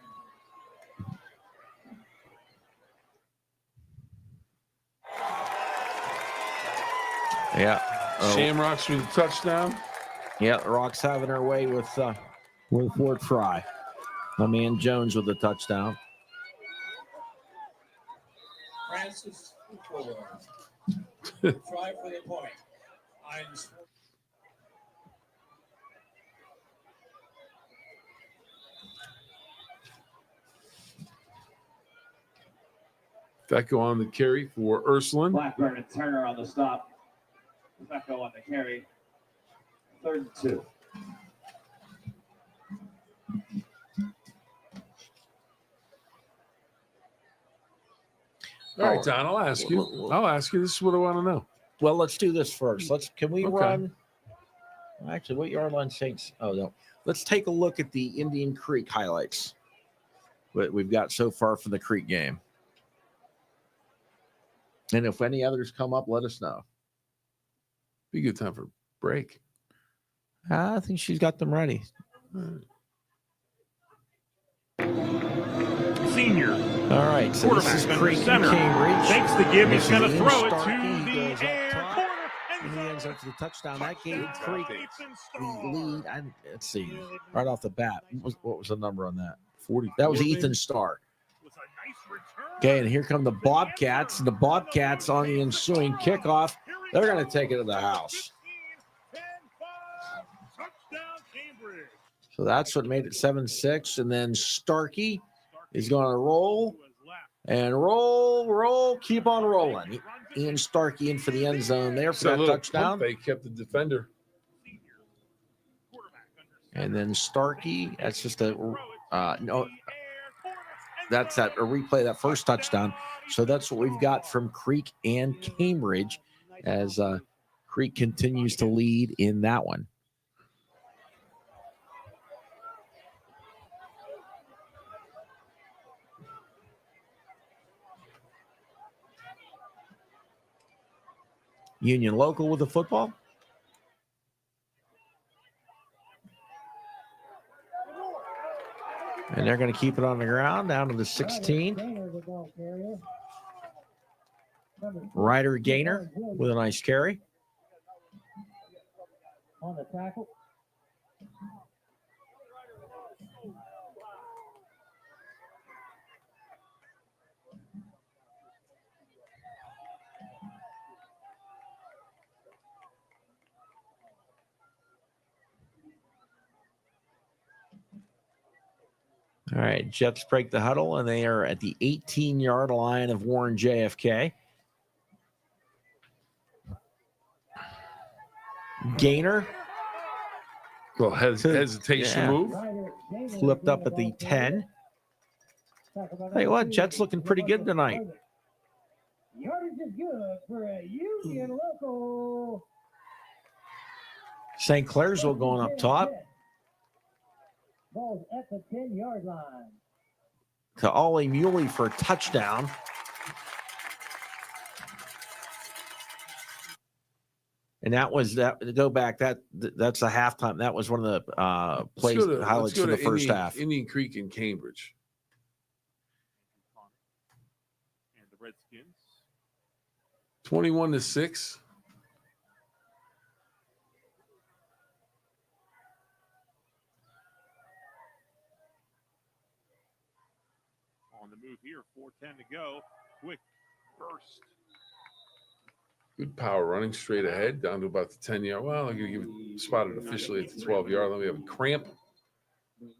Yeah. Shamrocks with a touchdown. Yeah, Rock's having her way with Fort Frye. My man Jones with a touchdown. Francis Frye for the point. Becko on the carry for Ursuline. Blackburn and Turner on the stop. Becko on the carry. 3rd and 2. All right, Don, I'll ask you. This is what I want to know. Well, let's do this first. Can we Okay. run? Actually, what yard line Saints? Oh, no. Let's take a look at the Indian Creek highlights. What we've got so far from the Creek game. And if any others come up, let us know. Be a good time for a break. I think she's got them ready. Senior. All right, so this is Quarterback Creek under center. Cambridge. Takes the give. He's This going is to Ian throw it Starkey. to He the goes up air top, corner. and he ends up for the touchdown. That gave Creek the lead. Let's see, right off the bat, what was the number on that? 40. That was Ethan Starr. Okay, and here come the Bobcats. And the Bobcats on the ensuing kickoff, they're going to take it to the house. So that's what made it 7-6. And then Starkey is going to roll and roll, keep on rolling. Ian Starkey in for the end zone there for that touchdown. They kept the defender. And then Starkey, that's just a that's a replay of that first touchdown. So that's what we've got from Creek and Cambridge as Creek continues to lead in that one. Union Local with the football. And they're going to keep it on the ground down to the 16. Ryder Gaynor with a nice carry. On the tackle. All right, Jets break the huddle, and they are at the 18-yard line of Warren JFK. Gainer. Well, hesitation Yeah. move. Flipped up at the 10. Tell you what, Jets looking pretty good tonight. Yardage is good for a Union local. St. Clairsville going up top. Ball's at the 10-yard line. To Ollie Muley for a touchdown. And that was that. Go back. That's a halftime. That was one of the plays highlights of the first half. Indian Creek and Cambridge. And the Redskins. 21-6. On the move here, 4:10 to go. Quick burst. Good power running straight ahead down to about the 10-yard. Well, I'm going to give it spotted officially at the 12-yard line. We have a cramp.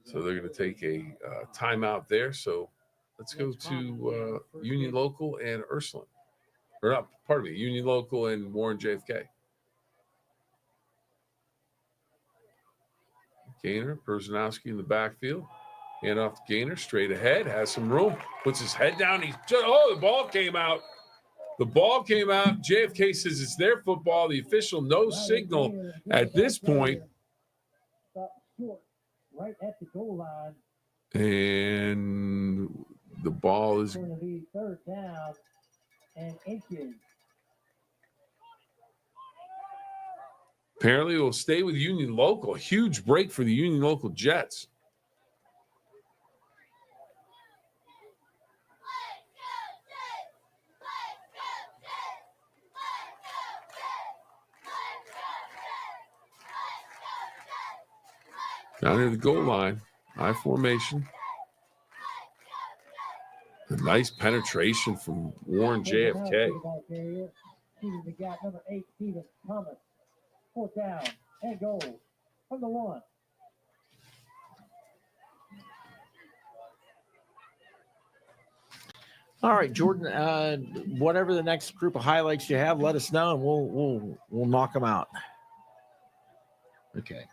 So they're going to take a timeout there. So let's go to Union Local and Ursuline. Or not, pardon me, Union Local and Warren JFK. Gainer, Perzanowski in the backfield. Hand off to Gainer, straight ahead, has some room, puts his head down. The ball came out. The ball came out. JFK says it's their football. The official no signal at this point. Right at the goal line. And the ball is going to be 3rd down and 8. apparently it will stay with Union Local. Huge break for the Union Local Jets. Down near the goal line, high formation. A nice penetration from Warren JFK. The gap, number 8, Stephen Thomas. 4th down and goal from the 1. All right, Jordan. Whatever the next group of highlights you have, let us know, and we'll knock them out. Okay.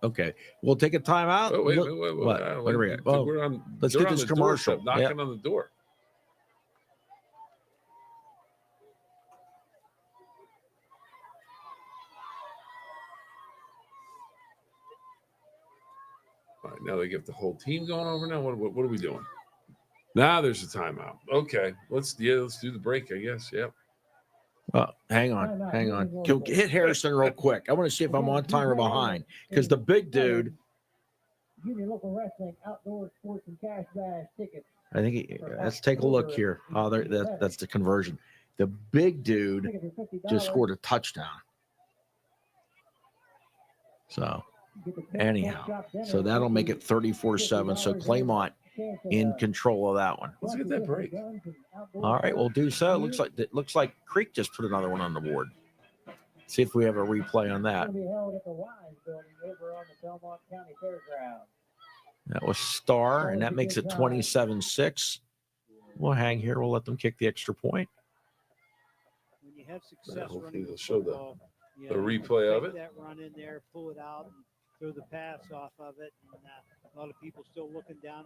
Okay. We'll take a timeout. Wait. What are we at? Well, let's get this commercial. Knocking on the door. All right, now they get the whole team going over now. What are we doing? Now there's a timeout. Okay, let's do the break, I guess. Yep. Hang on. Go hit Harrison real quick. I want to see if I'm on time or behind, because the big dude. Union Local Wrestling Outdoor Sports and Cash Bash tickets. I think let's take a look here. Oh, that's the conversion. The big dude just scored a touchdown. So anyhow, so that'll make it 34-7. So Claymont in control of that one. Let's get that break. All right, we'll do so. Looks like Creek just put another one on the board. See if we have a replay on that. That was Star, and that makes it 27-6. We'll hang here. We'll let them kick the extra point. When you have success Hopefully running they'll the show football, the replay of it. That run in there, pull it out, and throw the pass off of it. And a lot of people still looking down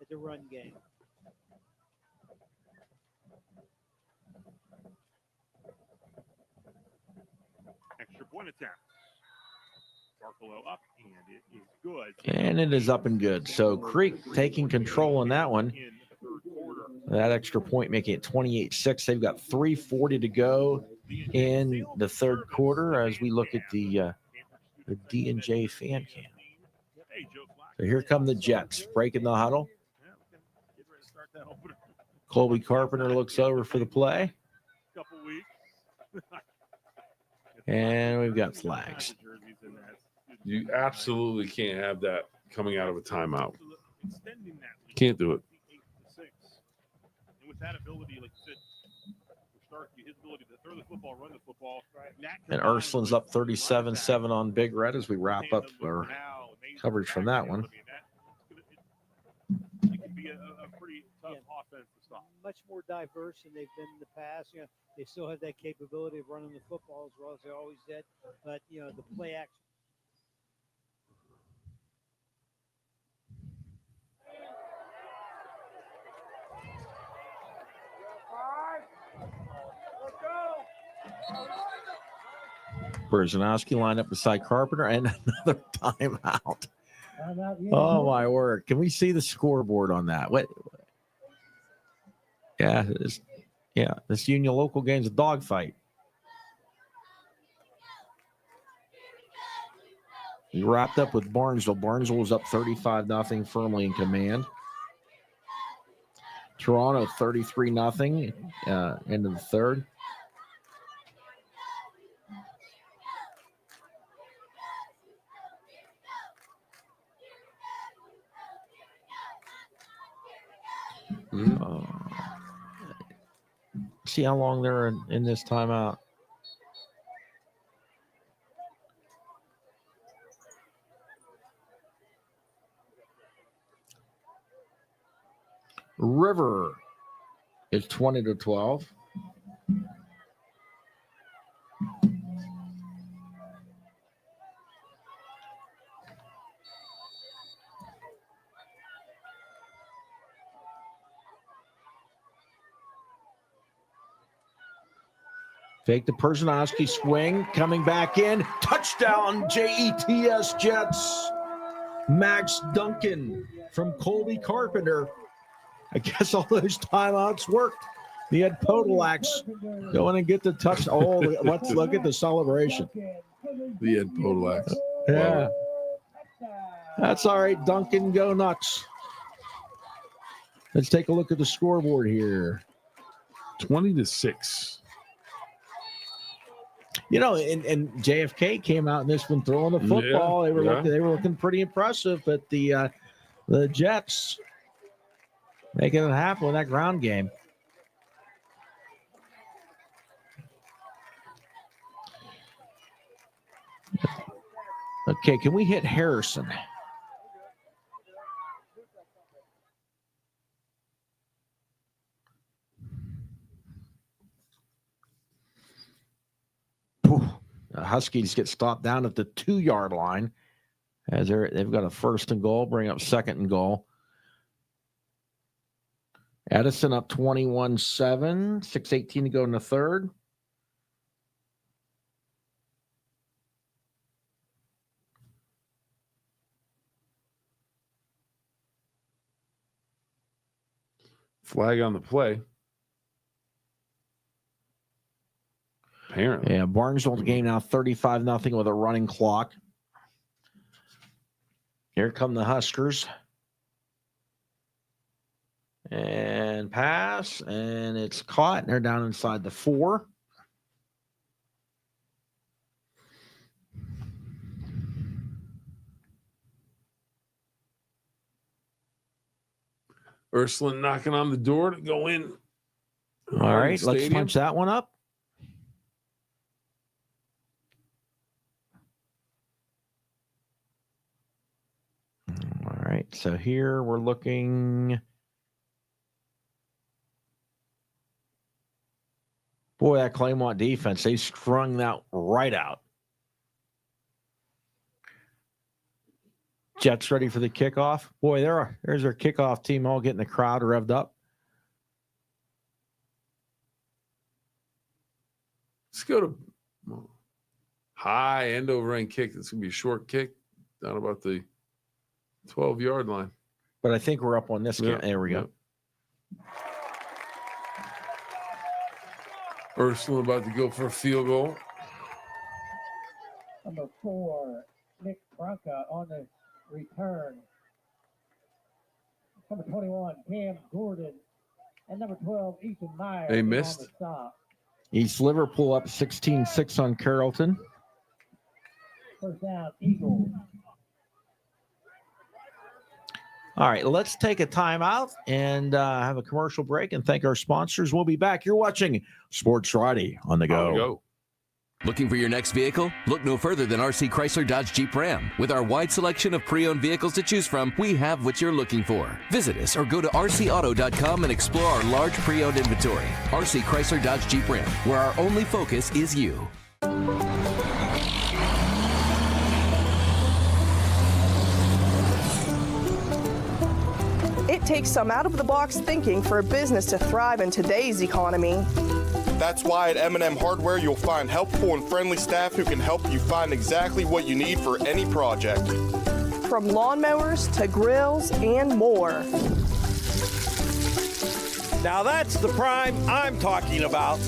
at the run game. Extra point attempt. Barkalow up, and it is good. And it is up and good. So Creek taking control on that one. That extra point making it 28-6. They've got 3:40 to go in the third quarter as we look at the D&J fan cam. So here come the Jets breaking the huddle. Colby Carpenter looks over for the play. And we've got flags. You absolutely can't have that coming out of a timeout. Can't do it. And with that ability, like you said, his ability to throw the football, run the football. And Ursuline's up 37-7 on Big Red as we wrap up our coverage from that one. It can be a pretty tough offense to stop. much more diverse than they've been in the past. They still have that capability of running the football as well as they always did, but the play action. Brzezowski lined up beside Carpenter, and another timeout. Oh my word! Can we see the scoreboard on that? What? Yeah, this Union local game's a dogfight. We wrapped up with Barnesville. Barnesville was up 35-0, firmly in command. Toronto 33-0, end of the third. See how long they're in this timeout. River is 20-12. Fake the Brzezowski swing, coming back in. Touchdown, JETS Jets. Max Duncan from Colby Carpenter. I guess all those timeouts worked. He had Podolax go in and get the touch. Oh, look at the celebration. He had Podolax. Yeah. That's all right, Duncan. Go nuts. Let's take a look at the scoreboard here. 20-6. And JFK came out in this one throwing the football. They were looking pretty impressive, but the Jets making it happen with that ground game. Okay, can we hit Harrison? The Huskies get stopped down at the 2-yard line as they've got a 1st and goal, bring up 2nd and goal. Edison up 21-7, 6:18 to go in the third. Flag on the play. Apparently. Yeah, Barnesville's game now 35-0 with a running clock. Here come the Huskers. And pass, and it's caught, and they're down inside the 4. Ursuline knocking on the door to go in. All right, let's punch that one up. All right, so here we're looking. Boy, that Claymont defense, they strung that right out. Jets ready for the kickoff. Boy, there's our kickoff team all getting the crowd revved up. Let's go to high end over end kick. It's going to be a short kick down about the 12-yard line. But I think we're up on this. Yeah. There we go. Ursuline about to go for a field goal. Number 4, Nick Branca on the return. Number 21, Cam Gordon. And number 12, Ethan Meyer. They missed. On the stop. East Liverpool up 16-6 on Carrollton. 1st down, Eagles. All right, let's take a timeout and have a commercial break and thank our sponsors. We'll be back. You're watching Sports Friday on the go. Looking for your next vehicle? Look no further than RC Chrysler Dodge Jeep Ram. With our wide selection of pre-owned vehicles to choose from, we have what you're looking for. Visit us or go to rcauto.com and explore our large pre-owned inventory. RC Chrysler Dodge Jeep Ram, where our only focus is you. It takes some out-of-the-box thinking for a business to thrive in today's economy. That's why at M&M Hardware you'll find helpful and friendly staff who can help you find exactly what you need for any project. From lawnmowers to grills and more. Now that's the prime I'm talking about.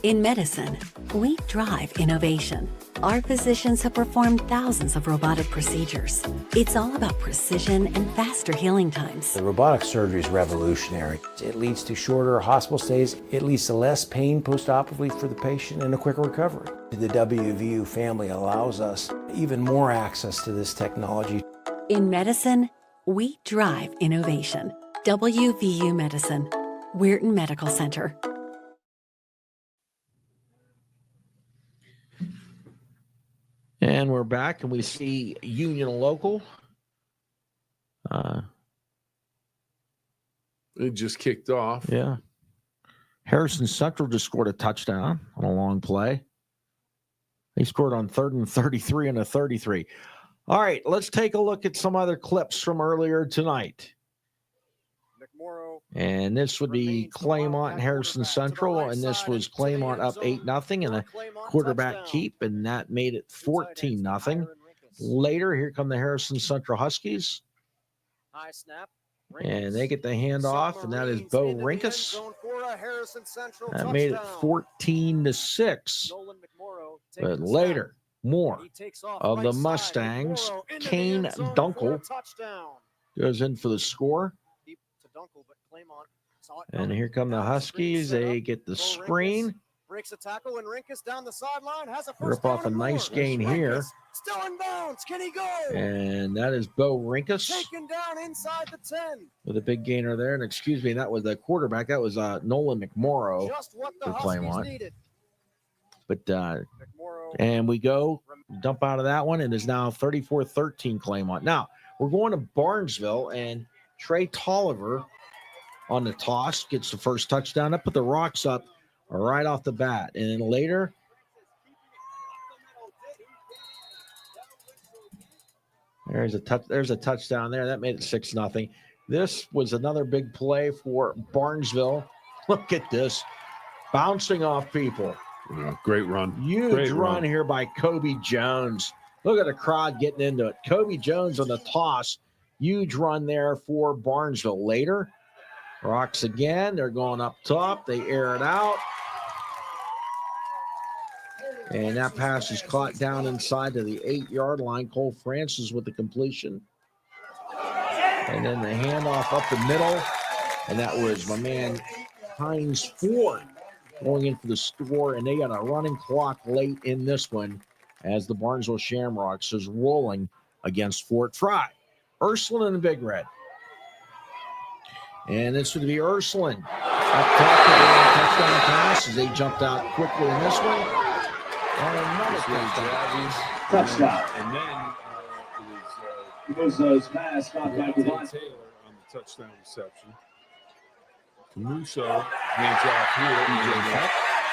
In medicine, we drive innovation. Our physicians have performed thousands of robotic procedures. It's all about precision and faster healing times. The robotic surgery is revolutionary. It leads to shorter hospital stays. It leads to less pain post-operatively for the patient and a quicker recovery. The WVU family allows us even more access to this technology. In medicine, we drive innovation. WVU Medicine, Weirton Medical Center. And we're back, and we see Union Local. It just kicked off. Yeah. Harrison Central just scored a touchdown on a long play. He scored on 3rd and 33 and a 33. All right, let's take a look at some other clips from earlier tonight. And this would be Claymont and Harrison Central, and this was Claymont up 8-0 and a quarterback keep, and that made it 14-0. Later, here come the Harrison Central Huskies. High snap. And they get the handoff, and that is Bo Rinkus. That made it 14-6. But later, more of the Mustangs. Kane Dunkel goes in for the score. And here come the Huskies. They get the screen. Breaks a tackle and Rinkus down the sideline has a Rip off a nice gain here. Still in bounds. Can he go? And that is Bo Rinkus Taken down inside the 10. with a big gainer there. And excuse me, that was the quarterback. That was Nolan McMorrow for Claymont. But and we go dump out of that one, and is now 34-13 Claymont. Now we're going to Barnesville, and Trey Tolliver on the toss gets the first touchdown. That put the Rocks up right off the bat. And then later, there's a touchdown there. That made it 6-0. This was another big play for Barnesville. Look at this. Bouncing off people. Yeah, great run. Huge run here by Kobe Jones. Look at the crowd getting into it. Kobe Jones on the toss. Huge run there for Barnesville. Later, Rocks again. They're going up top. They air it out. And that pass is caught down inside to the 8-yard line. Cole Francis with the completion. And then the handoff up the middle. And that was my man Hines Ford going in for the score. And they got a running clock late in this one as the Barnesville Shamrocks is rolling against Fort Frye. Ursuline and Big Red. And this would be Ursuline. Up top to the touchdown pass as they jumped out quickly in this one. And another touchdown. And then He goes those pass, caught back to Taylor on the touchdown reception. Camuso hands off here.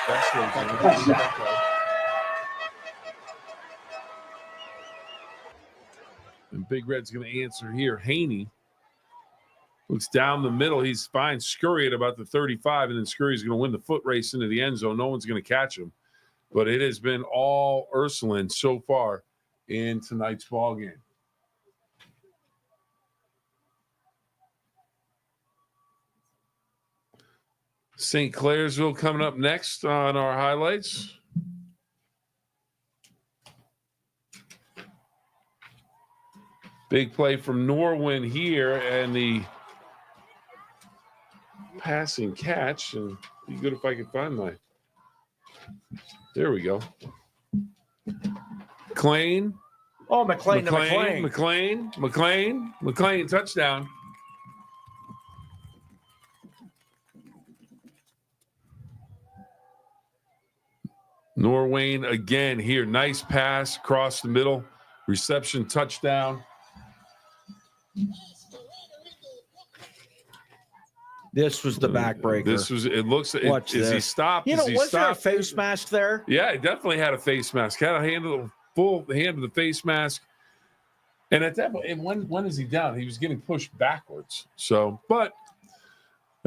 That's and Big Red's going to answer here. Haney looks down the middle. He's fine. Scurry at about the 35, and then Scurry's going to win the foot race into the end zone. No one's going to catch him. But it has been all Ursuline so far in tonight's ball game. St. Clairsville coming up next on our highlights. Big play from Norwayne here, and the passing catch. And be good if I could find my. There we go. McLean. Oh, McLean to McLean. McLean, touchdown. Norwayne again here. Nice pass across the middle. Reception touchdown. This was the backbreaker. It looks, is he stopped? Was there a face mask there? Yeah, he definitely had a face mask. Had a full hand of the face mask. And at that point, when is he down? He was getting pushed backwards. So, but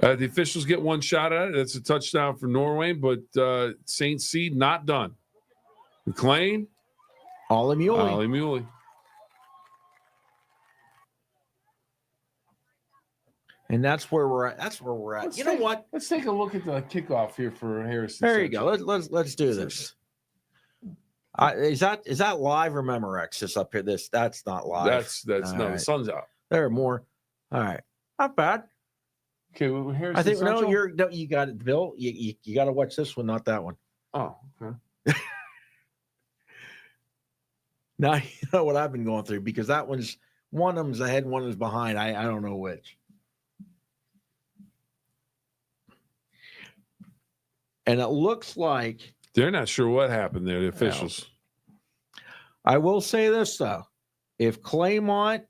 the officials get one shot at it. That's a touchdown for Norway, but St. Seed not done. McLean. Ollie Muley. And that's where we're at. You know what? Let's take a look at the kickoff here for Harrison. There you go. Let's do this. Is that live or Memorex? Just up here. That's not live. That's no. Right. The sun's out. There are more. All right, not bad. Okay, well, Harrison. I think Central? you got it, Bill. You got to watch this one, not that one. Oh, okay. Now you know what I've been going through because that one's one of them's ahead, one is behind. I don't know which. And it looks like they're not sure what happened there, the officials. I will say this, though. If Claymont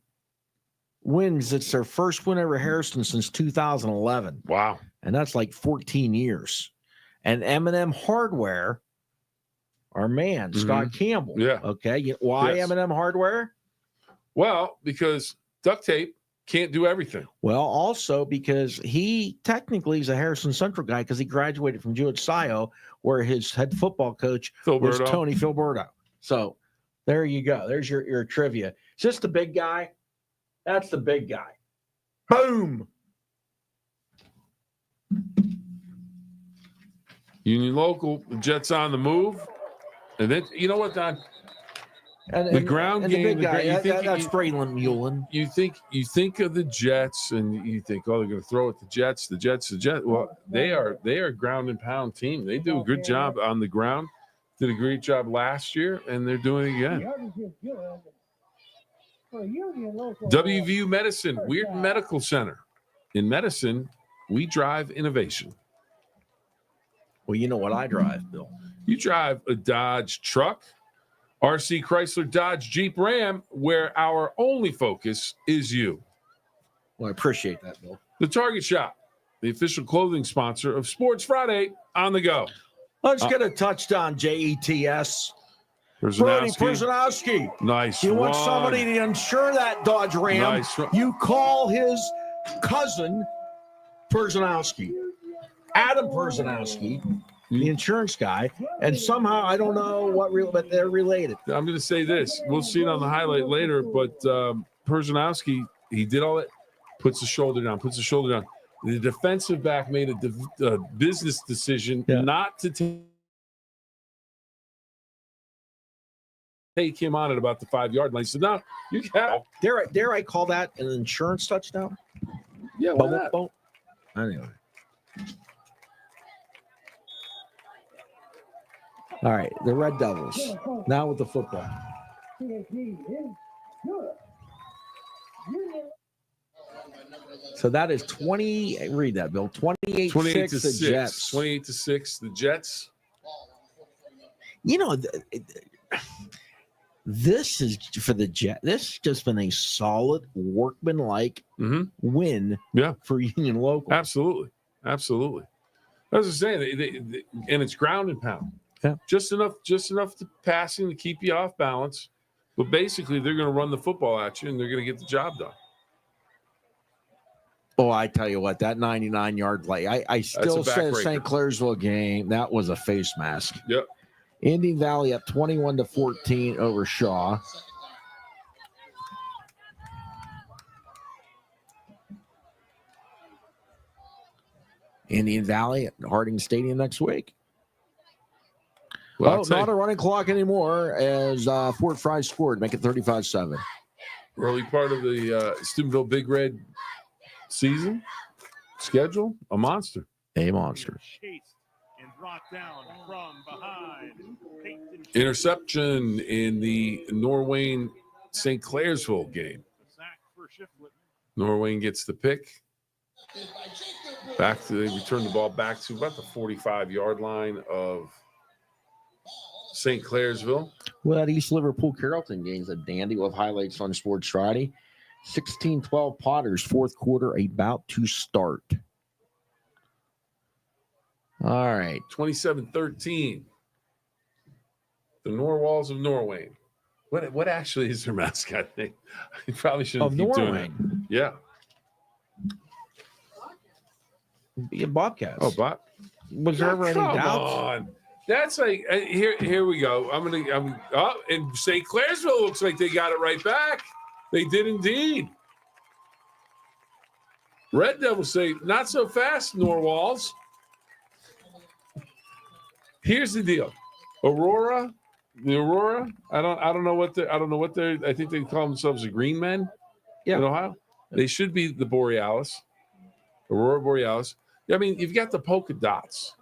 wins, it's their first win over Harrison since 2011. Wow. And that's like 14 years. And M&M Hardware, our man, Scott Campbell. Yeah. Okay. Why M&M Hardware? Well, because duct tape can't do everything. Well, also because he technically is a Harrison Central guy because he graduated from Jewett Scio, where his head football coach was Tony Filberto. So there you go. There's your trivia. Is this the big guy? That's the big guy. Boom. Union Local, Jets on the move. And then, you know what, Don? And the ground game, the big guy, that's Braylon Mullen. You think of the Jets, and you think, oh, they're going to throw it the Jets. Well, they are a ground and pound team. They do a good job on the ground. Did a great job last year, and they're doing it again. WVU Medicine, Weird Medical Center. In medicine, we drive innovation. Well, you know what I drive, Bill? You drive a Dodge truck. RC Chrysler Dodge Jeep Ram, where our only focus is you. Well, I appreciate that, Bill. The Target Shop, the official clothing sponsor of Sports Friday on the go. Let's get a touchdown, JETS. Brody Przanowski. Nice. You want somebody to insure that Dodge Ram? Nice. You call his cousin, Przanowski, Adam Przanowski, the insurance guy, and somehow I don't know but they're related. I'm going to say this. We'll see it on the highlight later, but Przanowski, he did all that, puts the shoulder down. The defensive back made a business decision not to take him on at about the 5-yard line. He said, no, you can't. Dare I call that an insurance touchdown? Yeah, why not? Anyway. All right, the Red Devils now with the football. So that is 20. Read that, Bill. 28-6 the Jets. 28-6 the Jets. You know, this is for the Jets. This has just been a solid workmanlike win for Union Local. Absolutely. As I was saying, and it's ground and pound. Yeah. Just enough to passing to keep you off balance. But basically, they're going to run the football at you, and they're going to get the job done. Oh, I tell you what, that 99-yard play, I still say St. Clairsville game, that was a face mask. Yep. Indian Valley up 21-14 over Shaw. Indian Valley at Harding Stadium next week. Well, not a running clock anymore as Fort Frye scored, make it 35-7. Early part of the Steubenville Big Red season schedule, a monster. A monster. Chased and brought down from behind. Interception in the Norwayne St. Clairsville game. Norwayne gets the pick. They return the ball back to about the 45-yard line of St. Clairsville. Well, that East Liverpool Carrollton game's a dandy. We'll have highlights on Sports Friday. 16-12 Potters, fourth quarter about to start. All right. 27-13. The Norwalls of Norwayne. What actually is their mascot name? I probably shouldn't keep doing it. Yeah. Be a Bobcats. Oh, Bob. Was there ever any Come doubts? on. That's like here we go. And St. Clairsville looks like they got it right back. They did indeed. Red Devils say, not so fast, Norwalls. Here's the deal. Aurora. I don't know what they're I think they call themselves the Green Men in Ohio. They should be the Borealis. Aurora Borealis. I mean, you've got the polka dots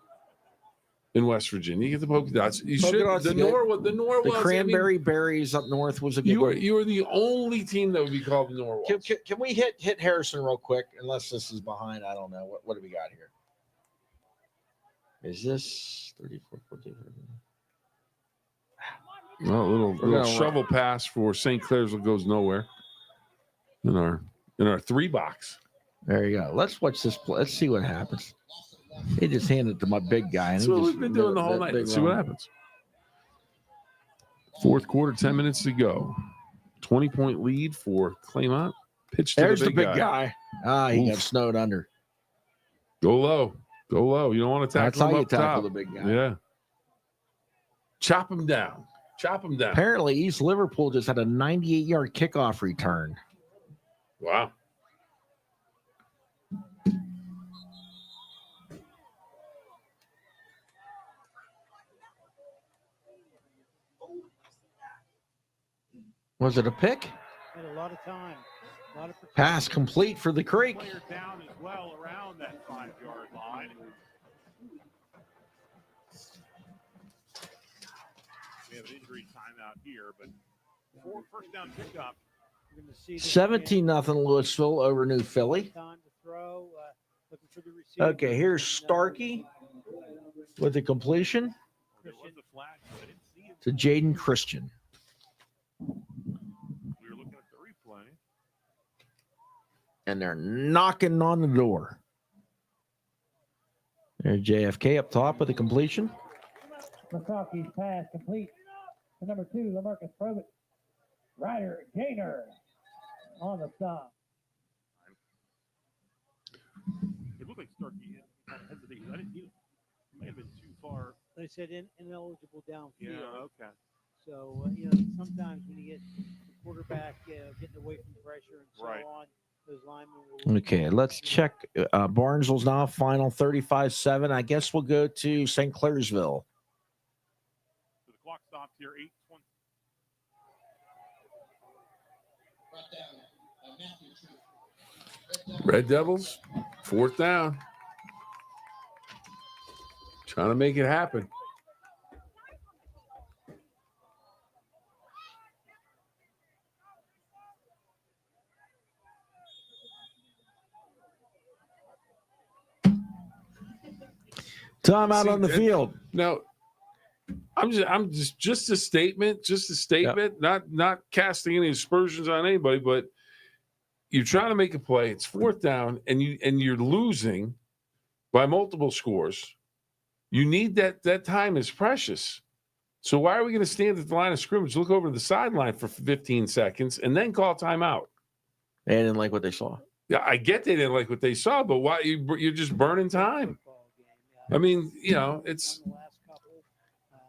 in West Virginia. You get the polka dots. You should the Norwalls. The Cranberry Berries up north was a good one. You are the only team that would be called the Norwalls. Can we hit Harrison real quick? Unless this is behind. I don't know. What do we got here? Is this 34, 14? Well, a little shovel pass for St. Clairsville goes nowhere in our 3-box. There you go. Let's watch this play. Let's see what happens. He just handed it to my big guy. That's what we've been doing the whole night. Let's see what happens. Fourth quarter, 10 minutes to go. 20-point lead for Claymont. Pitch to There's the big guy. He got snowed under. Go low. You don't want to tackle That's how him you up tackle top. the big guy. Yeah. Chop him down. Apparently, East Liverpool just had a 98-yard kickoff return. Wow. Was it a pick? Had a lot of time. A lot of Pass complete for the Creek. Player down as well around that 5-yard line. We have an injury timeout here, but first down pickup. 17-0 Louisville over New Philly. Time to throw. Looking for the receiver. Okay, here's Starkey with the completion There was a flag, but I didn't see it. to Jaden Christian. We were looking at the replay. And they're knocking on the door. There's JFK up top with the completion. McCoskey's pass complete to number 2, LaMarcus Probert. Ryder Gainer on the stop. It looked like Starkey kind of hesitated. I didn't. He may have been too far. They said ineligible downfield. Yeah. Okay. So sometimes when you get the quarterback getting away from pressure and so on, those linemen will. Okay, let's check. Barnesville's now final 35-7. I guess we'll go to St. Clairsville. So the clock stops here. 8:20. Red Devils, fourth down. Trying to make it happen. Time out on the field. No, I'm just a statement, not casting any aspersions on anybody, but you're trying to make a play. It's fourth down, and you're losing by multiple scores. You need that time is precious. So why are we going to stand at the line of scrimmage, look over to the sideline for 15 seconds, and then call timeout? They didn't like what they saw. Yeah, I get they didn't like what they saw, but why you're just burning time? I mean, it's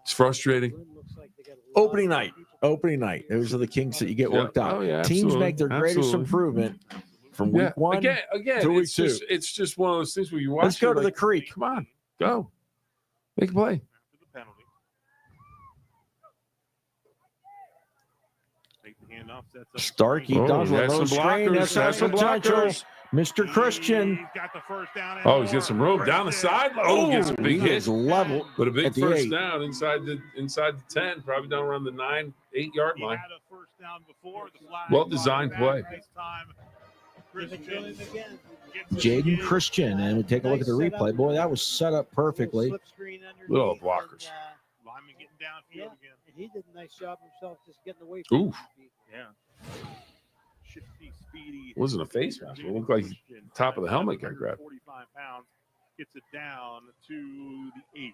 frustrating. Opening night. Those are the kinks that you get worked out. Oh, yeah, Teams make their greatest improvement from week one again. to week two. It's just one of those things where you watch. Let's go to the Creek. Come on, go. Make a play. Starkey does a low screen. That's some blockers. Mr. Christian. He's got some room down the side. Gets a big hit. Level, but a big at the first 8. down inside the 10, probably down around the 9-8 yard line. Well designed play. Jaden Christian, and we take a look at the replay. Boy, that was set up perfectly. Little blockers. downfield again. And he did a nice job himself just getting away from Oof. people. Yeah. Shifty, speedy. Wasn't a face mask. It looked like top of the helmet got grabbed. 45 pounds. Gets it down to the 8.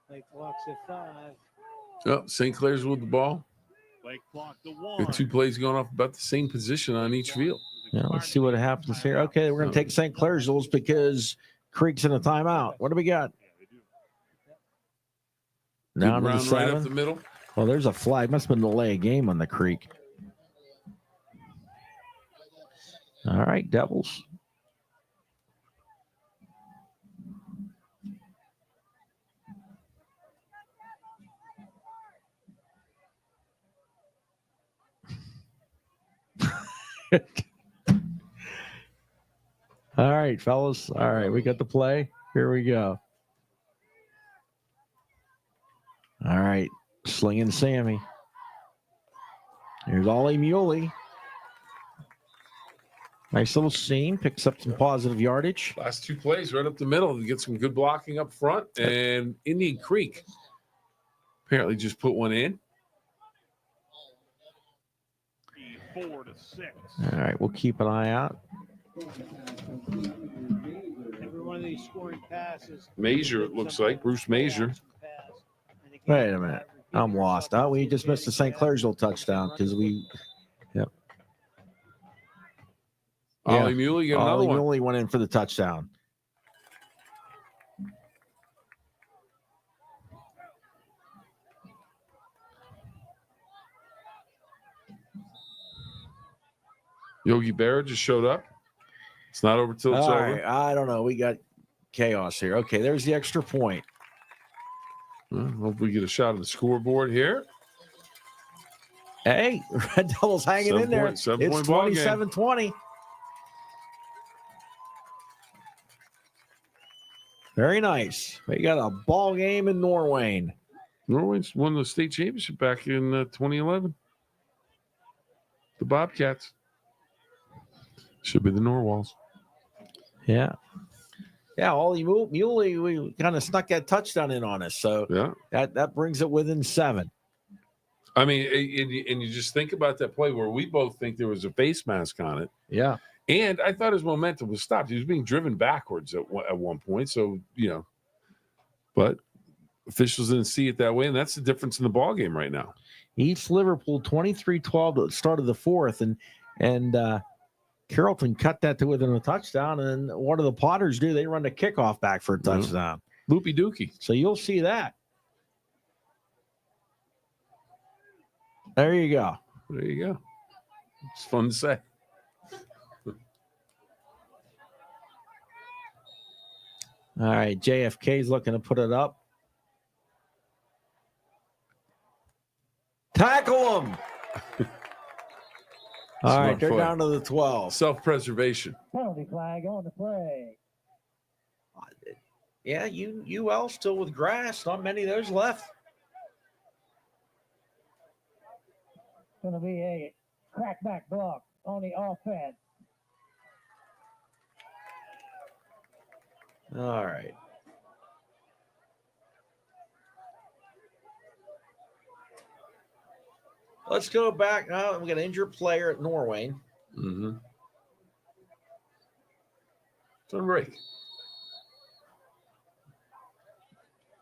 Like clocks at 5. Oh, St. Clair's with the ball. Lake clock the 1. Got 2 plays going off about the same position on each field. Yeah, let's see what happens here. Okay, we're going to take St. Clairsville because Creek's in a timeout. What do we got? Down to the Round right 7. up the middle. Well, there's a flag. Must have been a delay of game on the Creek. All right, Devils. All right, fellas. All right, we got the play. Here we go. All right, slinging Sammy. Here's Ollie Muley. Nice little seam. Picks up some positive yardage. Last 2 plays right up the middle to get some good blocking up front. And Indian Creek apparently just put one in. 4 to 6. All right, we'll keep an eye out. Every one of these scoring passes. Major, it looks like. Bruce Major. Wait a minute. I'm lost. Oh, we just missed the St. Clairsville touchdown because we. Yep. Ollie Muley got another Ollie one. Muley went in for the touchdown. Yogi Berra just showed up. It's not over till it's All over. right, I don't know. We got chaos here. Okay, there's the extra point. Well, hope we get a shot of the scoreboard here. Hey, Red Devils hanging in there. 7 It's point ball game. 27-20. Very nice. We got a ball game in Norwayne. Norwayne's won the state championship back in 2011. The Bobcats. Should be the Norwalls. Yeah. Yeah, Ollie Muley, we kind of snuck that touchdown in on us. So yeah, that brings it within 7. I mean, and you just think about that play where we both think there was a face mask on it. Yeah. And I thought his momentum was stopped. He was being driven backwards at one point. So, but officials didn't see it that way. And that's the difference in the ball game right now. East Liverpool 23-12 at the start of the 4th. And Carrollton cut that to within a touchdown. And what do the Potters do? They run the kickoff back for a touchdown. Loopy dookie. So you'll see that. There you go. There you go. It's fun to say. All right, JFK's looking to put it up. Tackle him. All right, they're down to the 12. Self-preservation. Penalty flag on the play. Yeah, UL still with grass. Not many of those left. Going to be a crackback block on the offense. All right. Let's go back. Now we got an injured player at Norwayne. Mm-hmm. It's on break.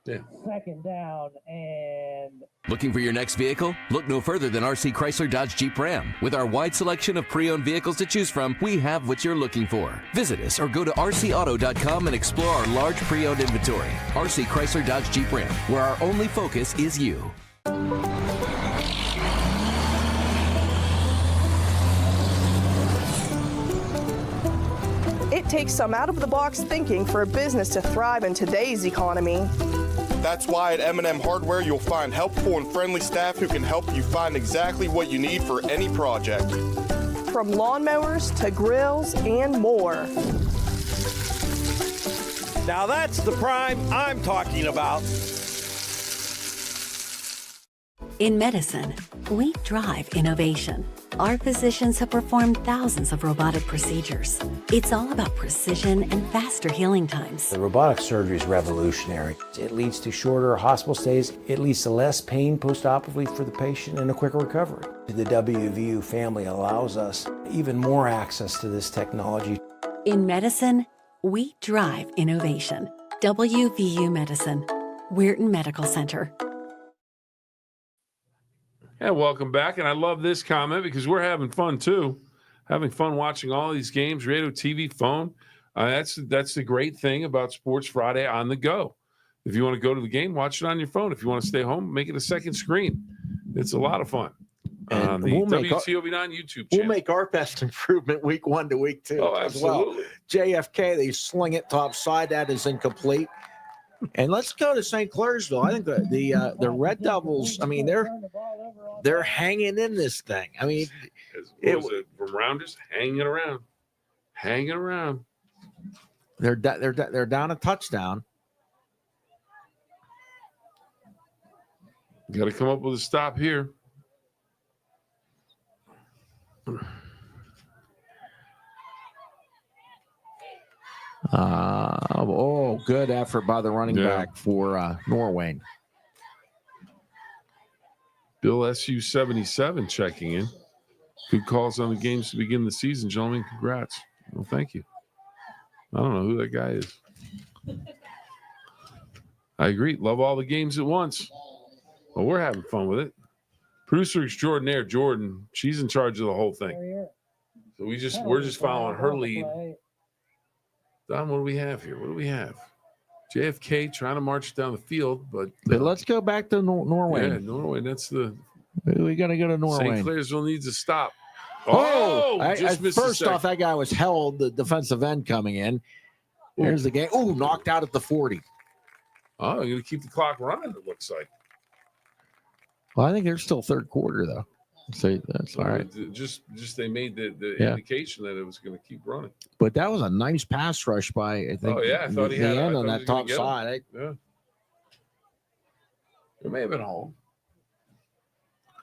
Yeah. Second down and Looking for your next vehicle? Look no further than RC Chrysler Dodge Jeep Ram. With our wide selection of pre-owned vehicles to choose from, we have what you're looking for. Visit us or go to rcauto.com and explore our large pre-owned inventory. RC Chrysler Dodge Jeep Ram, where our only focus is you. It takes some out-of-the-box thinking for a business to thrive in today's economy. That's why at M&M Hardware you'll find helpful and friendly staff who can help you find exactly what you need for any project. From lawnmowers to grills and more. Now that's the prime I'm talking about. In medicine, we drive innovation. Our physicians have performed thousands of robotic procedures. It's all about precision and faster healing times. The robotic surgery is revolutionary. It leads to shorter hospital stays. It leads to less pain post-operatively for the patient and a quicker recovery. The WVU family allows us even more access to this technology. In medicine, we drive innovation. WVU Medicine, Weirton Medical Center. Yeah, welcome back. And I love this comment because we're having fun too. Having fun watching all these games, radio, TV, phone. That's the great thing about Sports Friday on the go. If you want to go to the game, watch it on your phone. If you want to stay home, make it a second screen. It's a lot of fun. On the WTOV9 YouTube channel. We'll make our best improvement week 1 to week 2 Oh, as well. absolutely. JFK, they sling it top side. That is incomplete. And let's go to St. Clairsville. I think the Red Devils, I mean, they're hanging in this thing. I mean, from Rounders hanging around. They're down a touchdown. Got to come up with a stop here. Good effort by the running back for Norwayne. Bill SU77 checking in. Good calls on the games to begin the season, gentlemen. Congrats. Well, thank you. I don't know who that guy is. I agree. Love all the games at once. Well, we're having fun with it. Producer extraordinaire Jordan, she's in charge of the whole thing. So we're just following her lead. Don, what do we have here? What do we have? JFK trying to march down the field, but let's go back to Norway. Yeah, Norway. That's we got to go to Norway. St. Clairsville needs to stop. First off, that guy was held. The defensive end coming in. Here's the game. Knocked out at the 40. Oh, you're going to keep the clock running, it looks like. Well, I think there's still third quarter, though. So that's all right. Just they made the indication that it was going to keep running. But that was a nice pass rush by, I think. Oh, yeah. I thought he had end on that top side. Yeah. There may have been a hole.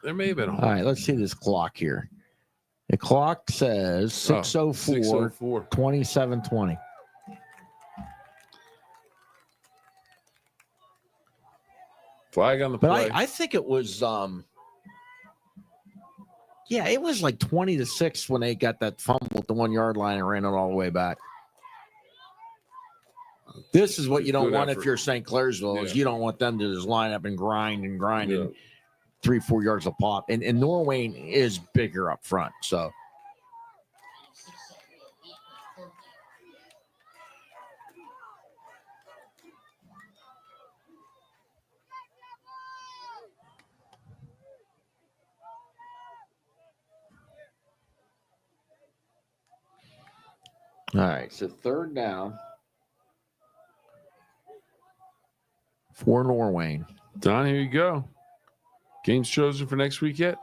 All right, let's see this clock here. The clock says 6:04, 27:20. Flag on the play. But I think it was it was like 20-6 when they got that fumble at the 1 yard line and ran it all the way back. This is what you don't want if you're St. Clairsville, is you don't want them to just line up and grind and 3-4 yards a pop. And Norwayne is bigger up front, so. All right, so third down for Norwayne. Don, here you go. Games chosen for next week yet?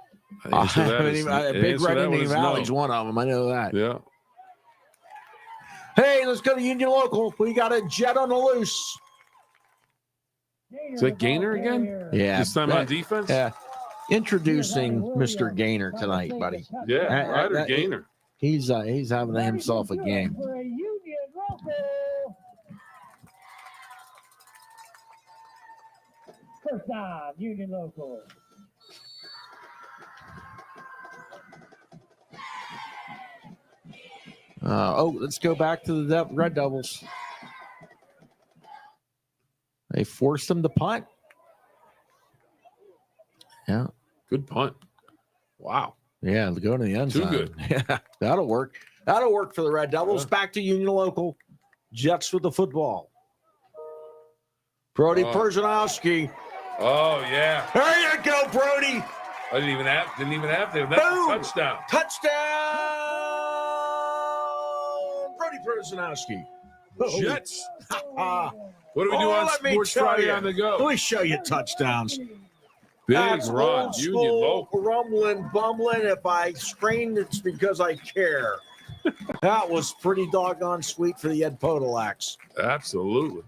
Big Red Indian Valley's one of them. I know that. Yeah. Hey, let's go to Union Local. We got a jet on the loose. Is that Gaynor again? Yeah. This time on defense? Yeah. Introducing Mr. Gaynor tonight, buddy. Yeah, Ryder Gaynor. He's having himself a game. First down, Union Local. Let's go back to the Red Devils. They forced them to punt. Yeah. Good punt. Wow. Yeah, go to the end zone. Too good. Yeah, that'll work. That'll work for the Red Devils. Back to Union Local. Jets with the football. Brody Perzanowski. Oh, yeah. There you go, Brody. I didn't even have to. That's a touchdown. Touchdown. Brody Perzanowski. Jets. What do we do on Sports Friday on the go? Let me show you touchdowns. Big run, Union Local. Rumbling, bumbling. If I screamed, it's because I care. That was pretty doggone sweet for the Ed Podolacs. Absolutely.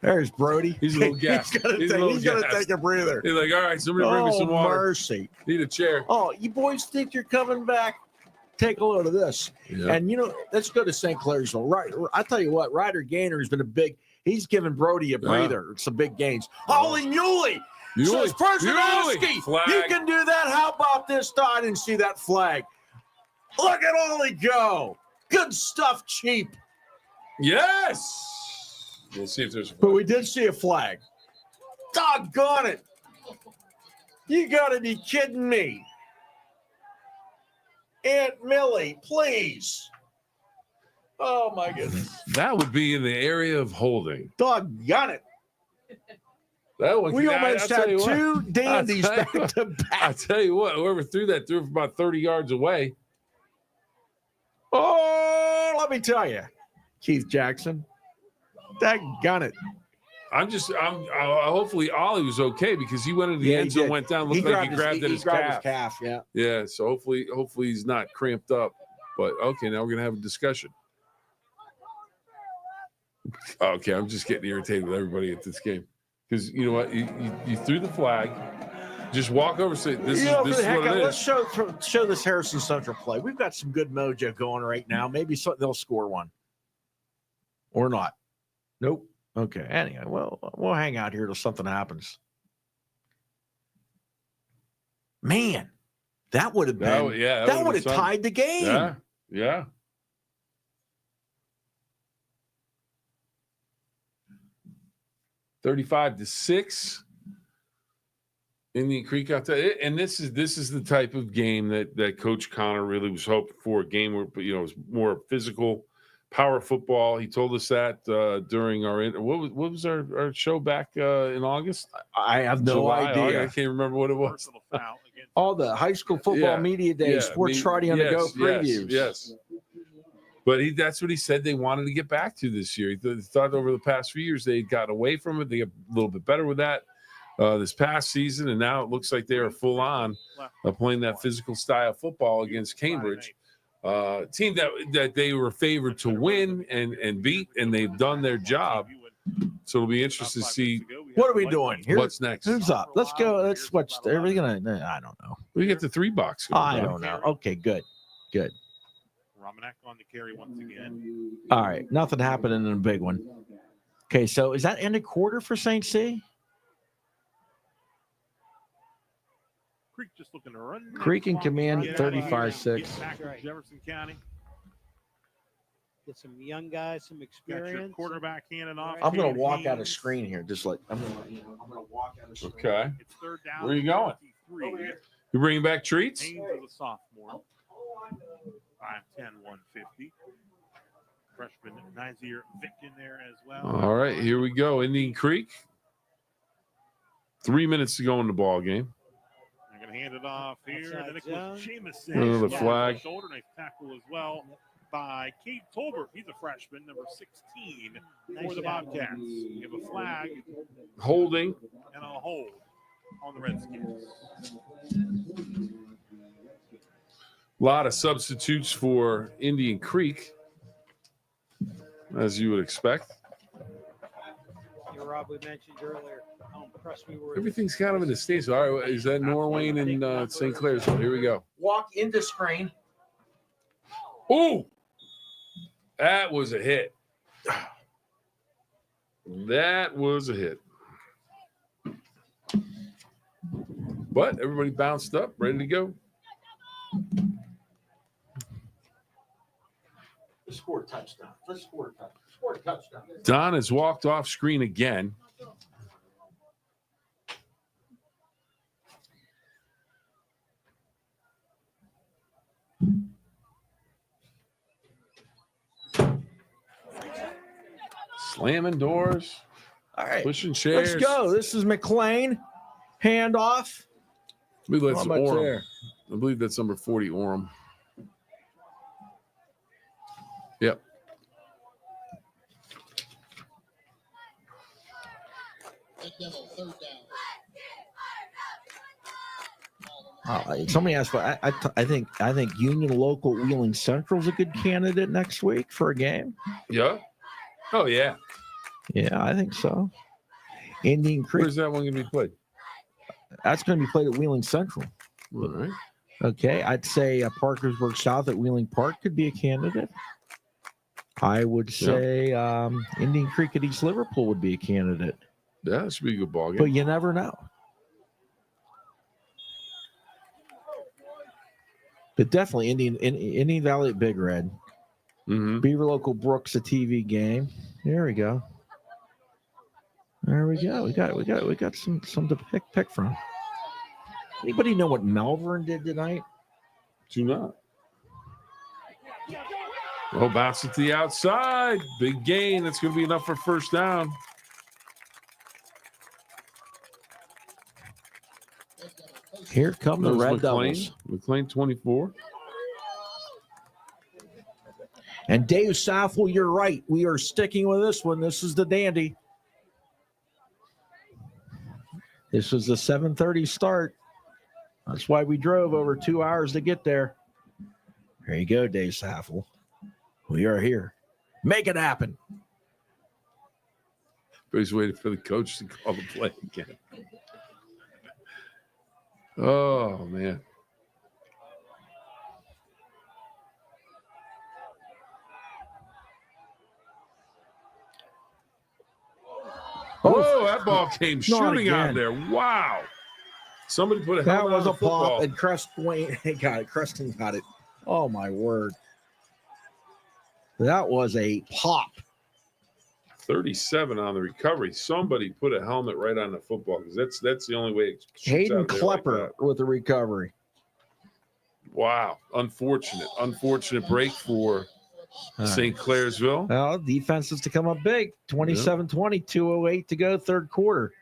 There's Brody. He's a little gassed. He's gonna take a breather. He's like, all right, somebody bring me some water. Mercy. Need a chair. Oh, you boys think you're coming back? Take a load of this. Yeah. And, let's go to St. Clairsville. Right. I tell you what, Ryder Gaynor has been he's given Brody a breather. Some big gains. Holy Muley! Says Personowski. You can do that. How about this? I didn't see that flag. Look at Ollie go. Good stuff, cheap. Yes. We'll see if there's a flag. But we did see a flag. Doggone it. You got to be kidding me. Aunt Millie, please. Oh, my goodness. That would be in the area of holding. Doggone it. That one, We almost had two dandies back to back. I tell you what, whoever threw that threw it about 30 yards away. Oh, let me tell you, Keith Jackson. Daggone it. Hopefully Ollie was okay because he went into the end zone, went down, looked like he grabbed at his calf. Yeah. Yeah. So hopefully he's not cramped up. But okay, now we're gonna have a discussion. Okay, I'm just getting irritated with everybody at this game because you know what? You threw the flag. Just walk over and say, this is what it is. Let's show this Harrison Central play. We've got some good mojo going right now. Maybe they'll score one. Or not. Nope. Okay. Anyway, well, we'll hang out here till something happens. Man, that would have been that would have tied the game. Yeah. Yeah. $35-6. Indian Creek out there, and this is the type of game that Coach Connor really was hoping for. A game where it was more physical, power football. He told us that during our what was our show back in August? I have no idea. I can't remember what it was. All the high school football media day, Sports Friday on the Go previews. Yes. But that's what he said they wanted to get back to this year. He thought over the past few years they got away from it. They got a little bit better with that. This past season, and now it looks like they are full on playing that physical style football against Cambridge, team that they were favored to win and beat, and they've done their job. So it'll be interesting to see what are we doing here. What's next? Who's up? Let's go. Let's watch. Are we gonna? I don't know. We get the $3. I don't know. Okay, good. Romanek on the carry once again. All right, nothing happening in a big one. Okay, so is that end of quarter for St. C? Creek just looking to run. Creek in command, 35-6. Jefferson County. Get some young guys, some experience. Got your quarterback handing off. I'm going to walk out of screen here, just like I'm going to walk out of screen. Okay. It's third down. Where are you going? You bringing back treats? Haynes is a sophomore. 5'10", 150. Freshman Nazir Vick in there as well. All right, here we go. Indian Creek. 3 minutes to go in the ball game. They're going to hand it off here. Then it goes Jamison. Another flag. Shoulder, nice tackle as well by Kate Tolbert. He's a freshman, number 16 for the Bobcats. We have a flag. Holding. And a hold on the Redskins. A lot of substitutes for Indian Creek, as you would expect. Rob, we mentioned earlier how impressed we were. Everything's kind of in the States. All right, is that Norwayne and St. Clairsville? Here we go. Walk into screen. Ooh, that was a hit. That was a hit. But everybody bounced up, ready to go. Let's score a touchdown. Let's score a touchdown. Don has walked off screen again. Slamming doors. All right. Pushing chairs. Let's go. This is McLean. Handoff. I believe that's Orem. I believe that's number 40, Orem. Yep. Somebody asked, I think Union Local Wheeling Central is a good candidate next week for a game. Yeah. Oh yeah. Yeah, I think so. Indian Creek. Where's that one going to be played? That's going to be played at Wheeling Central. All right. Okay, I'd say Parkersburg South at Wheeling Park could be a candidate. I would say Indian Creek at East Liverpool would be a candidate. Yeah, that should be a good ball game. But you never know. But definitely Indian Valley at Big Red. Mm-hmm. Beaver Local Brooks a TV game. There we go. There we go. We got some to pick from. Anybody know what Malvern did tonight? Do not. Oh, bounce it to the outside. Big gain. That's going to be enough for first down. Here come the Red Devils. McLean 24. And Dave Saffel, you're right. We are sticking with this one. This is the dandy. This was the 7:30 start. That's why we drove over 2 hours to get there. There you go, Dave Saffel. We are here. Make it happen. But he's waiting for the coach to call the play again. Oh, man. Oh, that ball came shooting out there. Wow. Somebody put a helmet on the football. Pop, and Creston got it. Oh, my word. That was a pop. 37 on the recovery. Somebody put a helmet right on the football because that's the only way it shoots Hayden out there Klepper like with the recovery. Wow. Unfortunate break for St. Clairsville. Well, defense is to come up big. 27-20, 2:08 to go, third quarter.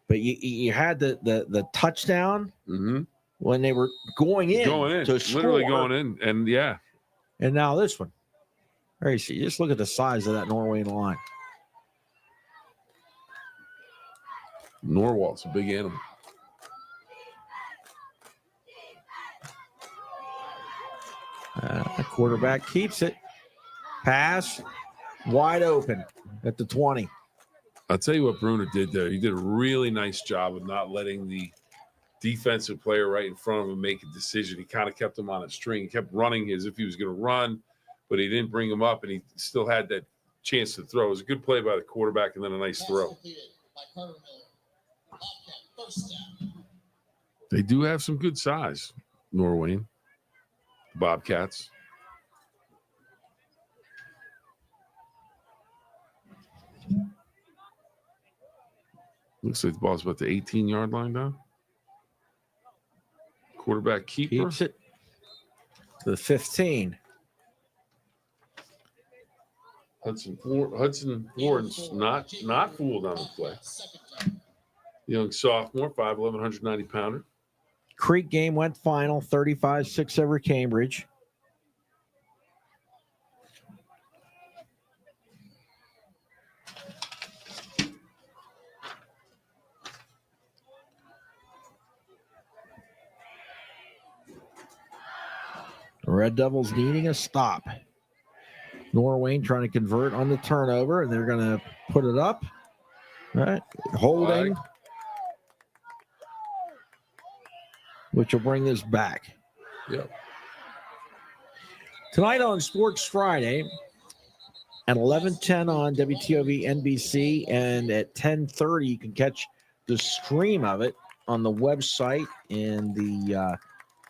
But you had the touchdown when they were going in to score. Literally going in, and yeah. And now this one. There you see. Just look at the size of that Norwayne line. Norwal's a big animal. The quarterback keeps it. Pass wide open at the 20. I'll tell you what Bruner did there. He did a really nice job of not letting the defensive player right in front of him make a decision. He kind of kept him on a string. He kept running as if he was going to run, but he didn't bring him up, and he still had that chance to throw. It was a good play by the quarterback and then a nice throw. They do have some good size, Norwayne. Bobcats. Looks like the ball's about the 18-yard line now. Quarterback keeper. Keeps it to the 15. Hudson Warren's not fooled on the play. Young sophomore, 5'11", 190-pounder. Creek game went final, 35-6 over Cambridge. The Red Devils needing a stop. Norwayne trying to convert on the turnover, and they're going to put it up. All right, holding. Which will bring this back. Yep. Tonight on Sports Friday at 11:10 on WTOV NBC, and at 10:30 you can catch the stream of it on the website and the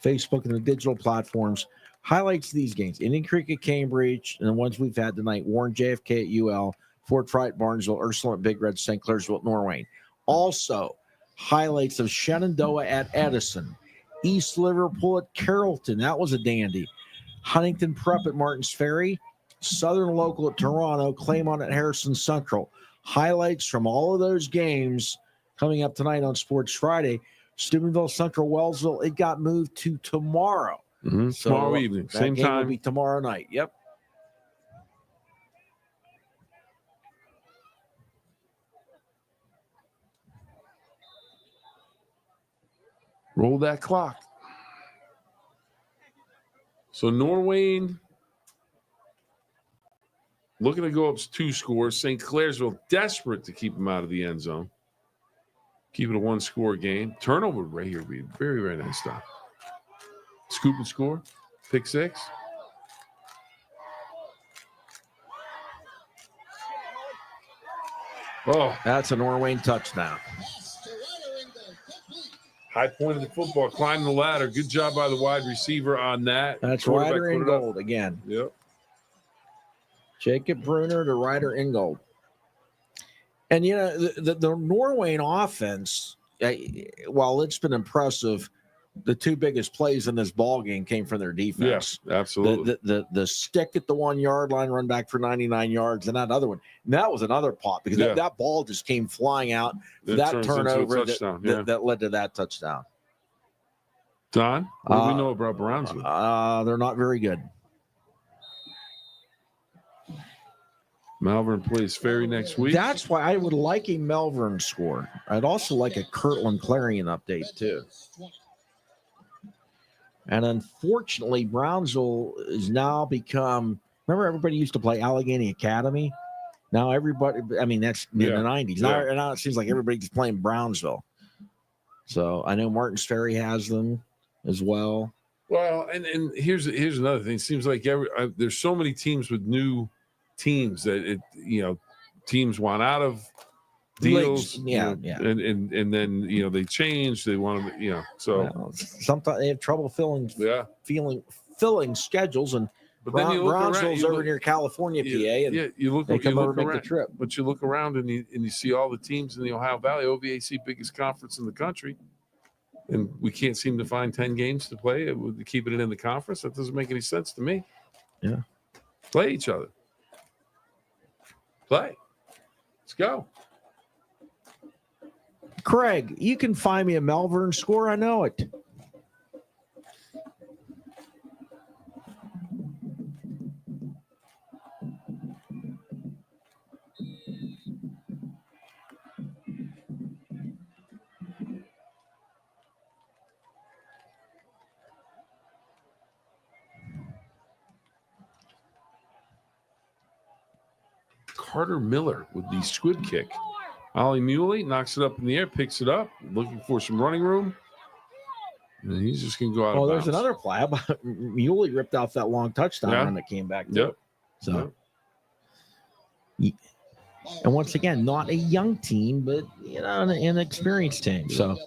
Facebook and the digital platforms. Highlights of these games: Indian Creek at Cambridge, and the ones we've had tonight: Warren JFK at UL, Fort Frye at Barnesville, Ursuline at Big Red, St. Clairsville at Norwayne. Also, highlights of Shenandoah at Edison, East Liverpool at Carrollton. That was a dandy. Huntington Prep at Martins Ferry, Southern Local at Toronto, Claymont at Harrison Central. Highlights from all of those games coming up tonight on Sports Friday. Steubenville Central Wellsville, it got moved to tomorrow. So tomorrow evening, same game time. will be tomorrow night. Yep. Roll that clock. So Norwayne looking to go up 2 scores. St. Clairsville desperate to keep them out of the end zone. Keep it a 1-score game. Turnover right here would be very, very nice stop. Scoop and score. Pick 6. Oh, that's a Norwayne touchdown. High point of the football, climbing the ladder. Good job by the wide receiver on that. That's Quarterback Ryder put it up. Ingold again. Yep. Jacob Bruner to Ryder Ingold. And, you know, the Norwayne offense, while it's been impressive, the 2 biggest plays in this ball game came from their defense. Yeah, absolutely. The stick at the 1-yard line, run back for 99 yards, and that other one. And that was another pop because that ball just came flying out. That turnover that led to that touchdown. Don, what do we know about Brownsville? They're not very good. Malvern plays Ferry next week. That's why I would like a Malvern score. I'd also like a Kirtland Clarion update, too. And unfortunately, Brownsville has now become, remember everybody used to play Allegheny Academy? Now everybody, I mean, that's in the 90s. Now it seems like everybody's playing Brownsville. So I know Martins Ferry has them as well. Well, and here's another thing. It seems like there's so many teams with new teams that teams want out of deals, and then they change. They want to, so sometimes they have trouble filling schedules, and but then you look Brownsville's around, over near California, PA, and you look, they come over around, make the trip. But you look around and you see all the teams in the Ohio Valley, OVAC biggest conference in the country, and we can't seem to find 10 games to play with keeping it in the conference. That doesn't make any sense to me. Yeah, play each other. Play. Let's go. Craig, you can find me a Malvern score. I know it. Carter Miller with the squib kick. Ollie Muley knocks it up in the air, picks it up, looking for some running room. And he's just going to go out of bounds. There's another play. Muley ripped out that long touchdown run that came back. Yep. So, and once again, not a young team, but, an experienced team. So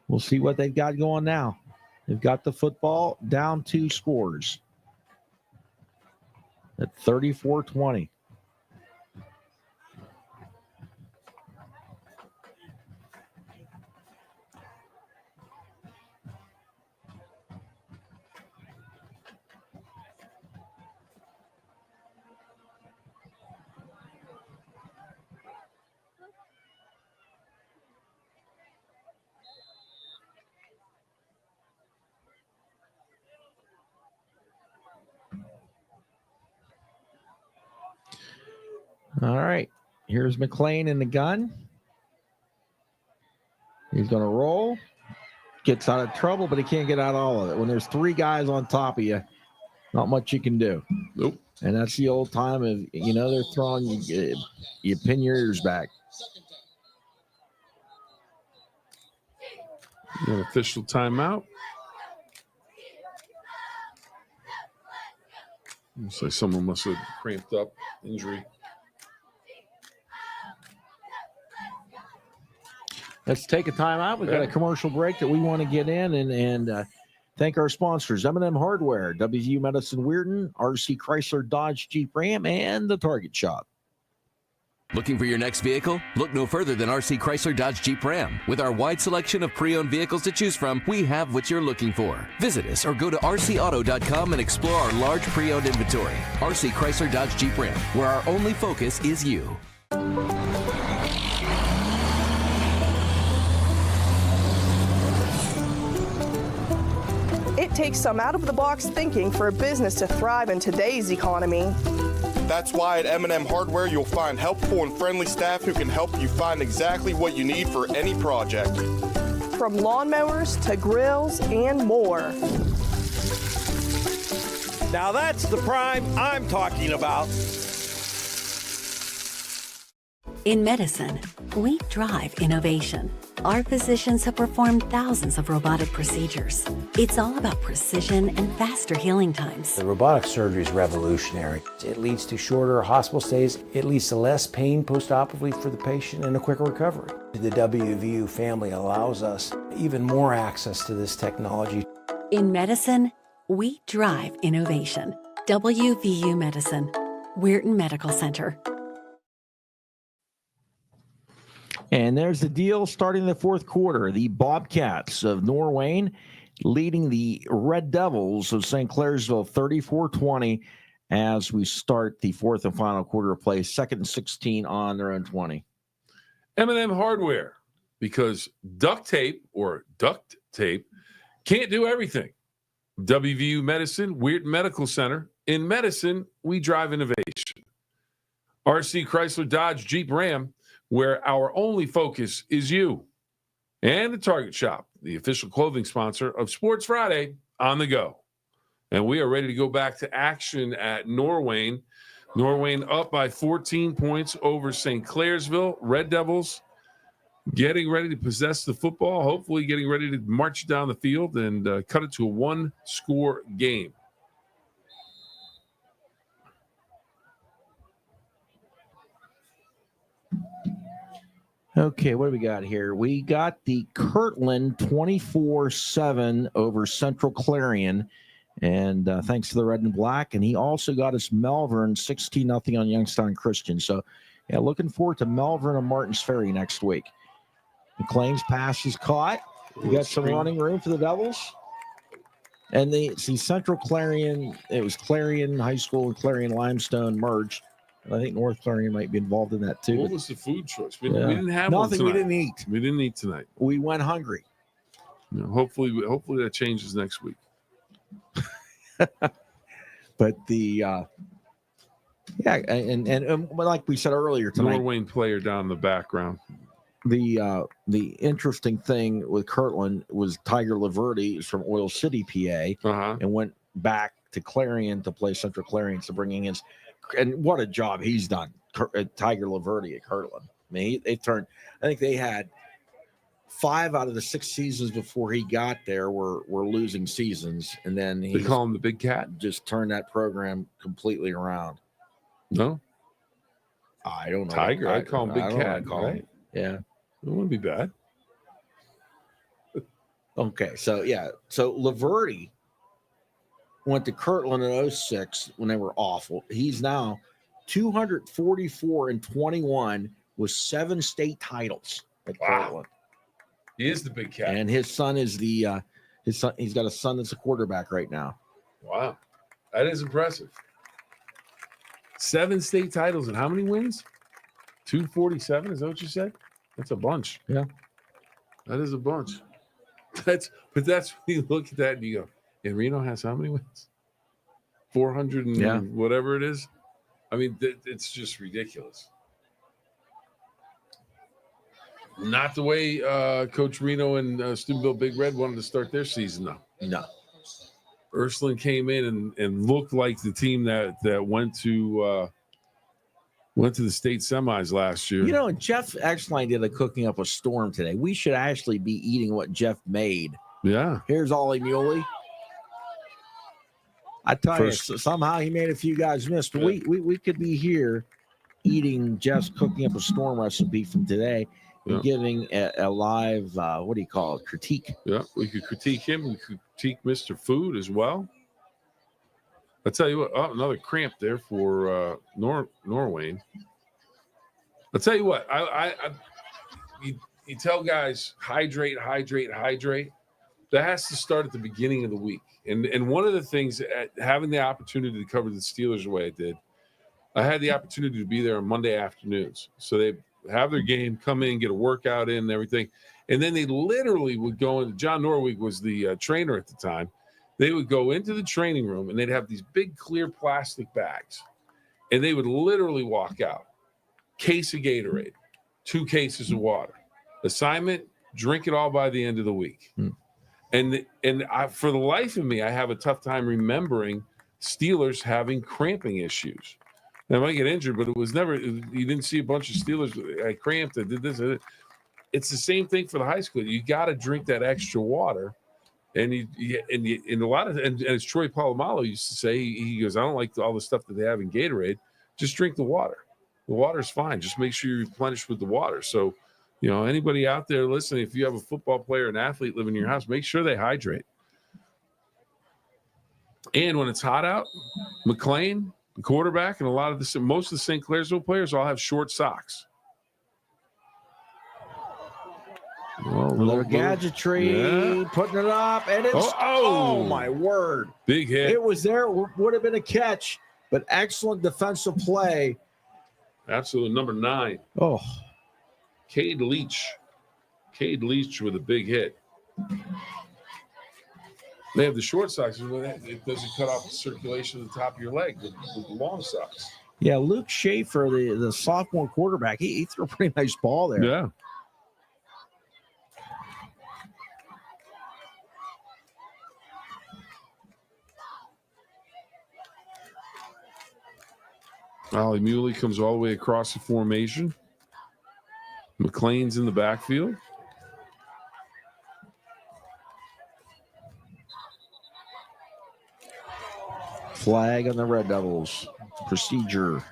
we'll see what they've got going now. They've got the football down 2 scores at 34-20. All right, here's McLean in the gun. He's going to roll. Gets out of trouble, but he can't get out of all of it. When there's 3 guys on top of you, not much you can do. Nope. And that's the old time of, they're throwing you pin your ears back. An official timeout. Looks like someone must have cramped up, injury. Let's take a timeout. We've got a commercial break that we want to get in and thank our sponsors, M&M Hardware, WVU Medicine Weirton, RC Chrysler Dodge Jeep Ram, and the Target Shop. Looking for your next vehicle? Look no further than RC Chrysler Dodge Jeep Ram. With our wide selection of pre-owned vehicles to choose from, we have what you're looking for. Visit us or go to rcauto.com and explore our large pre-owned inventory. RC Chrysler Dodge Jeep Ram, where our only focus is you. It takes some out-of-the-box thinking for a business to thrive in today's economy. That's why at M&M Hardware you'll find helpful and friendly staff who can help you find exactly what you need for any project. From lawnmowers to grills and more. Now that's the prime I'm talking about. In medicine, we drive innovation. Our physicians have performed thousands of robotic procedures. It's all about precision and faster healing times. The robotic surgery is revolutionary. It leads to shorter hospital stays. It leads to less pain post-operatively for the patient and a quicker recovery. The WVU family allows us even more access to this technology. In medicine, we drive innovation. WVU Medicine, Weirton Medical Center. And there's the deal starting the fourth quarter. The Bobcats of Norwayne leading the Red Devils of St. Clairsville 34-20 as we start the fourth and final quarter of play, 2nd and 16 on their own 20. M&M Hardware, because duct tape can't do everything. WVU Medicine, Weirton Medical Center. In medicine, we drive innovation. RC Chrysler Dodge Jeep Ram, where our only focus is you. And the Target Shop, the official clothing sponsor of Sports Friday on the go. And we are ready to go back to action at Norwayne. Norwayne up by 14 points over St. Clairsville. Red Devils getting ready to possess the football, hopefully getting ready to march down the field and cut it to a one-score game. Okay, what do we got here? We got the Kirtland 24-7 over Central Clarion, and thanks to the red and black. And he also got us Malvern 16-0 on Youngstown Christian. So, yeah, looking forward to Malvern and Martins Ferry next week. McLean's pass is caught. We got some running room for the Devils. And Central Clarion, it was Clarion High School and Clarion Limestone merged. I think North Clarion might be involved in that too. What was the food choice? We didn't have nothing. One we didn't eat. We didn't eat tonight. We went hungry. You know, hopefully that changes next week. But and like we said earlier tonight, Norwayne player down in the background. The interesting thing with Kirtland was Tiger Laverty is from Oil City, PA, and went back to Clarion to play Central Clarion. So bringing in. And what a job he's done, Tiger Laverty at Kirtland. I mean, they turned. I think they had 5 out of the 6 seasons before he got there were losing seasons, and then they call him the Big Cat. Just turned that program completely around. No, I don't know. Tiger. I call him Big Cat. Right? Yeah, it wouldn't be bad. Okay, so Laverty went to Kirtland in 06 when they were awful. He's now 244-21 with 7 state titles at Kirtland. He is the Big Cat. And his son is his son. He's got a son that's a quarterback right now. Wow. That is impressive. 7 state titles and how many wins? 247, is that what you said? That's a bunch. Yeah. That is a bunch. But that's when you look at that and you go, and Reno has how many wins? 400 and whatever it is. I mean, it's just ridiculous. Not the way Coach Reno and Steubenville Big Red wanted to start their season, though. No. Ursuline came in and looked like the team that went to the state semis last year. You know, Jeff actually did a cooking up a storm today. We should actually be eating what Jeff made. Yeah. Here's Ollie Muley. I tell you, somehow he made a few guys miss. But we could be here eating Jeff's cooking up a storm recipe from today and giving a live, what do you call it, critique. Yeah, we could critique him. We could critique Mr. Food as well. I'll tell you what, another cramp there for Norwayne. I'll tell you what, you tell guys, hydrate. That has to start at the beginning of the week. And one of the things, having the opportunity to cover the Steelers the way I did, I had the opportunity to be there on Monday afternoons. So they have their game, come in, get a workout in and everything. And then they literally would go in. John Norwig was the trainer at the time. They would go into the training room, and they'd have these big clear plastic bags. And they would literally walk out. Case of Gatorade, 2 cases of water. Assignment, drink it all by the end of the week. And for the life of me, I have a tough time remembering Steelers having cramping issues. They might get injured, but it was never. You didn't see a bunch of Steelers. I cramped. I did this. It's the same thing for the high school. You got to drink that extra water, and a lot of and as Troy Polamalu used to say, he goes, I don't like all the stuff that they have in Gatorade. Just drink the water. The water's fine. Just make sure you replenish with the water. So, anybody out there listening, if you have a football player, an athlete living in your house, make sure they hydrate. And when it's hot out, McLean, the quarterback, and most of the St. Clairsville players all have short socks. Little gadgetry, putting it up, and it's oh my word, big hit. It was there, would have been a catch, but excellent defensive play. Absolutely, number 9. Oh, Cade Leach with a big hit. They have the short socks. It doesn't cut off the circulation at the top of your leg with the long socks. Yeah, Luke Schaefer, the sophomore quarterback, he threw a pretty nice ball there. Yeah. Ollie Muley comes all the way across the formation. McLean's in the backfield. Flag on the Red Devils. Procedure.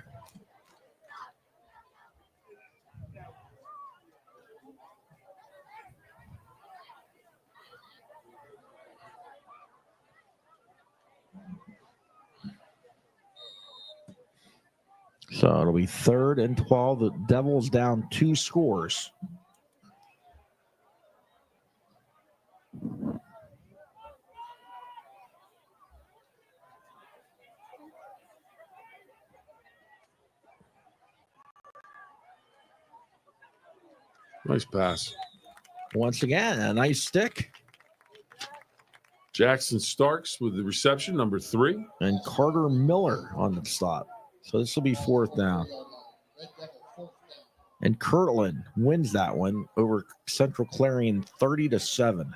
So it'll be 3rd and 12. The Devils down 2 scores. Nice pass. Once again, a nice stick. Jackson Starks with the reception, number 3. And Carter Miller on the stop. So this will be 4th down. And Kirtland wins that one over Central Clarion 30-7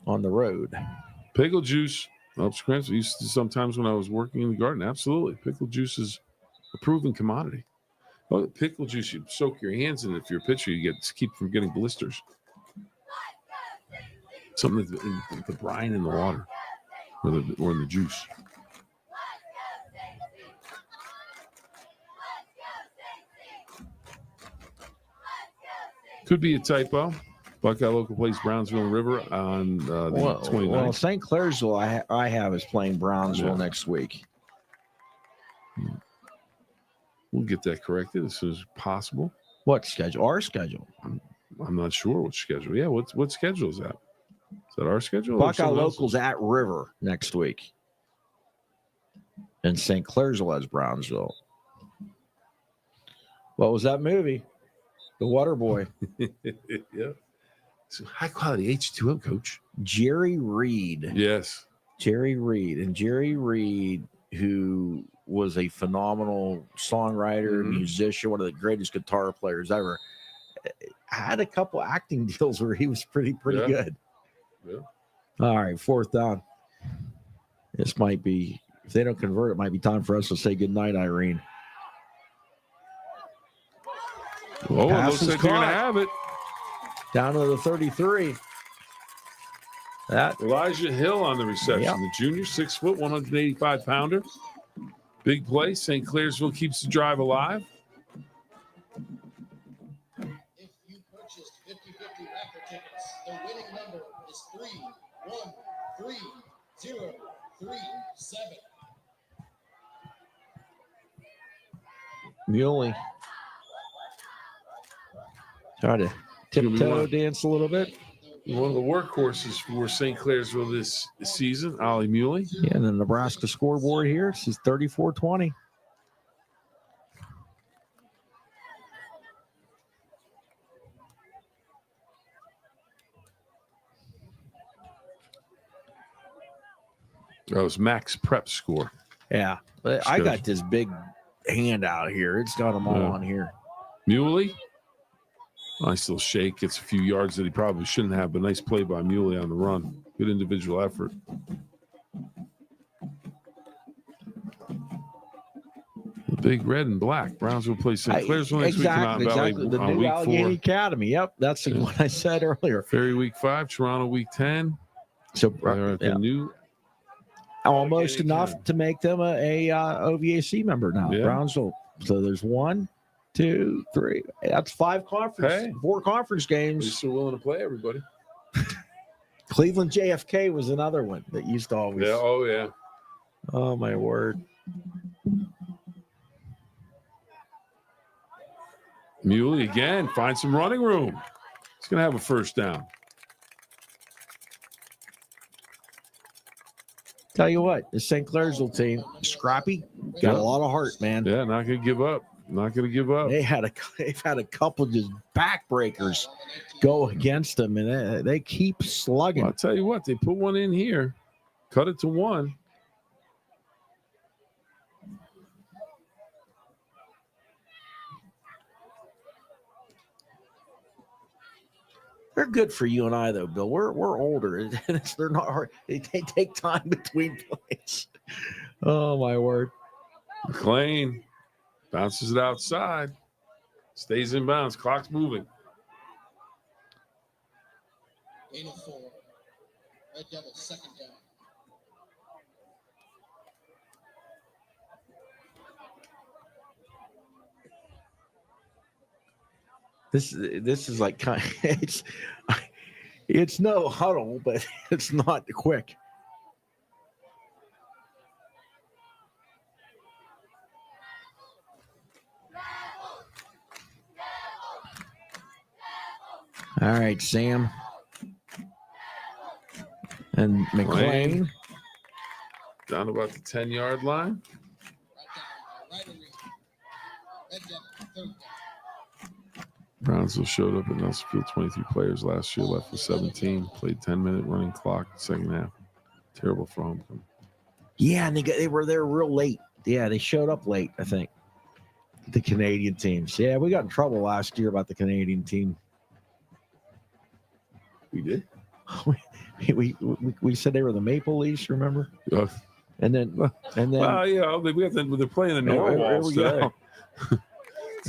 on the road. Pickle juice helps cramps. I used to sometimes when I was working in the garden. Absolutely. Pickle juice is a proven commodity. Oh, pickle juice, you soak your hands in it. If you're a pitcher, you keep from getting blisters. Something in the brine in the water or in the juice. Could be a typo. Buckeye Local plays Brownsville and River on the 29th. Well, St. Clairsville I have is playing Brownsville next week. We'll get that corrected as soon as possible. What schedule? Our schedule. I'm not sure what schedule. Yeah, what schedule is that? Is that our schedule? Buckeye Locals at River next week. And St. Clairsville has Brownsville. What was that movie? The Water Boy. Yeah. So high quality H2O, coach. Jerry Reed. Yes. Jerry Reed. And Jerry Reed, who was a phenomenal songwriter, musician, one of the greatest guitar players ever, had a couple acting deals where he was pretty good. Yeah. All right, 4th down. This might be, if they don't convert, it might be time for us to say goodnight, Irene. Oh, it looks like they're going to have it. Down to the 33. That Elijah Hill on the reception. Yep. The junior, 6 foot, 185 pounder. Big play. St. Clairsville keeps the drive alive. If you purchased 50/50 raffle tickets, the winning number is 313037. Muley. Try to tiptoe dance a little bit. One of the workhorses for St. Clairsville this season, Ollie Muley. Yeah, and the Nebraska scoreboard here. This is 34-20. That was Max Prep score. Yeah, I got this big handout here. It's got them all on here. Muley. Nice little shake. Gets a few yards that he probably shouldn't have, but nice play by Muley on the run. Good individual effort. Big red and black. Brownsville plays St. Clairsville next week. Exactly. The new Allegheny Academy. Yep, that's what I said earlier. Ferry week 5, Toronto week 10. So the new almost enough to make them a OVAC member now. Yeah. Brownsville. So there's 1, 2, 3. That's 4 conference games. You're still willing to play everybody. Cleveland JFK was another one that used to always. Yeah. Oh yeah. Oh my word. Muley again, find some running room. He's going to have a first down. Tell you what, the St. Clairsville team, scrappy, got a lot of heart, man. Yeah, not going to give up. Not going to give up. They've had a couple just backbreakers go against them, and they keep slugging. Well, I'll tell you what, they put one in here, cut it to 1. They're good for you and I, though, Bill. We're older. They're not hard. They take time between plays. Oh, my word. McLean bounces it outside. Stays in bounds. Clock's moving. 8:04. Red Devils, second down. This is like kind of, it's no huddle, but it's not quick. All right, Sam and McLean down to about the 10-yard line. Brownsville showed up at Nelson Field 23 players last year, left with 17, played 10-minute running clock second half. Terrible for homecoming. Yeah, and they were there real late. Yeah, they showed up late, I think. The Canadian teams. Yeah, we got in trouble last year about the Canadian team. We did? we said they were the Maple Leafs, remember? And then well, yeah, they're playing the Norwalls today.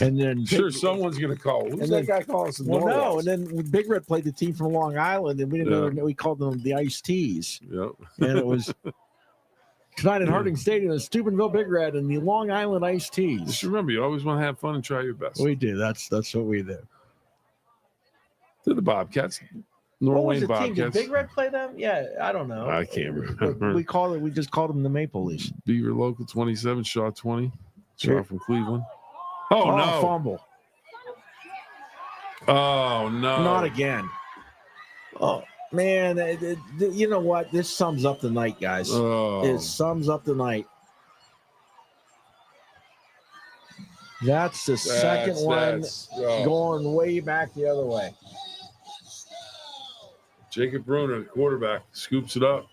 And then someone's going to call. Who's that guy calling us? Well, no, and then Big Red played the team from Long Island, and we didn't know we called them the Iced Teas. Yep. And it was tonight at Harding Stadium, the Steubenville Big Red and the Long Island Iced Teas. Just remember, you always want to have fun and try your best. We do. That's what we do. They're the Bobcats. Norwayne Bobcats. Did Big Red play them? Yeah, I don't know. I can't remember. We just called them the Maple Leafs. Beaver Local 27, Shaw 20. Shaw Sure. from Cleveland. Oh, no. Fumble. Oh, no. Not again. Oh, man. You know what? This sums up the night, guys. Oh. It sums up the night. That's the second one going way back the other way. Jacob Bruner, the quarterback, scoops it up.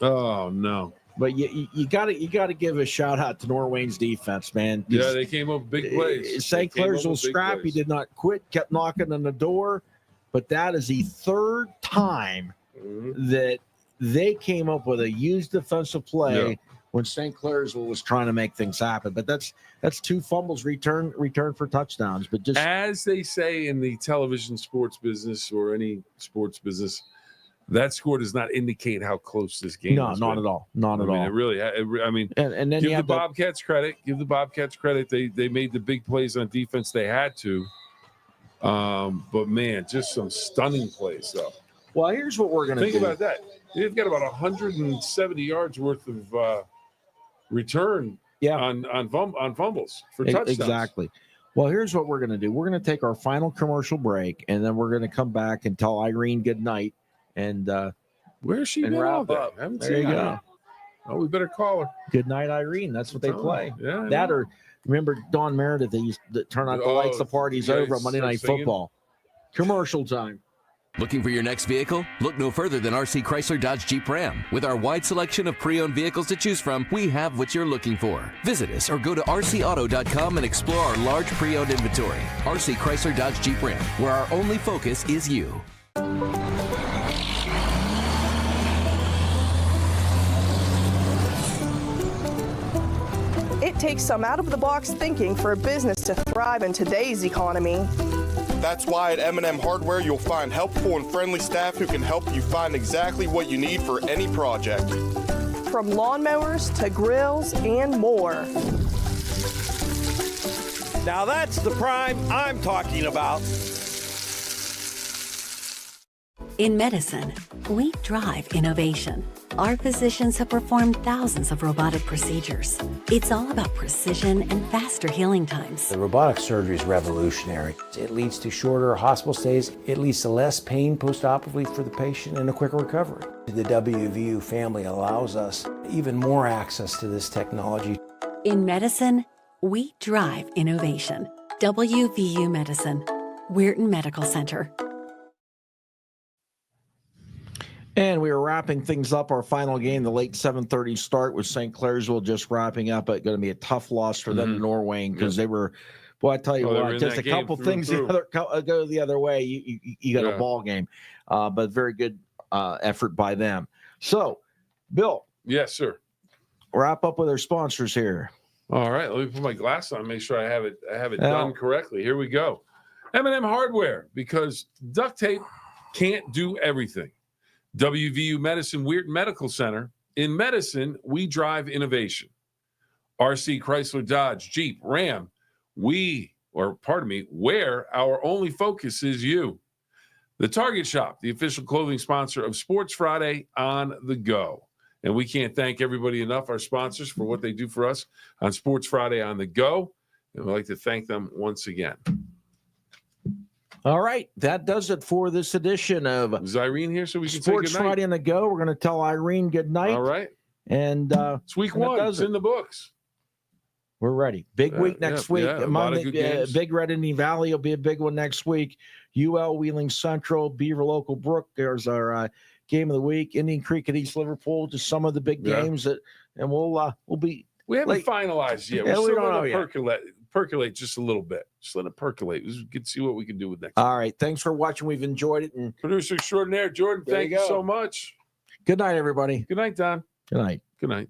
Oh, no. But you got to give a shout out to Norwayne's defense, man. Yeah, they came up with big plays. St. Clairsville scrappy did not quit, kept knocking on the door. But that is the third time that they came up with a used defensive play when St. Clairsville was trying to make things happen. But that's 2 fumbles return for touchdowns. But just as they say in the television sports business or any sports business, that score does not indicate how close this game is. No, not at all. Not at all. It really. I mean, and then give the Bobcats credit. Give the Bobcats credit. They made the big plays on defense. They had to. But man, just some stunning plays though. Well, here's what we're going to do. Think about that. They've got about 170 yards worth of return on fumbles for touchdowns. Exactly. Well, here's what we're going to do. We're going to take our final commercial break, and then we're going to come back and tell Irene good night. And where's she and wrap up? There you go. Oh, we better call her. Good night, Irene. That's what they play. Yeah. That or remember Don Meredith? They used to turn out the lights. The party's over on Monday Night Football. Commercial time. Looking for your next vehicle? Look no further than RC Chrysler Dodge Jeep Ram. With our wide selection of pre-owned vehicles to choose from, we have what you're looking for. Visit us or go to rcauto.com and explore our large pre-owned inventory. RC Chrysler Dodge Jeep Ram, where our only focus is you. It It takes some out-of-the-box thinking for a business to thrive in today's economy. That's why at M&M Hardware you'll find helpful and friendly staff who can help you find exactly what you need for any project. From lawnmowers to grills and more. Now that's the prime I'm talking about. In medicine, we drive innovation. Our physicians have performed thousands of robotic procedures. It's all about precision and faster healing times. The robotic surgery is revolutionary. It leads to shorter hospital stays. It leads to less pain post-operatively for the patient and a quicker recovery. The WVU family allows us even more access to this technology. In medicine, we drive innovation. WVU Medicine, Weirton Medical Center. And we are wrapping things up. Our final game, the late 7:30 start with St. Clairsville just wrapping up. It's going to be a tough loss for them to Norwayne because they were, boy, I tell you what, just a couple things go the other way. You got a ball game, but very good effort by them. So, Bill. Yes, sir. Wrap up with our sponsors here. All right, let me put my glass on, make sure I have it done correctly. Here we go. M&M Hardware, because duct tape can't do everything. WVU Medicine Weirton Medical Center. In medicine, we drive innovation. RC Chrysler Dodge Jeep Ram. Where our only focus is you. The Target Shop, the official clothing sponsor of Sports Friday on the Go. And we can't thank everybody enough, our sponsors, for what they do for us on Sports Friday on the Go. And we'd like to thank them once again. All right, that does it for this edition of Is Irene here so we can Sports say good night? Friday on the Go. We're going to tell Irene good night. All right. And it's week one. It's in the books. We're ready. Big week next week. Yeah, a lot of good games. Big Red Indian Valley will be a big one next week. UL Wheeling Central, Beaver Local Brook. There's our game of the week. Indian Creek at East Liverpool. Just some of the big games and we'll be. We haven't finalized yet. Yeah, We're we still don't going know to yet. percolate just a little bit. Just let it percolate. We can see what we can do with next. All right. Thanks for watching. We've enjoyed it. And producer extraordinaire Jordan, There thank you you go. so much. Good night, everybody. Good night, Don. Good night. Good night.